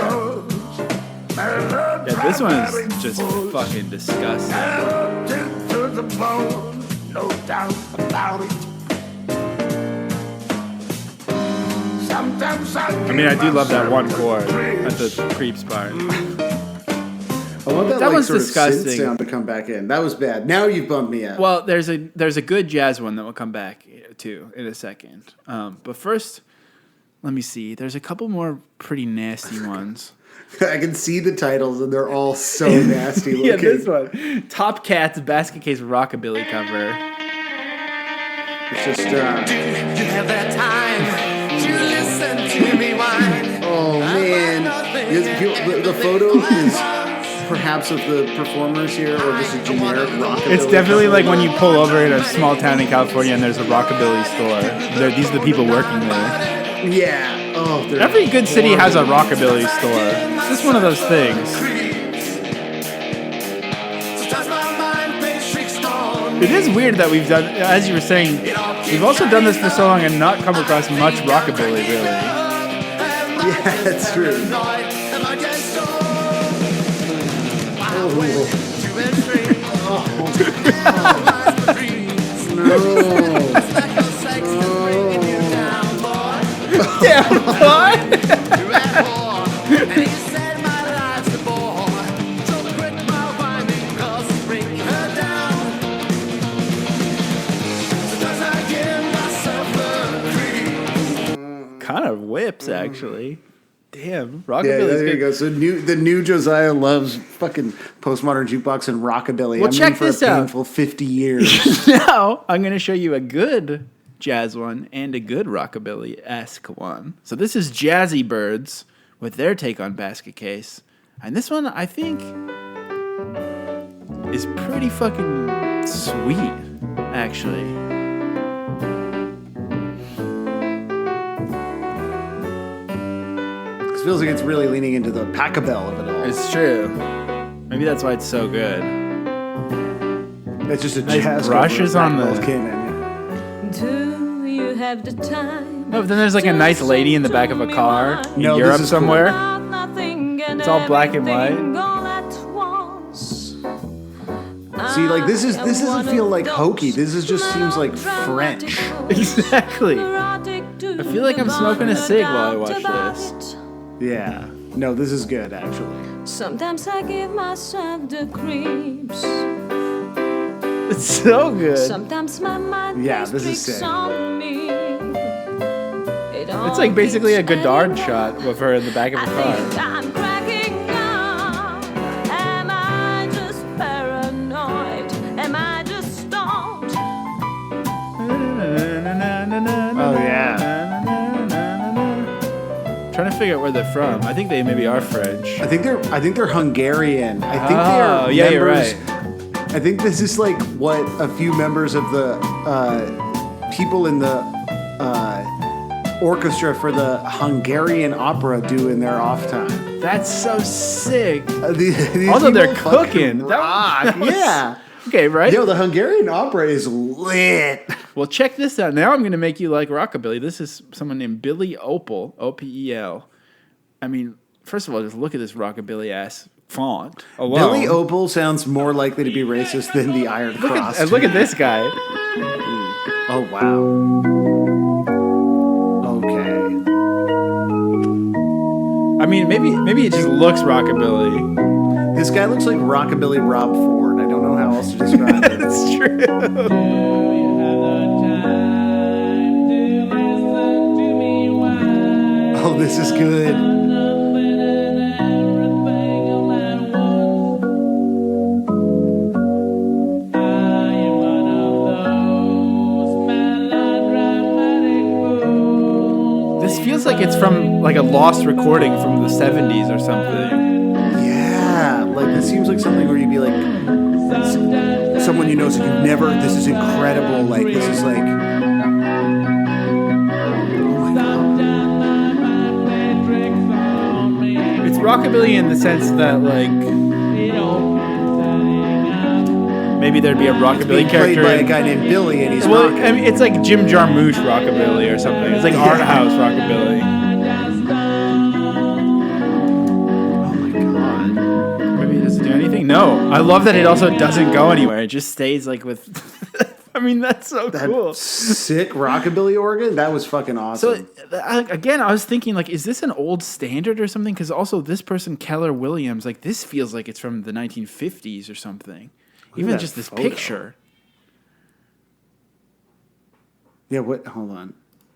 Yeah, this one is just fucking disgusting. No doubt about it. Sometimes I mean, I do love that one chord at the creeps part. I want that, That like, one's sort disgusting. of synth sound to come back in. That was bad. Now you've bumped me out. Well, there's a good jazz one that will come back to in a second. But first, let me see. There's a couple more pretty nasty ones. I can see the titles, and they're all so nasty looking. Yeah, this one. Top Cat's Basket Case Rockabilly cover. It's just, you have that time to listen to me whine. oh man. The photo is perhaps of the performers here, or just a generic rockabilly. It's definitely like when you pull over in a small town in California and there's a rockabilly store. These are the people working there. Yeah. Oh, every good city has a rockabilly store. It's just one of those things. It is weird that we've done, as you were saying, we've also done this for so long and not come across much rockabilly, really. Yeah, that's true. Damn, boy! Kind of whips, actually. Damn, rockabilly. Yeah, there you go. So the new Josiah loves fucking postmodern jukebox and rockabilly. Well, I'm check in for this a out. painful 50 years. Now, I'm going to show you a good jazz one and a good rockabilly-esque one. So this is Jazzy Birds with their take on Basket Case. And this one, I think, is pretty fucking sweet, actually. It feels like it's really leaning into the packabell of it all. It's true. Maybe that's why it's so good. It's just a Nice jazz brushes on the... Do you have the time? No, but then there's like a nice lady in the back of a car in No, this Europe is somewhere. Nothing and It's all black and white. everything all at once. See, like this doesn't feel like hokey. This just seems like French. Exactly. I feel like I'm smoking a cig while I watch this. Yeah. No, this is good actually. Sometimes I give myself the creeps. It's so good. Sometimes my mind Yeah, plays this is tricks sick. on me. It's like basically a Godard shot with her in the back of a car. I'm cracking up. Am I just paranoid? Am I just stoned? Oh yeah. Trying to figure out where they're from. I think they maybe are French. I think they're Hungarian. I think they are yeah, members. you're right. I think this is like what a few members of the people in the orchestra for the Hungarian opera do in their off time. That's so sick. These Although they're people fucking cooking. rock. Yeah. Okay, right? Yo, the Hungarian opera is lit. Well, check this out. Now I'm going to make you like rockabilly. This is someone named Billy Opal, O-P-E-L. I mean, first of all, just look at this rockabilly-ass font alone. Billy Opal sounds more likely to be racist than the Iron Cross. Look at this guy. Oh, wow. Okay. I mean, maybe it just looks rockabilly. This guy looks like Rockabilly Rob Ford. I don't know how else to describe it. It's true. Oh, this is good. This feels like it's from like a lost recording from the 70s or something. Yeah, like this seems like something where you'd be like, someone you know said you've never. This is incredible. Like this is like. It's rockabilly in the sense that like Maybe there'd be a rockabilly Played character. by a guy named Billy, and he's well, rocking. I mean, it's like Jim Jarmusch rockabilly or something. It's like art house rockabilly. Maybe it doesn't do anything. No, I love that it also doesn't go anywhere. It just stays like with. I mean, that's so cool. Sick rockabilly organ. That was fucking awesome. So again, I was thinking like, is this an old standard or something? Because also this person Keller Williams, like this feels like it's from the 1950s or something. Even that just this photo. picture. Yeah. What? Hold on.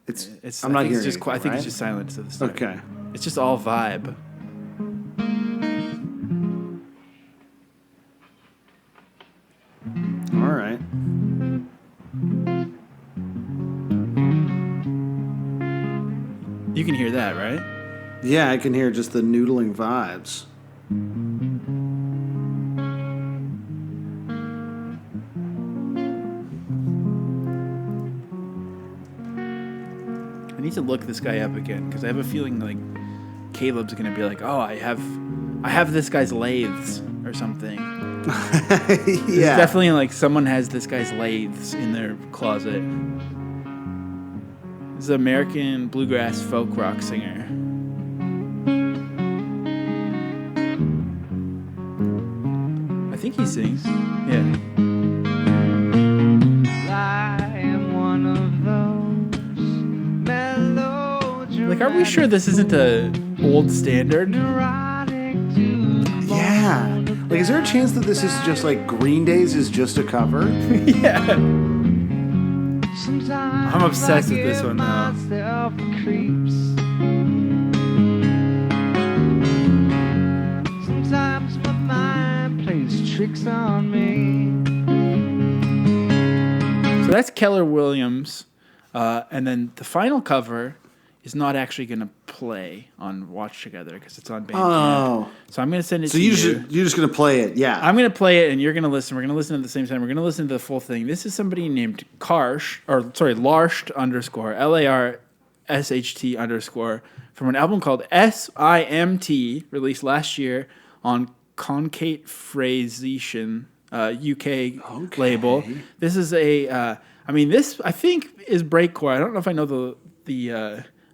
It's. I'm I not think hearing. it's just. I think right? it's just silence to the start. Okay. It's just all vibe. All right. You can hear that, right? Yeah, I can hear just the noodling vibes. I need to look this guy up again because I have a feeling like Caleb's gonna be like, "Oh, I have this guy's lathes or something." Yeah. Definitely like someone has this guy's lathes in their closet. This is an American bluegrass folk rock singer. I think he sings. Yeah. Like, are we sure this isn't a old standard? Yeah. Like, is there a chance that this is just like Green Day's is just a cover? Yeah. I'm obsessed with this one now. Sometimes my mind plays tricks on me. So that's Keller Williams. And then the final cover is not actually going to play on Watch Together because it's on Bandcamp. Oh. So I'm going to send it So to you're you. just going to play it, yeah. I'm going to play it and you're going to listen. We're going to listen at the same time. We're going to listen to the full thing. This is somebody named Larsht _LARSHT_ from an album called SIMT, released last year on Concate Phraseation, UK label. This is a, this I think is breakcore. I don't know if I know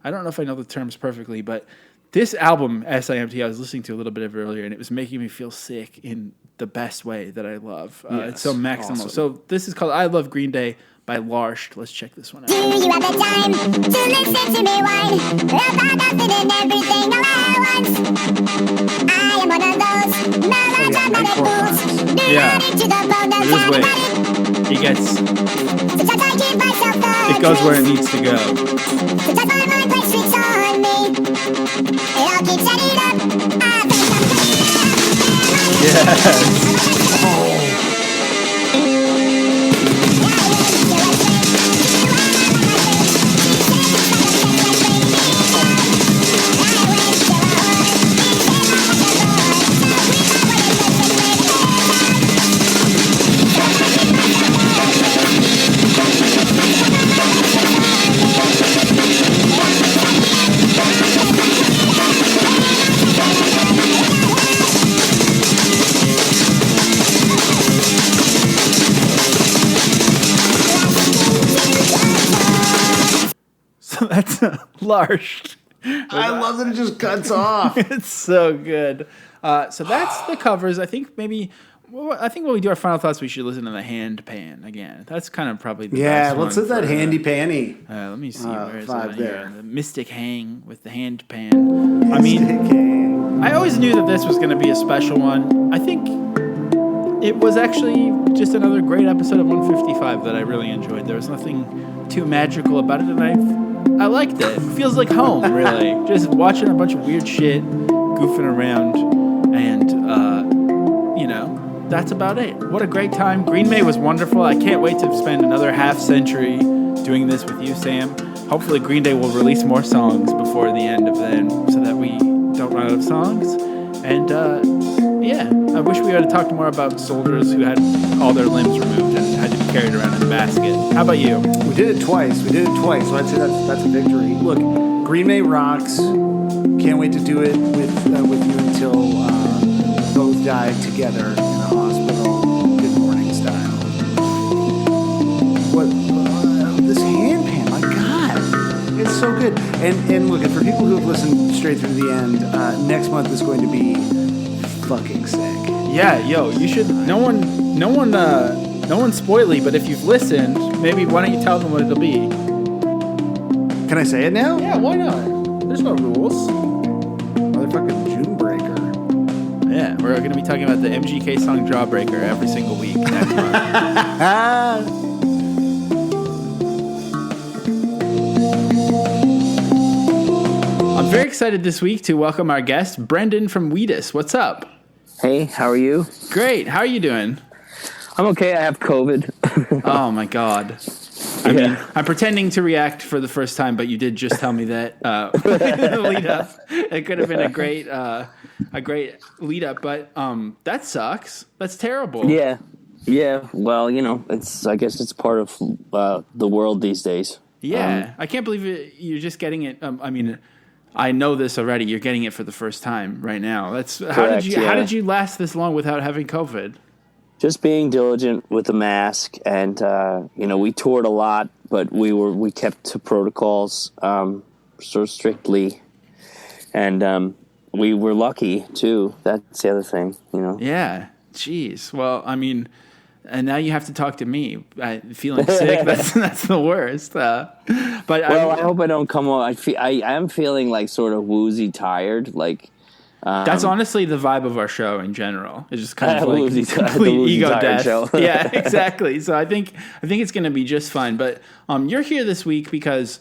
I don't know if I know the terms perfectly, but this album, SIMT, I was listening to a little bit of it earlier, and it was making me feel sick in the best way that I love. It's so maximal. awesome. So this is called I Love Green Day by Larsht. Let's check this one out. Do you have the time to listen to me whine about nothing and everything all at once? I am one of those melodramatic fools. Yeah. To the bone, But just wait. He gets... Sometimes I give myself It goes where it needs to go. Sometimes my mind plays tricks on me. It all keeps adding up. I think I'm So that's Larsht. I love that it just cuts off. It's so good. So that's the covers. I think when we do our final thoughts, we should listen to the hand pan again. That's kind of probably the best let's one hit that for, handy panny. Let me see. Where is vibe it there. here? The Mystic Hang with the hand pan. I mean, I always knew that this was going to be a special one. I think it was actually just another great episode of 155 that I really enjoyed. There was nothing too magical about it, and I liked it. It feels like home, really. Just watching a bunch of weird shit, goofing around, and that's about it. What a great time. Green May was wonderful. I can't wait to spend another half century doing this with you, Sam. Hopefully Green Day will release more songs before the end of them so that we don't run out of songs. And I wish we had talked more about soldiers who had all their limbs removed and had to be carried around in a basket. How about you? We did it twice. So I'd say that's a victory. Look, Green Day rocks. Can't wait to do it with you until both die together in a hospital. Good morning style. so good. And look, for people who have listened straight through the end, next month is going to be fucking sick. Yeah, yo, you should. No one spoily, but if you've listened, maybe why don't you tell them what it'll be? Can I say it now? Yeah, why not? There's no rules. Motherfucking June breaker. Yeah, we're going to be talking about the MGK song Jawbreaker every single week next month. I'm very excited this week to welcome our guest, Brendan from Wheatus. What's up? Hey, how are you? Great. How are you doing? I'm okay. I have COVID. Oh, my God. I mean, I'm pretending to react for the first time, but you did just tell me that lead up. It could have been a great lead up, but that sucks. That's terrible. Yeah. Well, I guess it's part of the world these days. Yeah, I can't believe you're just getting it. I mean, I know this already. You're getting it for the first time right now. How did you last this long without having COVID? Just being diligent with the mask, and we toured a lot, but we kept to protocols so strictly, and we were lucky too. That's the other thing, Yeah. Jeez. Well, I mean, and now you have to talk to me. Feeling sick. That's the worst. But I hope I don't come on. I am feeling like sort of woozy, tired, like. That's honestly the vibe of our show in general. It's just kind of like complete ego death. Show. Yeah, exactly. So I think it's going to be just fine. But you're here this week because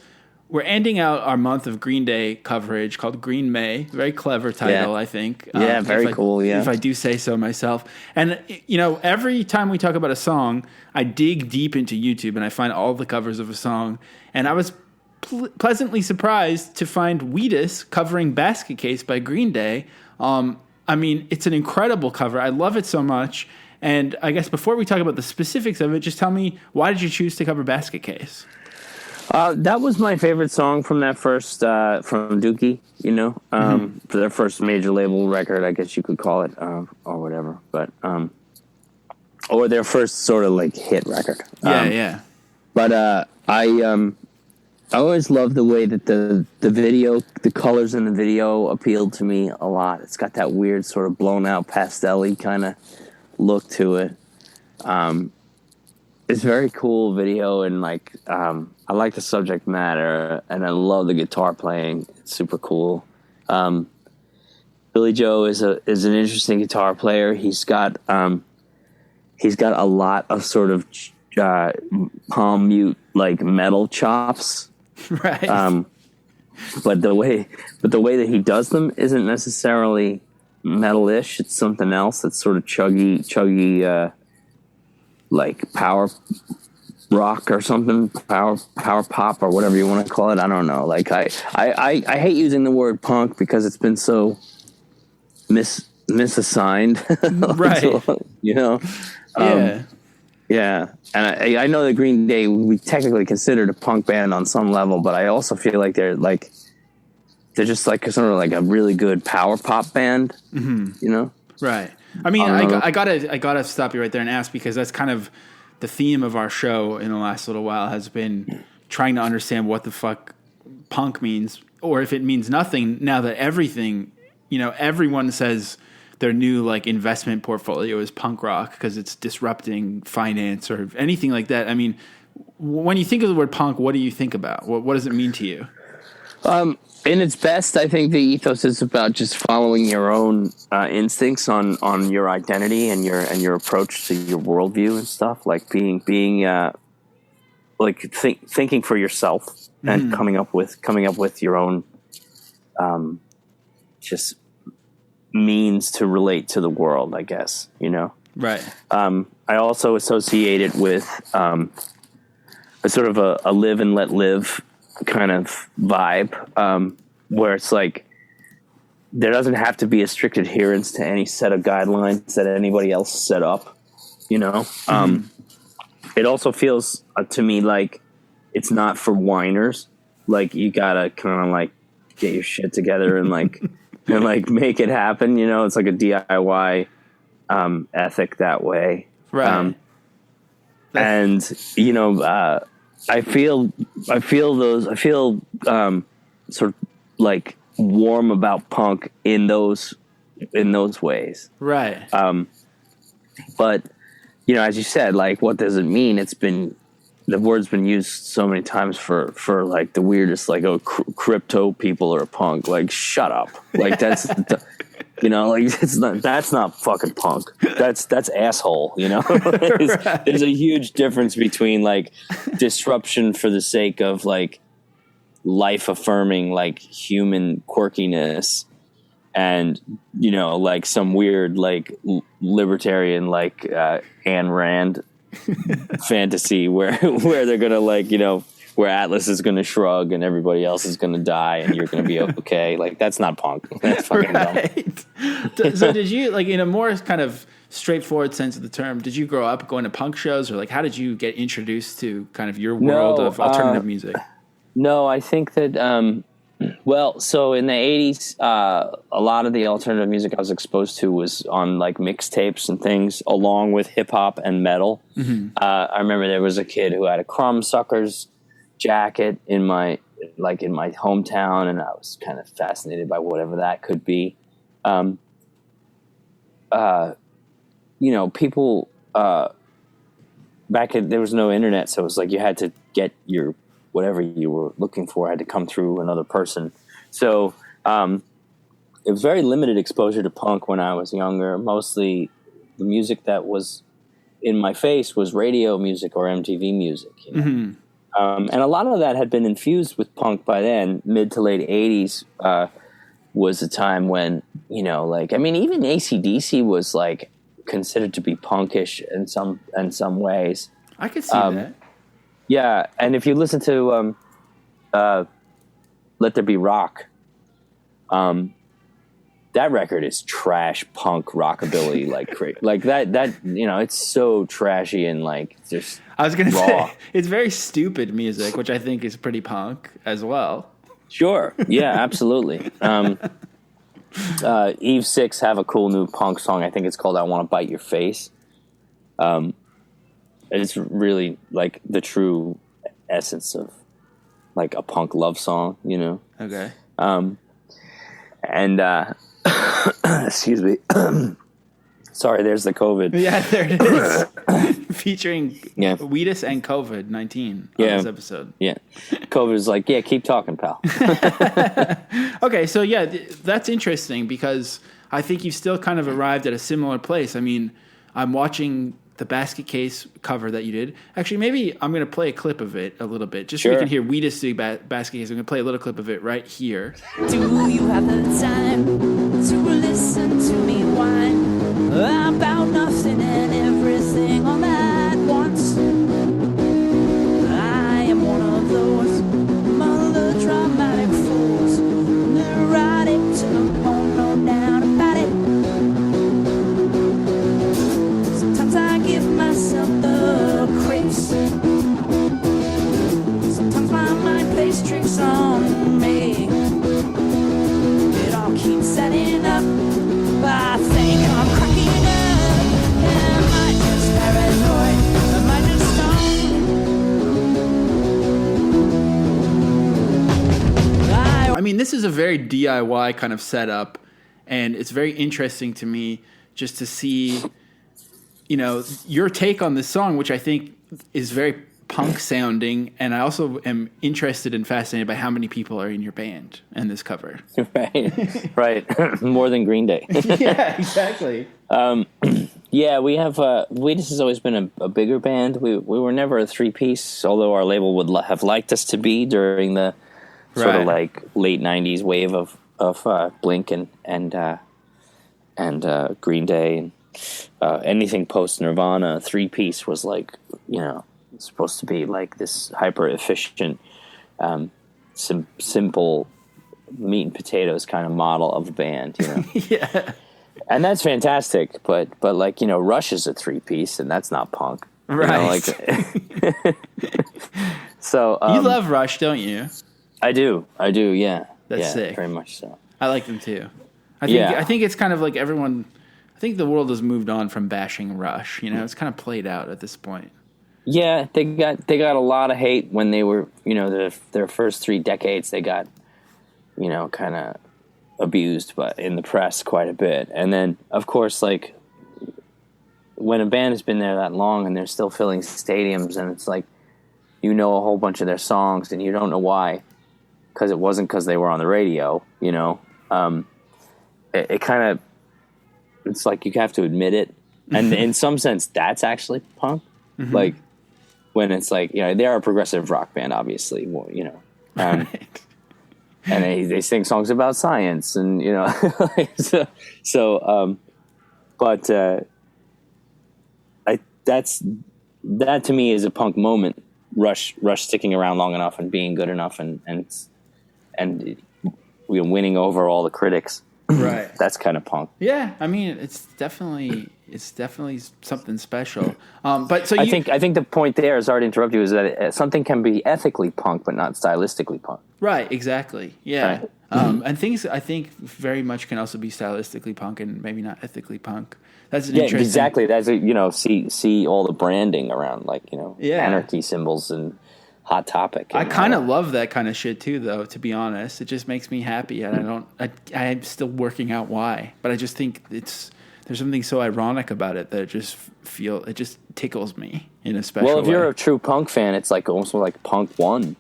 we're ending out our month of Green Day coverage called Green May. Very clever title, I think. Yeah, very cool. Yeah, if I do say so myself. And every time we talk about a song, I dig deep into YouTube and I find all the covers of a song. And I was pleasantly surprised to find Wheatus covering Basket Case by Green Day. I mean, it's an incredible cover. I love it so much. And I guess before we talk about the specifics of it, just tell me, why did you choose to cover Basket Case? That was my favorite song from that first, from Dookie, for their first major label record, I guess you could call it, or whatever. But, or their first sort of like hit record. Yeah. But, I always loved the way that the video, the colors in the video appealed to me a lot. It's got that weird sort of blown out pastel-y kind of look to it. It's very cool video, and I like the subject matter, and I love the guitar playing. It's super cool. Billy Joe is an interesting guitar player. He's got a lot of sort of palm mute like metal chops. Right. But the way that he does them isn't necessarily metal-ish. It's something else that's sort of chuggy, like power rock or something, power pop or whatever you want to call it. I don't know. Like I hate using the word punk because it's been so misassigned. Right. Yeah. Yeah, and I know that Green Day we technically considered a punk band on some level, but I also feel like they're just like sort of like a really good power pop band, Right. I mean, I gotta stop you right there and ask, because that's kind of the theme of our show in the last little while has been trying to understand what the fuck punk means, or if it means nothing now that everything, everyone says their new investment portfolio is punk rock because it's disrupting finance or anything like that. I mean, when you think of the word punk, what do you think about? What does it mean to you? In its best, I think the ethos is about just following your own instincts on your identity and your approach to your worldview and stuff, like being thinking for yourself and coming up with your own just means to relate to the world, I guess, Right. I also associate it with a sort of a live and let live kind of vibe, where it's like there doesn't have to be a strict adherence to any set of guidelines that anybody else set up, It also feels to me like it's not for whiners. Like you gotta kind of like get your shit together and and make it happen. It's like a DIY ethic that way. Right. I feel sort of like warm about punk in those ways. Right. But as you said, like, what does it mean? The word's been used so many times for like the weirdest, like, crypto people are punk. Like, shut up. Like, that's like, that's not fucking punk. That's asshole. There's a huge difference between like disruption for the sake of like life affirming like human quirkiness and like some weird like libertarian like Ayn Rand fantasy where they're gonna like where Atlas is gonna shrug and everybody else is gonna die and you're gonna be okay. Like, that's not punk. That's fucking dumb. So did you, like, in a more kind of straightforward sense of the term, did you grow up going to punk shows, or like how did you get introduced to kind of your world of alternative music? No, I think that so in the 80s, a lot of the alternative music I was exposed to was on like mixtapes and things, along with hip hop and metal. Mm-hmm. I remember there was a kid who had a Crumbsuckers jacket in my hometown, and I was kind of fascinated by whatever that could be. People there was no internet, so it was like you had to get your whatever you were looking for had to come through another person. So it was very limited exposure to punk when I was younger. Mostly the music that was in my face was radio music or MTV music. Mm-hmm. And a lot of that had been infused with punk by then. Mid to late 80s was a time when, even AC/DC was like considered to be punkish in some ways. I could see that. Yeah, and if you listen to Let There Be Rock, that record is trash punk rockabilly, like that it's so trashy and like just I was gonna raw. say it's very stupid music, which I think is pretty punk as well. Sure, yeah, absolutely. Eve 6 have a cool new punk song. I think it's called "I Want to Bite Your Face." It's really like the true essence of like a punk love song, Okay. Excuse me. Sorry, there's the COVID. Yeah, there it is. Featuring Wheatus and COVID-19 on this episode. Yeah. COVID is like, keep talking, pal. Okay, so that's interesting because I think you've still kind of arrived at a similar place. I mean, I'm watching the Basket Case cover that you did. Actually, maybe I'm going to play a clip of it a little bit, just so you can hear Wheatus do Basket Case. I'm going to play a little clip of it right here. Do you have the time to listen to me whine about nothing and everything all at once? I am one of those melodramatic fools, neurotic to the bone, no doubt about it. Sometimes I give myself the creeps. Sometimes my mind plays tricks on me. It all keeps setting up, but I think I'm cracking up. Am I just paranoid? Am I just stoned? I mean, this is a very DIY kind of setup, and it's very interesting to me just to see, your take on this song, which I think is very punk sounding, and I also am interested and fascinated by how many people are in your band and this cover. Right. More than Green Day. Yeah, exactly. We have Wheatus has always been a bigger band. We were never a three-piece, although our label would have liked us to be during the sort of like late 90s wave of Blink and Green Day and anything post Nirvana. Three-piece was like, supposed to be like this hyper efficient, simple meat and potatoes kind of model of a band, Yeah. And that's fantastic, but like, Rush is a three-piece and that's not punk. Right. So you love Rush, don't you? I do, yeah. That's sick. Very much so. I like them too. I think it's kind of like everyone. I think the world has moved on from bashing Rush. It's kind of played out at this point. Yeah, they got a lot of hate when they were, their first 3 decades. They got, kind of abused, but in the press quite a bit. And then, of course, like when a band has been there that long and they're still filling stadiums, and it's like a whole bunch of their songs and you don't know why, because it wasn't because they were on the radio. It kind of, it's like you have to admit it, and in some sense, that's actually punk. Mm-hmm. Like. When it's like, they are a progressive rock band, obviously, and they sing songs about science, and that to me is a punk moment. Rush sticking around long enough and being good enough, and winning over all the critics. Right. That's kind of punk. Yeah, I mean, it's definitely something special. But so I think the point there, sorry to interrupt you, is that something can be ethically punk but not stylistically punk. Right. Exactly. Yeah. Right. And things I think very much can also be stylistically punk and maybe not ethically punk. That's an interesting. Exactly. That's see all the branding around anarchy symbols and Hot Topic. I kind of love that kind of shit too, though. To be honest, it just makes me happy, and I'm still working out why, but I just think there's something so ironic about it that it just tickles me in a special way. Well, if you're a true punk fan, it's like almost like Punk 1.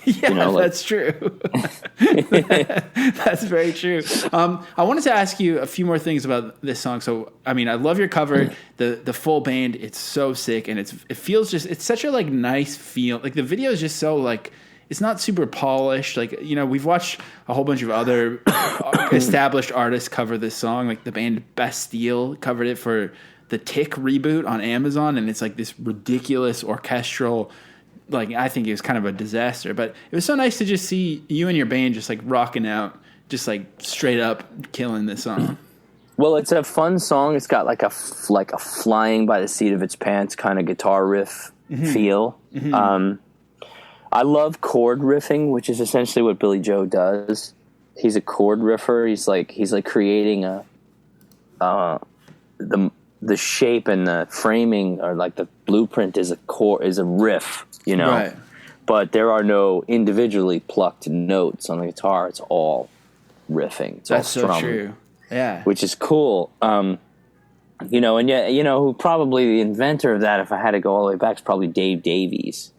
Yeah, that's true. That's very true. I wanted to ask you a few more things about this song. So, I mean, I love your cover. The full band, it's so sick, and it feels it's such a nice feel. Like the video is just so it's not super polished. Like we've watched a whole bunch of other established artists cover this song. Like the band Bastille covered it for the Tick reboot on Amazon, and it's like this ridiculous orchestral. I think it was kind of a disaster, but it was so nice to just see you and your band just rocking out, just straight up killing this song. Well, it's a fun song. It's got a flying by the seat of its pants kind of guitar riff feel. Mm-hmm. I love chord riffing, which is essentially what Billy Joe does. He's a chord riffer. He's creating the shape and the framing, or the blueprint is a riff, Right. But there are no individually plucked notes on the guitar. It's all riffing. It's That's all so strumming, true. Yeah. which is cool. And yet, who probably the inventor of that, if I had to go all the way back, is probably Dave Davies,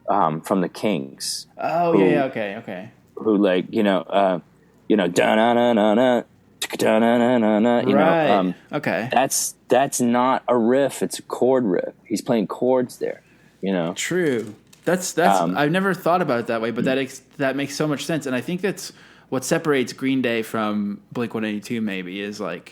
from the Kinks. Oh, yeah, okay. Who da-na-na-na-na, right. Okay. That's not a riff, it's a chord riff. He's playing chords there, True. That's I've never thought about it that way, but that makes so much sense, and I think that's what separates Green Day from Blink-182 maybe is and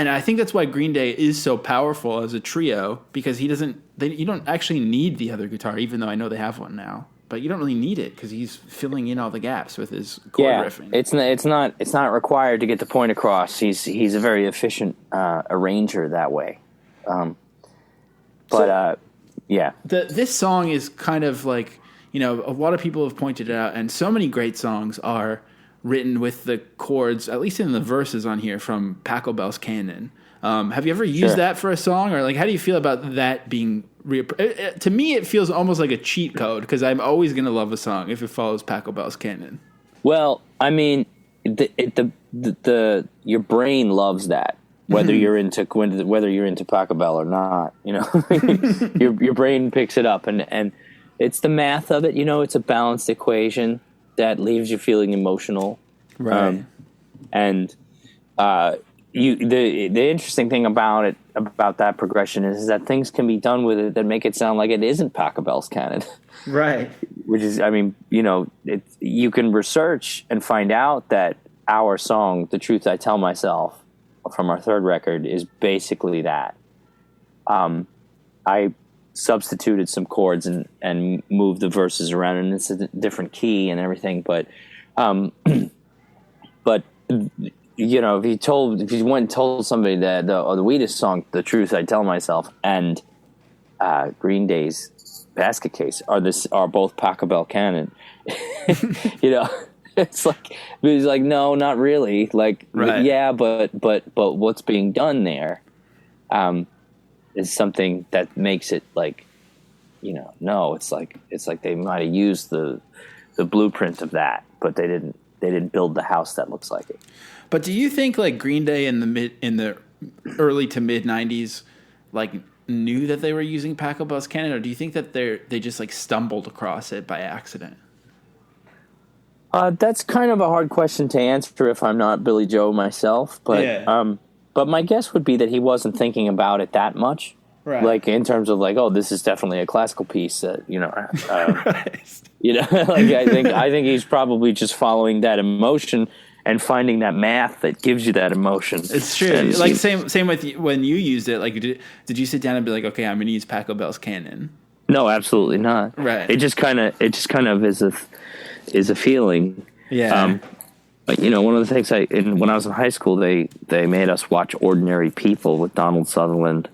I think that's why Green Day is so powerful as a trio, because you don't actually need the other guitar, even though I know they have one now. But you don't really need it because he's filling in all the gaps with his chord riffing. It's not required to get the point across. He's a very efficient arranger that way. This song is kind of a lot of people have pointed it out, and so many great songs are written with the chords, at least in the verses on here, from Pachelbel's Canon. Have you ever used that for a song, or how do you feel about that being? To me, it feels almost like a cheat code, because I'm always going to love a song if it follows Pachelbel's Canon. Well, I mean, your brain loves that, whether you're into Pachelbel or not. Your brain picks it up, and it's the math of it. It's a balanced equation that leaves you feeling emotional, right? The interesting thing about that progression is that things can be done with it that make it sound like it isn't Pachelbel's Canon, right? Which is, I mean, you can research and find out that our song, "The Truth I Tell Myself," from our third record, is basically that. I substituted some chords and moved the verses around, and it's a different key and everything, but if you went and told somebody that the Wheatus song, "The Truth I Tell Myself," and Green Day's Basket Case are both Pachelbel Canon, it's like no, not really. Right. Yeah, but what's being done there, is something that makes it like, no, it's like they might have used the blueprint of that, but they didn't build the house that looks like it. But do you think like Green Day in the early to mid 90s like knew that they were using Pachelbel's Canon, or do you think that they just like stumbled across it by accident? That's kind of a hard question to answer if I'm not Billy Joe myself, but but my guess would be that he wasn't thinking about it that much. Right. Like in terms of like, oh, this is definitely a classical piece that, like I think he's probably just following that emotion and finding that math that gives you that emotion. It's true. And like same with when you used it. Like, did you sit down and be like, okay, I'm going to use Pachelbel's Canon? No, absolutely not. Right. It just kind of is a feeling. Yeah. But one of the things when I was in high school, they made us watch Ordinary People with Donald Sutherland.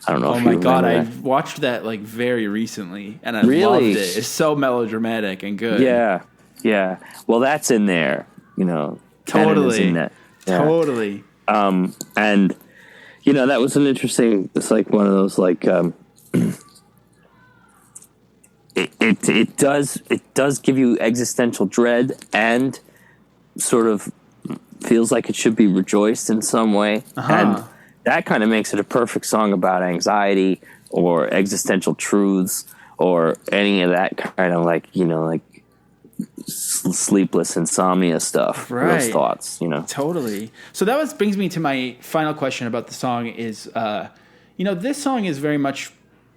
I don't know. Oh if my you God, remember I watched that like very recently, and I Really? loved it. It's so melodramatic and good. Yeah. Well, that's in there. Canon is in that. Yeah. Totally. And that was an interesting. It's like one of those like. It does give you existential dread and sort of feels like it should be rejoiced in some way, and that kind of makes it a perfect song about anxiety or existential truths or any of that kind of like sleepless insomnia stuff. Right. Those thoughts, Totally. So that brings me to my final question about the song is, this song is very much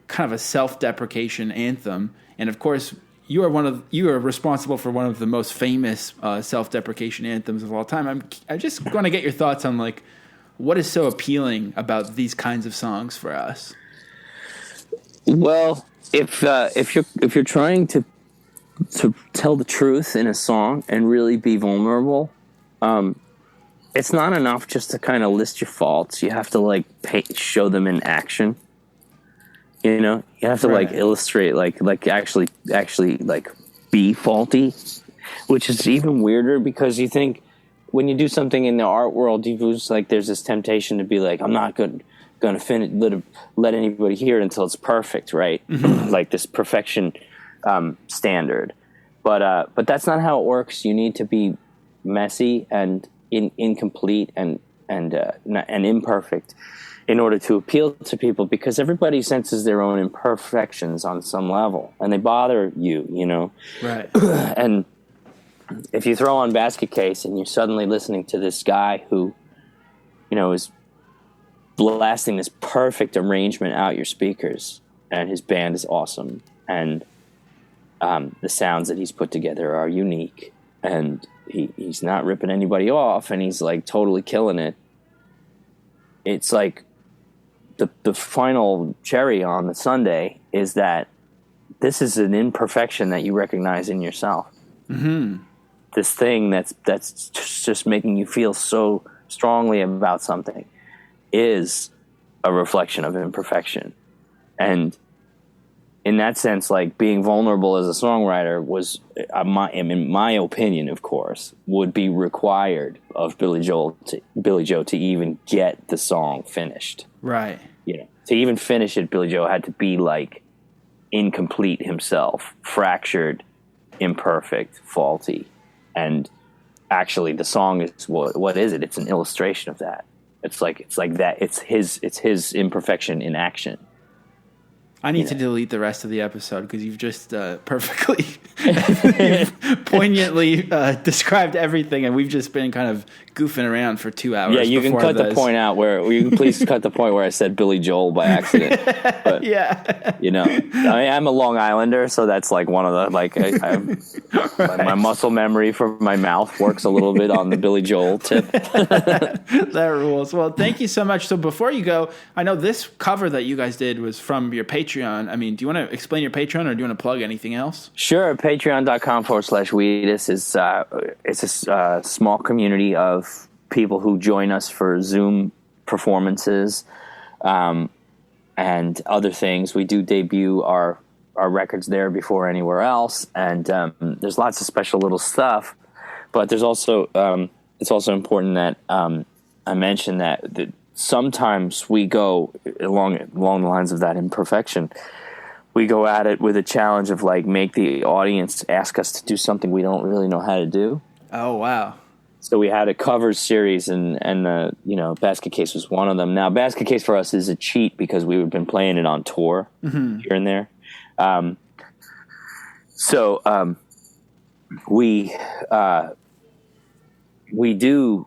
kind of a self-deprecation anthem. And of course, you are responsible for one of the most famous self-deprecation anthems of all time. I just want to get your thoughts on like what is so appealing about these kinds of songs for us. Well, if you're trying to tell the truth in a song and really be vulnerable, it's not enough just to kind of list your faults. You have to show them in action. You have to like illustrate, like actually like be faulty, which is even weirder because you think when you do something in the art world, there's this temptation to be like, I'm not going to let anybody hear it until it's perfect, right? Mm-hmm. Like this perfection standard, but that's not how it works. You need to be messy and incomplete and imperfect in order to appeal to people, because everybody senses their own imperfections on some level, and they bother you, Right. And if you throw on Basket Case and you're suddenly listening to this guy who, is blasting this perfect arrangement out your speakers, and his band is awesome, and the sounds that he's put together are unique, and he's not ripping anybody off, and he's like totally killing it. It's like the final cherry on the sundae is that this is an imperfection that you recognize in yourself. Mm-hmm. This thing that's just making you feel so strongly about something is a reflection of imperfection. And in that sense, like being vulnerable as a songwriter was, in my opinion, of course, would be required of Billy Joe to even get the song finished. Right. To even finish it, Billy Joe had to be like incomplete himself, fractured, imperfect, faulty. And actually the song is what is it? It's an illustration of that. It's like that. It's his imperfection in action. I need to delete the rest of the episode because you've just perfectly, you've poignantly described everything, and we've just been kind of goofing around for 2 hours. Yeah, you can cut the point out where you can please cut the point where I said Billy Joel by accident. But, yeah, I'm a Long Islander, so that's like one of the my muscle memory for my mouth works a little bit on the Billy Joel tip. That rules. Well, thank you so much. So before you go, I know this cover that you guys did was from your Patreon. I mean, do you want to explain your Patreon, or do you want to plug anything else? Sure. Patreon.com/Wheatus it's a small community of people who join us for Zoom performances and other things. We do debut our records there before anywhere else, and there's lots of special little stuff. But there's also it's also important that I mention that sometimes we go along the lines of that imperfection. We go at it with a challenge of like make the audience ask us to do something we don't really know how to do. Oh wow! So we had a covers series, and Basket Case was one of them. Now, Basket Case for us is a cheat because we've been playing it on tour here and there. We do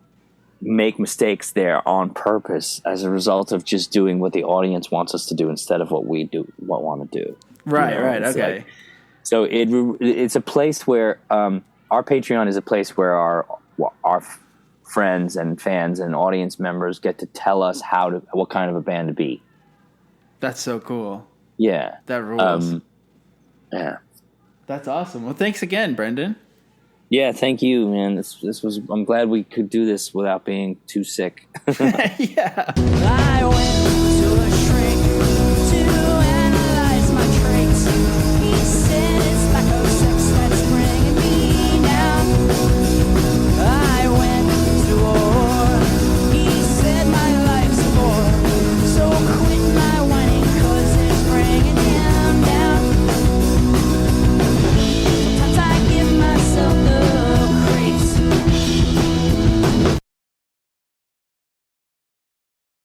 make mistakes there on purpose as a result of just doing what the audience wants us to do instead of what we want to do. Right, It's okay. like, so it's a place where our Patreon is a place where our friends and fans and audience members get to tell us what kind of a band to be. That's so cool. Yeah, that rules. Yeah, that's awesome. Well, thanks again, Brendan. Yeah, thank you, man. This was. I'm glad we could do this without being too sick. I went